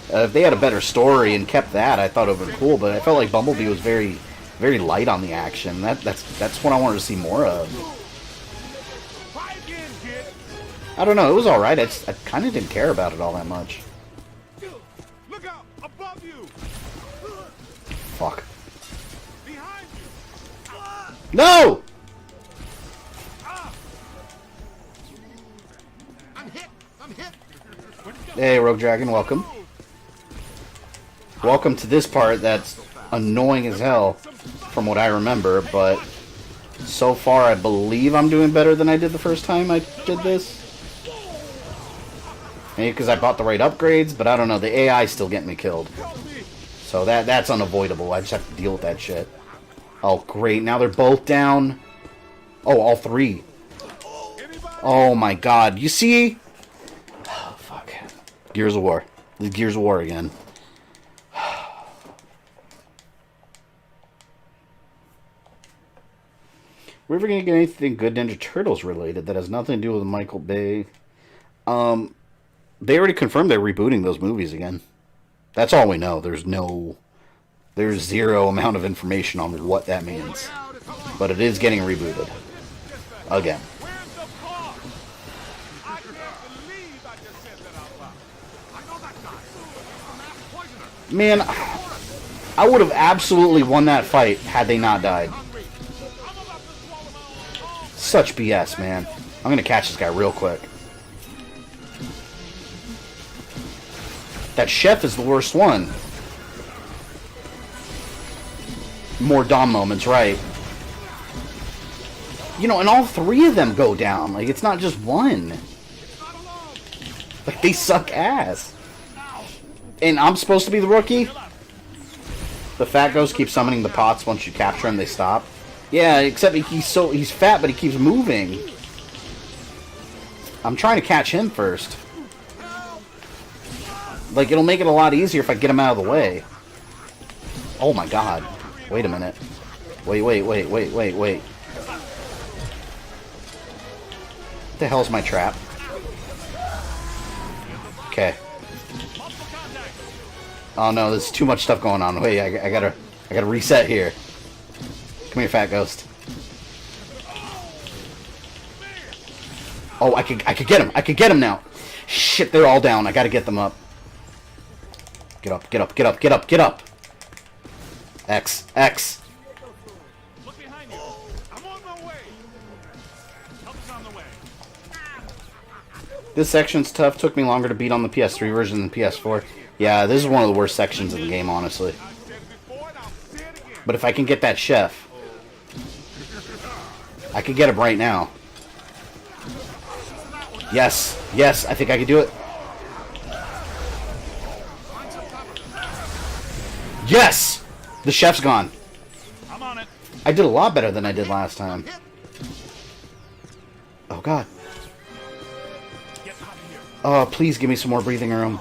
If they had a better story and kept that, I thought it would have been cool, but I felt like Bumblebee was very, very light on the action. That's what I wanted to see more of. I don't know, it was alright. I kind of didn't care about it all that much. Look out! Above you! Fuck. Behind you! No! I'm hit! I'm hit! Hey, Rogue Dragon, welcome. Welcome to this part that's annoying as hell, from what I remember, but so far I believe I'm doing better than I did the first time I did this. Maybe because I bought the right upgrades, but I don't know, the AI still getting me killed. So that's unavoidable, I just have to deal with that shit. Oh great, now they're both down. Oh, all three. Oh my god, you see? Oh, fuck. Gears of War. The Gears of War again. We're ever gonna get anything good Ninja Turtles related that has nothing to do with Michael Bay? They already confirmed they're rebooting those movies again. That's all we know. There's zero amount of information on what that means. But it is getting rebooted. Again. Where's the car? I can't believe I just said that out loud. I know that guy. The masked poisoner. Man, I would have absolutely won that fight had they not died. Such BS, man. I'm gonna catch this guy real quick. That chef is the worst one. More Dom moments, right. You know, and all three of them go down. Like, it's not just one. Like, they suck ass. And I'm supposed to be the rookie? The fat ghost keeps summoning the pots. Once you capture him, they stop. Yeah, except he's fat, but he keeps moving. I'm trying to catch him first. Like, it'll make it a lot easier if I get him out of the way. Oh my god. Wait a minute. Wait. What the hell's my trap? Okay. Oh no, there's too much stuff going on. Wait, I gotta reset here. Come here, fat ghost. Oh, I could get him. I could get him now. Shit, they're all down. I gotta get them up. Get up. X. Look behind you. I'm on my way. Help is on the way. This section's tough. Took me longer to beat on the PS3 version than PS4. Yeah, this is one of the worst sections of the game, honestly. But if I can get that chef, I could get him right now. Yes, yes, I think I could do it. Yes! The chef's gone. I'm on it. I did a lot better than I did last time. Oh, God. Oh, please give me some more breathing room.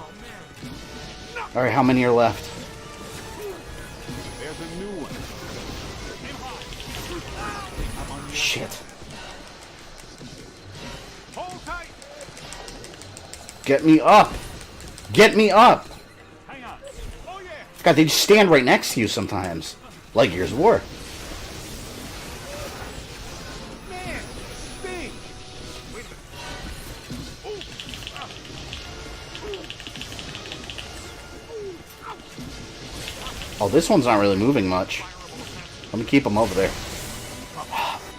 Alright, how many are left? There's a new one. Shit. Hold tight. Get me up! Get me up! Hang on. Oh yeah. God, they just stand right next to you sometimes. Like Gears of War. Man, sting. Wait a minute. Oh, this one's not really moving much. Let me keep them over there.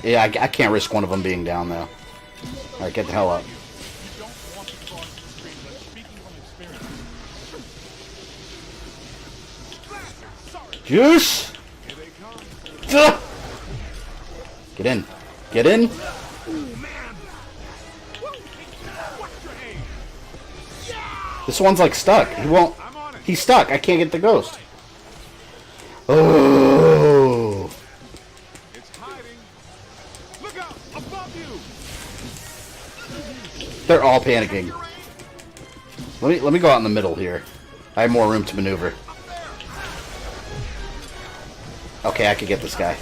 Yeah, I can't risk one of them being down, though. Alright, get the hell up. You don't want to cross the street, but speaking from experience. Juice! Ugh! Get in. Get in. This one's like stuck. He won't. He's stuck. I can't get the ghost. Oh. It's hiding. Look out! Above you. They're all panicking. Let me go out in the middle here. I have more room to maneuver. Okay, I could get this guy.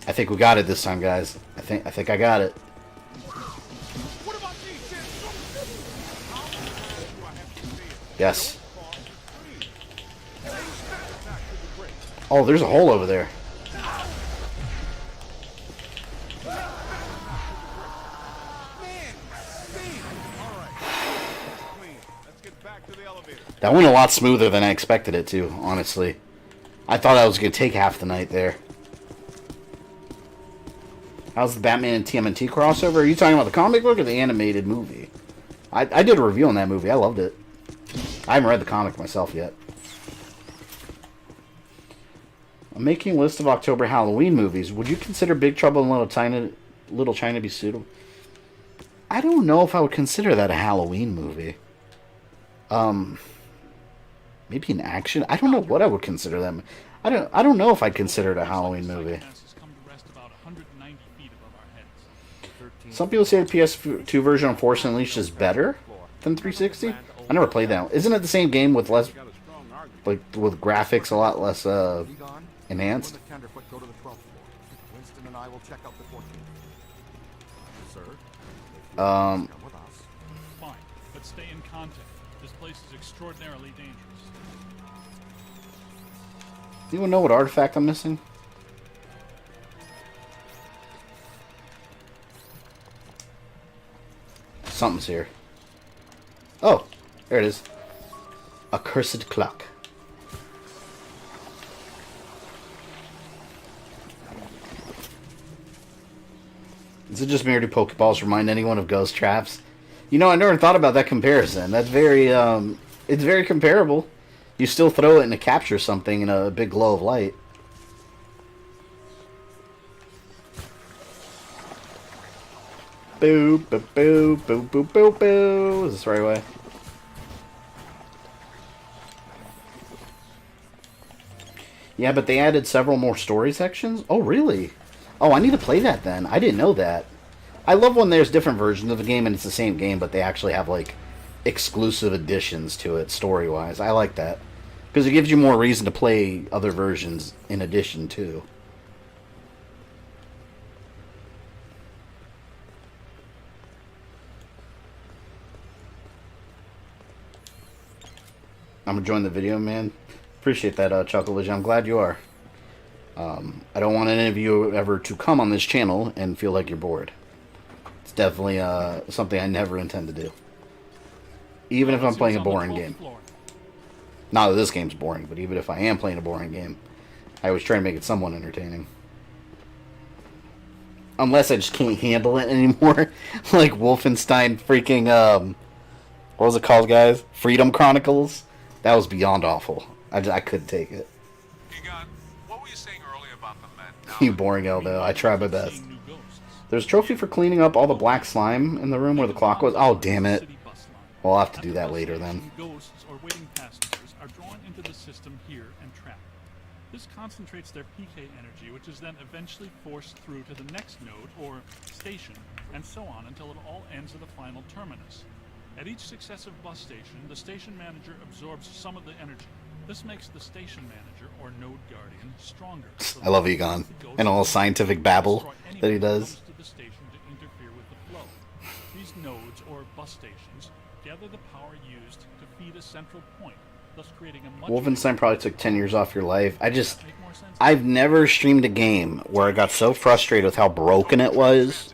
I think we got it this time, guys. I think I got it. Yes. Oh, there's a hole over there. That went a lot smoother than I expected it to, honestly. I thought I was going to take half the night there. How's the Batman and TMNT crossover? Are you talking about the comic book or the animated movie? I did a review on that movie. I loved it. I haven't read the comic myself yet. I'm making a list of October Halloween movies. Would you consider Big Trouble in Little China to be suitable? I don't know if I would consider that a Halloween movie. Maybe an action. I don't know what I would consider them. I don't know if I'd consider it a Halloween movie. Some people say the PS2 version of Force Unleashed is better than 360. I never played that one. Isn't it the same game with less, like, with graphics a lot less enhanced? Fine, but stay in contact. This place is extraordinarily dangerous. Anyone know what artifact I'm missing? Something's here. Oh, there it is. A cursed clock. Is it just me or do Pokeballs remind anyone of ghost traps? You know, I never thought about that comparison. That's very, it's very comparable. You still throw it and it captures something in a big glow of light. Boo, boo, boo, boo, boo, boo, boo. Is this the right way? Yeah, but they added several more story sections? Oh, really? Oh, I need to play that then. I didn't know that. I love when there's different versions of a game and it's the same game, but they actually have, like, exclusive additions to it, story-wise. I like that. Because it gives you more reason to play other versions in addition, too. I'm gonna join the video, man. Appreciate that, Chucklevision. I'm glad you are. I don't want any of you ever to come on this channel and feel like you're bored. It's definitely something I never intend to do. Even if I'm playing a boring game. Not that this game's boring, but even if I am playing a boring game, I always try to make it somewhat entertaining. unless I just can't handle it anymore. Like Wolfenstein freaking, what was it called, guys? Freedom Chronicles? That was beyond awful. I couldn't take it. Egon, what were you saying earlier about the men? You boring Eldo. I tried my best. There's a trophy for cleaning up all the black slime in the room where the clock was. Oh, damn it. Well, I'll have to do that later then. Ghosts or waiting passengers are drawn into the system here and trapped. This concentrates their PK energy, which is then eventually forced through to the next node or station, and so on until it all ends at the final terminus. At each successive bus station, the station manager absorbs some of the energy. This makes the station manager or node guardian stronger. So I love Egon and all the scientific babble that he does. To the station to interfere with the flow. These nodes or bus stations gather the power used to feed a central point, thus creating a much Wolfenstein probably took 10 years off your life. I've never streamed a game where I got so frustrated with how broken it was.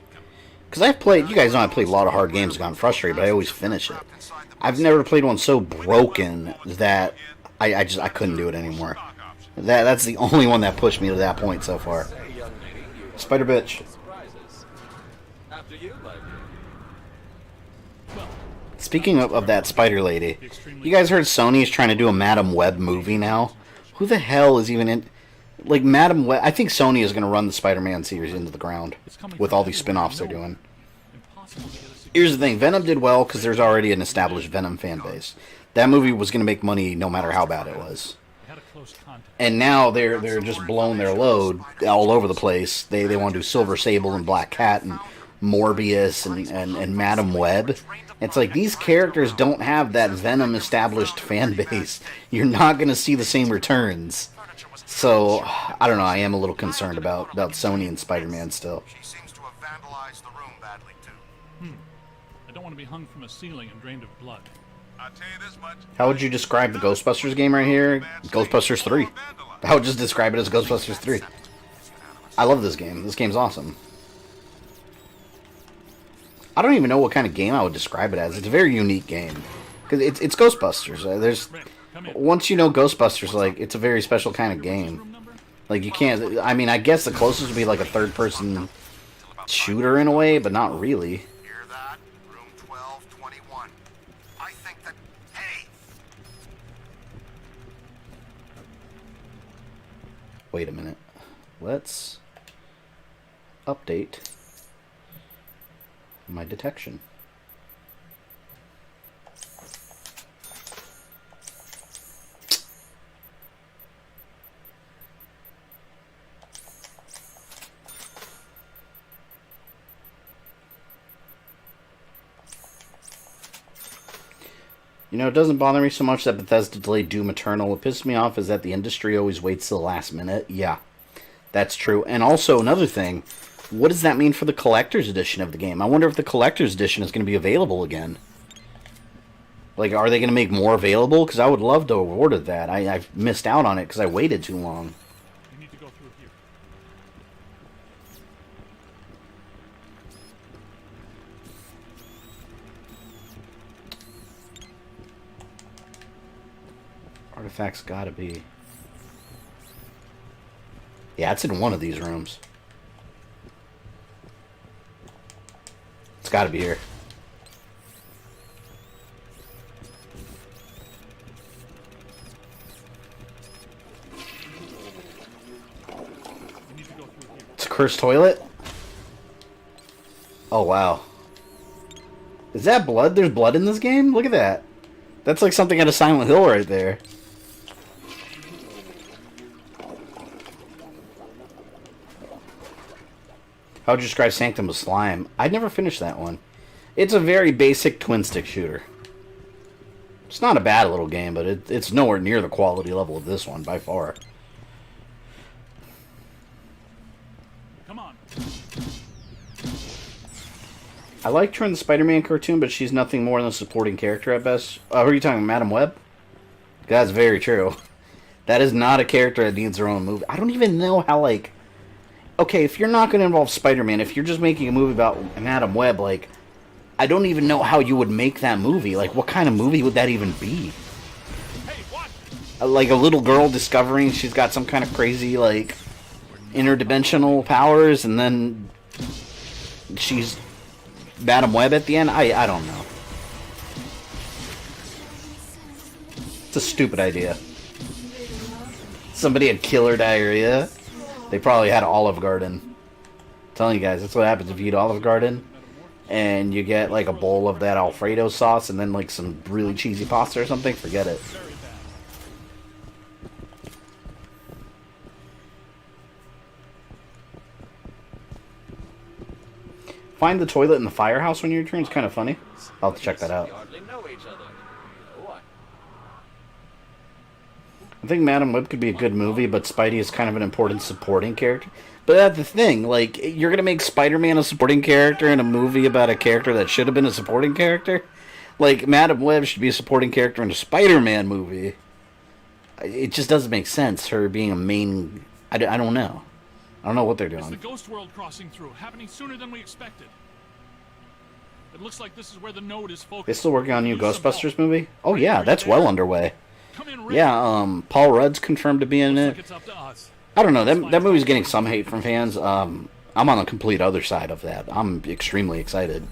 Because I've played, you guys know I played a lot of hard games and gotten frustrated, but I always finish it. I've never played one so broken that I couldn't do it anymore. That's the only one that pushed me to that point so far. Spider bitch. Speaking of that spider lady, you guys heard Sony is trying to do a Madam Web movie now? Who the hell is even in... Like, Madam Web... I think Sony is going to run the Spider-Man series into the ground with all these spin-offs they're doing. Here's the thing. Venom did well because there's already an established Venom fan base. That movie was going to make money no matter how bad it was. And now they're just blowing their load all over the place. They want to do Silver Sable and Black Cat and Morbius and Madam Web. It's like these characters don't have that Venom established fan base. You're not going to see the same returns. So, I don't know, I am a little concerned about Sony and Spider-Man still. She seems to have vandalized the room badly, too. I don't want to be hung from a ceiling and drained of blood. I'll tell you this much. How would you describe the Ghostbusters game right here? Ghostbusters 3. I would just describe it as Ghostbusters 3. I love this game. This game's awesome. I don't even know what kind of game I would describe it as. It's a very unique game. Because it's Ghostbusters. Once you know Ghostbusters, like, it's a very special kind of game. Like, you can't... I mean, I guess the closest would be like a third-person shooter in a way, but not really. Hear that? Room 1221. I think that... Hey! Wait a minute. Let's update my detection. You know, it doesn't bother me so much that Bethesda delayed Doom Eternal. What pisses me off is that the industry always waits till the last minute. Yeah, that's true. And also, another thing, what does that mean for the Collector's Edition of the game? I wonder if the Collector's Edition is going to be available again. Like, are they going to make more available? Because I would love to have ordered that. I've missed out on it because I waited too long. You need to go through here. Artifacts gotta be... Yeah, it's in one of these rooms. It's gotta be here. It's a cursed toilet? Oh, wow. Is that blood? There's blood in this game? Look at that. That's like something out of Silent Hill right there. How would you describe Sanctum of Slime? I'd never finished that one. It's a very basic twin-stick shooter. It's not a bad little game, but it's nowhere near the quality level of this one, by far. Come on. I liked her in the Spider-Man cartoon, but she's nothing more than a supporting character at best. Who are you talking about, Madam Web? That's very true. That is not a character that needs her own movie. I don't even know how, like... Okay, if you're not going to involve Spider-Man, if you're just making a movie about Madam Web, like, I don't even know how you would make that movie. Like, what kind of movie would that even be? Hey, what? Like a little girl discovering she's got some kind of crazy, like, interdimensional powers, and then she's Madam Web at the end. I don't know. It's a stupid idea. Somebody had killer diarrhea. They probably had Olive Garden. I'm telling you guys, that's what happens if you eat Olive Garden and you get like a bowl of that Alfredo sauce and then like some really cheesy pasta or something. Forget it. Find the toilet in the firehouse when you return is kind of funny. I'll have to check that out. I think Madam Web could be a good movie, but Spidey is kind of an important supporting character. But that's the thing, like, you're going to make Spider-Man a supporting character in a movie about a character that should have been a supporting character? Like, Madam Web should be a supporting character in a Spider-Man movie. It just doesn't make sense, her being a main... I don't know. I don't know what they're doing. It's the Ghost World crossing through, happening sooner than we expected. It looks like this is where the node is focused. They still working on a new Ghostbusters movie? Oh yeah, that's well underway. Yeah, Paul Rudd's confirmed to be in it. I don't know, that movie's getting some hate from fans. I'm on the complete other side of that. I'm extremely excited.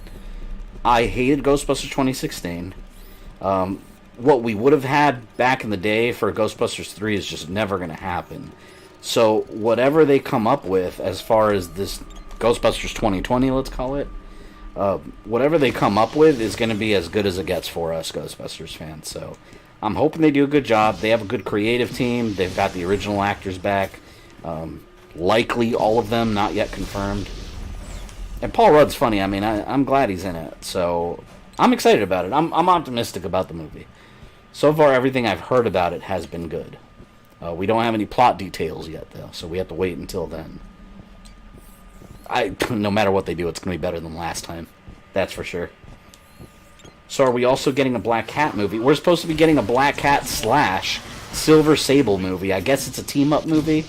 I hated Ghostbusters 2016. What we would have had back in the day for Ghostbusters 3 is just never going to happen. So whatever they come up with as far as this Ghostbusters 2020, let's call it, whatever they come up with is going to be as good as it gets for us Ghostbusters fans. So I'm hoping they do a good job. They have a good creative team. They've got the original actors back. Likely all of them, not yet confirmed. And Paul Rudd's funny. I mean, I'm glad he's in it. So I'm excited about it. I'm optimistic about the movie. So far, everything I've heard about it has been good. We don't have any plot details yet, though, so we have to wait until then. No matter what they do, it's going to be better than last time. That's for sure. So are we also getting a Black Cat movie? We're supposed to be getting a Black Cat / Silver Sable movie. I guess it's a team-up movie.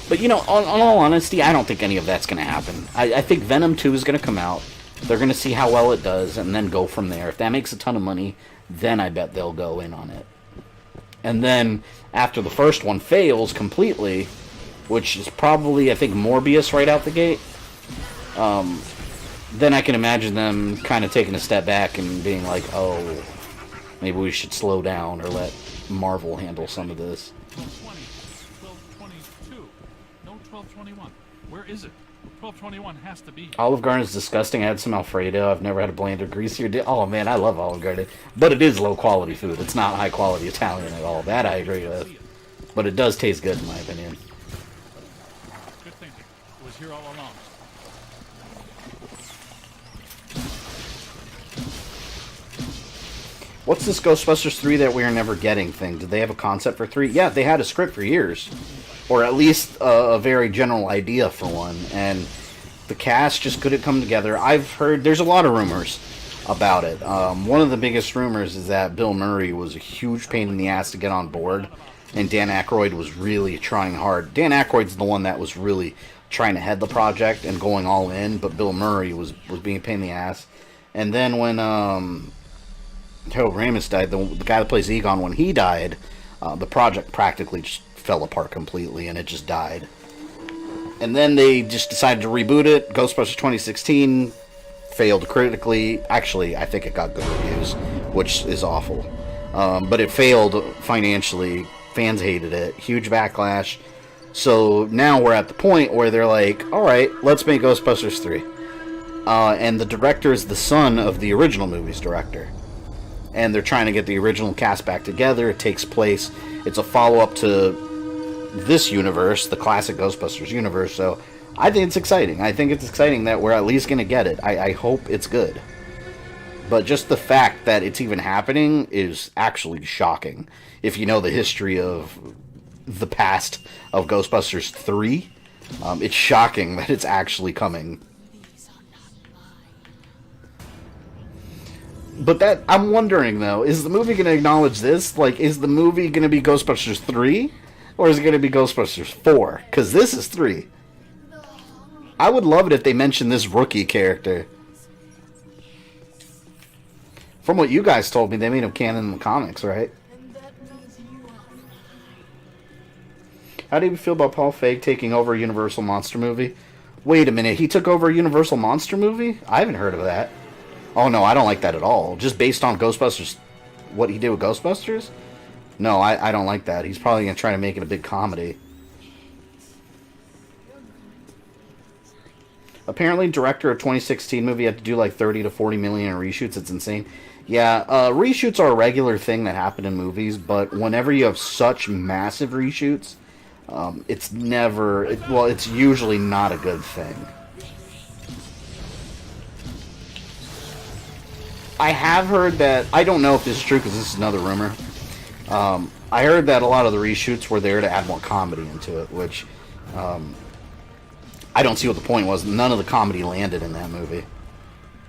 But, you know, on all honesty, I don't think any of that's going to happen. I think Venom 2 is going to come out. They're going to see how well it does, and then go from there. If that makes a ton of money, then I bet they'll go in on it. And then, after the first one fails completely, which is probably, I think, Morbius right out the gate, then I can imagine them kind of taking a step back and being like, oh, maybe we should slow down or let Marvel handle some of this. 1222. No, 1221. Where is it? 1221 has to be. Olive Garden is disgusting. I had some Alfredo. I've never had a blander, greasier dip. Oh, man, I love Olive Garden. But it is low-quality food. It's not high-quality Italian at all. That I agree with. But it does taste good, in my opinion. Good thinking. It was here all along. What's this Ghostbusters 3 that we are never getting thing? Did they have a concept for 3? Yeah, they had a script for years. Or at least a very general idea for one. And the cast just couldn't come together. I've heard, there's a lot of rumors about it. One of the biggest rumors is that Bill Murray was a huge pain in the ass to get on board. And Dan Aykroyd was really trying hard. Dan Aykroyd's the one that was really trying to head the project and going all in. But Bill Murray was being a pain in the ass. And then when Harold Ramis died, the guy that plays Egon, when he died, the project practically just fell apart completely, and it just died. And then they just decided to reboot it. Ghostbusters 2016 failed critically. Actually, I think it got good reviews, which is awful. But it failed financially. Fans hated it. Huge backlash. So now we're at the point where they're like, alright, let's make Ghostbusters 3. And the director is the son of the original movie's director. And they're trying to get the original cast back together. It takes place, it's a follow-up to this universe, the classic Ghostbusters universe, so I think it's exciting. I think it's exciting that we're at least going to get it. I hope it's good. But just the fact that it's even happening is actually shocking. If you know the history of the past of Ghostbusters 3, it's shocking that it's actually coming. But that, I'm wondering though, is the movie going to acknowledge this? Like, is the movie going to be Ghostbusters 3? Or is it going to be Ghostbusters 4? Because this is 3. I would love it if they mentioned this rookie character. From what you guys told me, they made him canon in the comics, right? How do you feel about Paul Feig taking over a Universal monster movie? Wait a minute, he took over a Universal Monster movie? I haven't heard of that. Oh no, I don't like that at all. Just based on Ghostbusters, what he did with Ghostbusters? No, I don't like that. He's probably going to try to make it a big comedy. Apparently, director of 2016 movie had to do like 30 to 40 million in reshoots. It's insane. Yeah, reshoots are a regular thing that happen in movies, but whenever you have such massive reshoots, it's never... it's usually not a good thing. I have heard that... I don't know if this is true, because this is another rumor. I heard that a lot of the reshoots were there to add more comedy into it, which... I don't see what the point was. None of the comedy landed in that movie.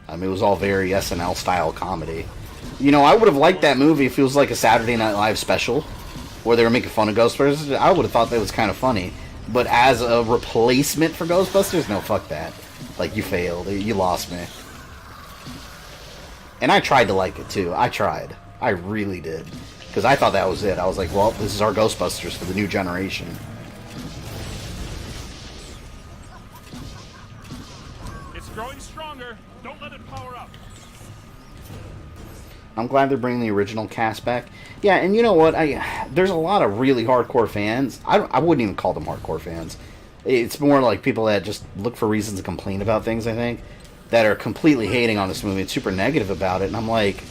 I mean, it was all very SNL-style comedy. You know, I would have liked that movie if it was like a Saturday Night Live special, where they were making fun of Ghostbusters. I would have thought that was kind of funny. But as a replacement for Ghostbusters, no, fuck that. Like, you failed. You lost me. And I tried to like it, too. I tried. I really did. Because I thought that was it. I was like, well, this is our Ghostbusters for the new generation. It's growing stronger. Don't let it power up. I'm glad they're bringing the original cast back. Yeah, and you know what? There's a lot of really hardcore fans. I wouldn't even call them hardcore fans. It's more like people that just look for reasons to complain about things, I think, that are completely hating on this movie and super negative about it. And I'm like,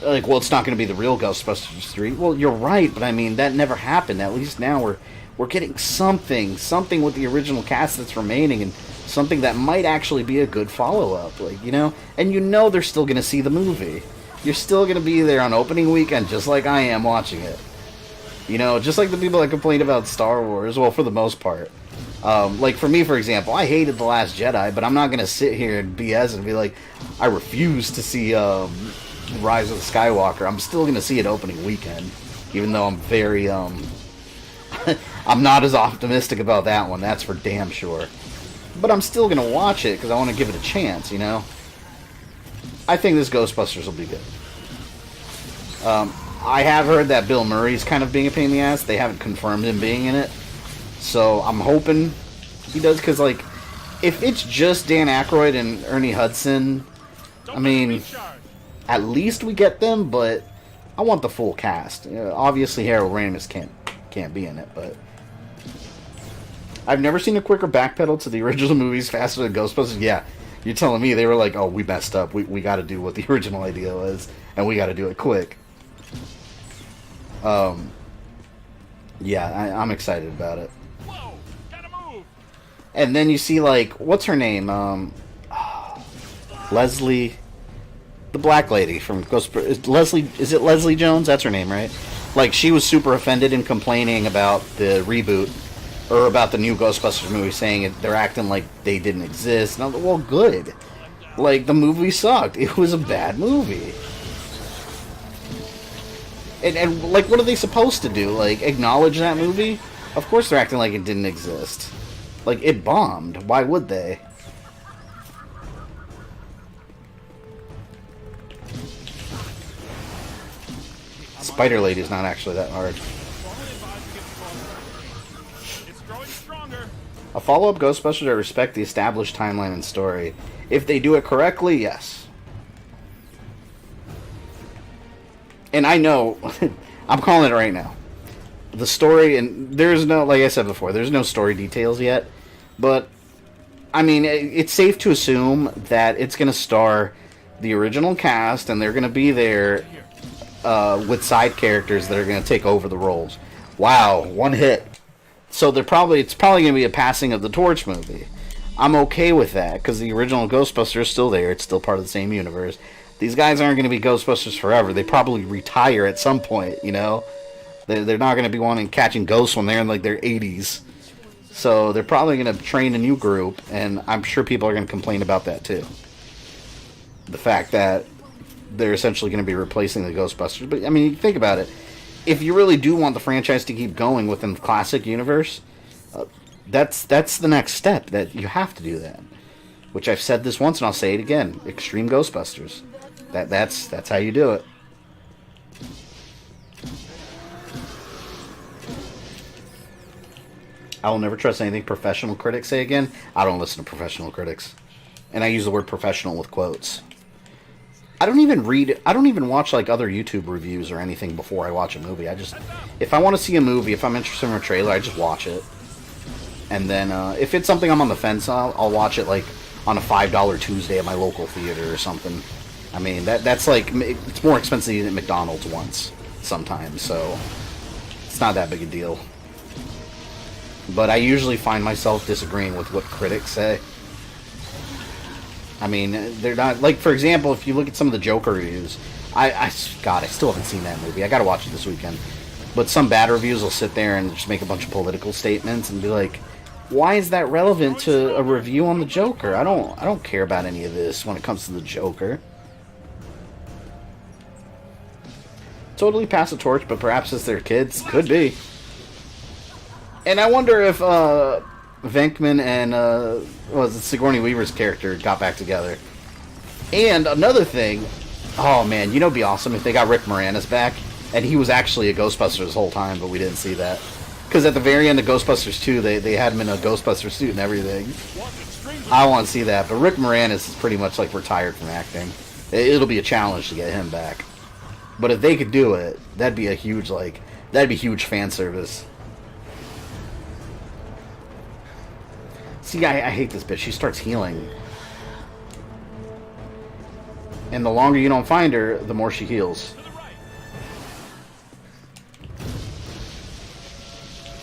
well, it's not going to be the real Ghostbusters 3. Well, you're right, but I mean, that never happened. At least now we're getting something with the original cast that's remaining, and something that might actually be a good follow-up, like, you know? And you know they're still going to see the movie. You're still going to be there on opening weekend, just like I am watching it. You know, just like the people that complain about Star Wars, well, for the most part. Like, for me, for example, I hated The Last Jedi, but I'm not going to sit here and BS and be like, I refuse to see Rise of the Skywalker. I'm still going to see it opening weekend, even though I'm very, I'm not as optimistic about that one, that's for damn sure. But I'm still going to watch it, because I want to give it a chance, you know? I think this Ghostbusters will be good. I have heard that Bill Murray's kind of being a pain in the ass. They haven't confirmed him being in it. So I'm hoping he does, because, like, if it's just Dan Aykroyd and Ernie Hudson, I mean, at least we get them, but I want the full cast. Obviously, Harold Ramis can't be in it, but... I've never seen a quicker backpedal to the original movies faster than Ghostbusters. Yeah, you're telling me they were like, oh, we messed up. We got to do what the original idea was, and we got to do it quick. Yeah, I'm excited about it. Whoa, gotta move. And then you see, like, what's her name? Leslie, the black lady from Ghostbusters. Is it Leslie Jones? That's her name, right? Like, she was super offended and complaining about the reboot, or about the new Ghostbusters movie, saying they're acting like they didn't exist. And I'm like, well, good. Like, the movie sucked. It was a bad movie. And like, what are they supposed to do? Like, acknowledge that movie? Of course they're acting like it didn't exist. Like, it bombed. Why would they? Spider Lady's not actually that hard. A follow-up Ghostbusters that respect the established timeline and story. If they do it correctly, yes. And I know, I'm calling it right now. The story, and there's no, like I said before, there's no story details yet. But, I mean, it's safe to assume that it's going to star the original cast, and they're going to be there with side characters that are going to take over the roles. Wow, one hit. So it's probably going to be a passing of the torch movie. I'm okay with that, because the original Ghostbusters is still there. It's still part of the same universe. These guys aren't going to be Ghostbusters forever. They probably retire at some point, you know? They're not going to be catching ghosts when they're in, like, their 80s. So they're probably going to train a new group, and I'm sure people are going to complain about that, too. The fact that they're essentially going to be replacing the Ghostbusters. But, I mean, think about it. If you really do want the franchise to keep going within the classic universe, that's the next step. That you have to do that. Which I've said this once and I'll say it again. Extreme Ghostbusters. That's how you do it. I will never trust anything professional critics say again. I don't listen to professional critics. And I use the word professional with quotes. I don't even watch like other YouTube reviews or anything before I watch a movie. If I want to see a movie, if I'm interested in a trailer, I just watch it. And then if it's something I'm on the fence on, I'll watch it like on a $5 Tuesday at my local theater or something. I mean, that's like, it's more expensive than McDonald's once sometimes, so it's not that big a deal. But I usually find myself disagreeing with what critics say. I mean, they're not, like, for example, if you look at some of the Joker reviews, God, I still haven't seen that movie. I gotta watch it this weekend. But some bad reviews will sit there and just make a bunch of political statements and be like, why is that relevant to a review on the Joker? I don't care about any of this when it comes to the Joker. Totally pass the torch, but perhaps it's their kids. Could be. And I wonder if Venkman and Sigourney Weaver's character got back together. And another thing, oh man, you know, it'd be awesome if they got Rick Moranis back, and he was actually a Ghostbuster this whole time, but we didn't see that. Because at the very end of Ghostbusters 2, they had him in a Ghostbuster suit and everything. I want to see that, but Rick Moranis is pretty much like retired from acting. It'll be a challenge to get him back. But if they could do it, that'd be a huge, that'd be huge fan service. See, I hate this bitch. She starts healing. And the longer you don't find her, the more she heals.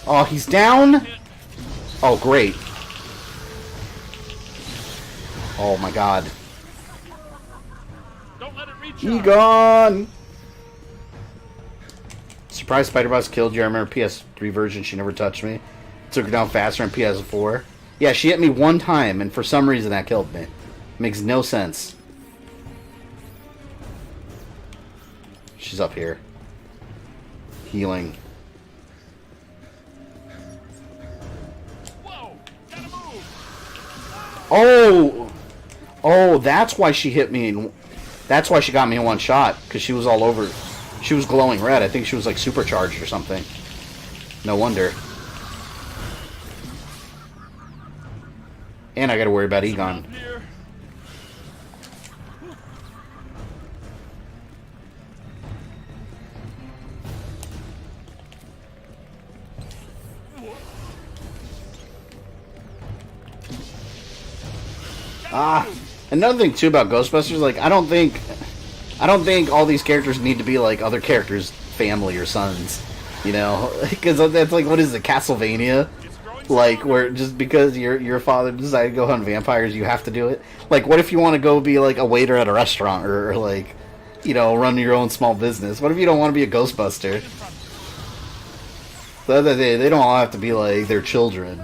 Oh, he's down? Oh, great. Oh, my God. Egon! Surprise Spider-Boss killed you. I remember PS3 version, she never touched me. Took her down faster on PS4. Yeah, she hit me one time, and for some reason that killed me. Makes no sense. She's up here. Healing. Oh! Oh, that's why she hit me. That's why she got me in one shot. Because she was all over. She was glowing red. I think she was like supercharged or something. No wonder. And I gotta worry about Egon. Another thing too about Ghostbusters, like I don't think all these characters need to be like other characters' family or sons, you know, because that's like, what is it, Castlevania? Like, where just because your father decided to go hunt vampires, you have to do it. Like, what if you want to go be like a waiter at a restaurant or like, you know, run your own small business? What if you don't want to be a Ghostbuster? So they don't all have to be like their children.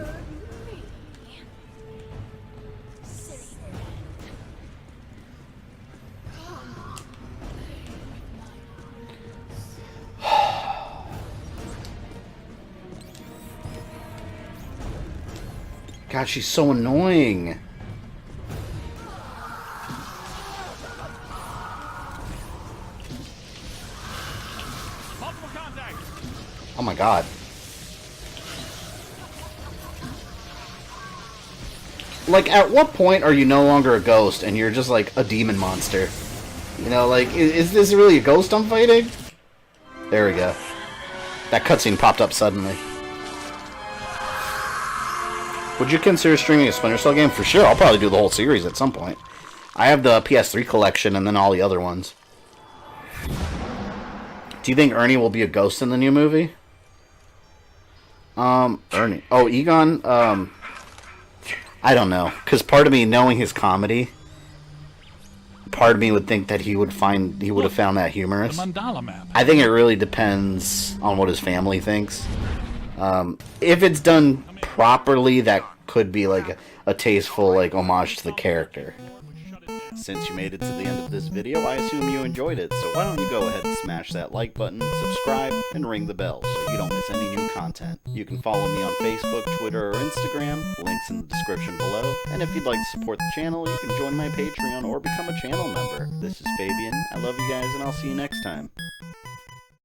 God, she's so annoying. Oh my God. Like, at what point are you no longer a ghost and you're just like a demon monster? You know, like, is this really a ghost I'm fighting? There we go. That cutscene popped up suddenly. Would you consider streaming a Splinter Cell game? For sure, I'll probably do the whole series at some point. I have the PS3 collection and then all the other ones. Do you think Ernie will be a ghost in the new movie? Ernie. Oh, Egon? I don't know. Because part of me, knowing his comedy, part of me would think that he would have found that humorous. The mandala map. I think it really depends on what his family thinks. If it's done properly, that could be like a tasteful like homage to the character. Since you made it to the end of this video, I assume you enjoyed it, so why don't you go ahead and smash that like button, subscribe, and ring the bell so you don't miss any new content. You can follow me on Facebook, Twitter, or Instagram, links in the description below, and if you'd like to support the channel, you can join my Patreon or become a channel member. This is Fabian, I love you guys, and I'll see you next time.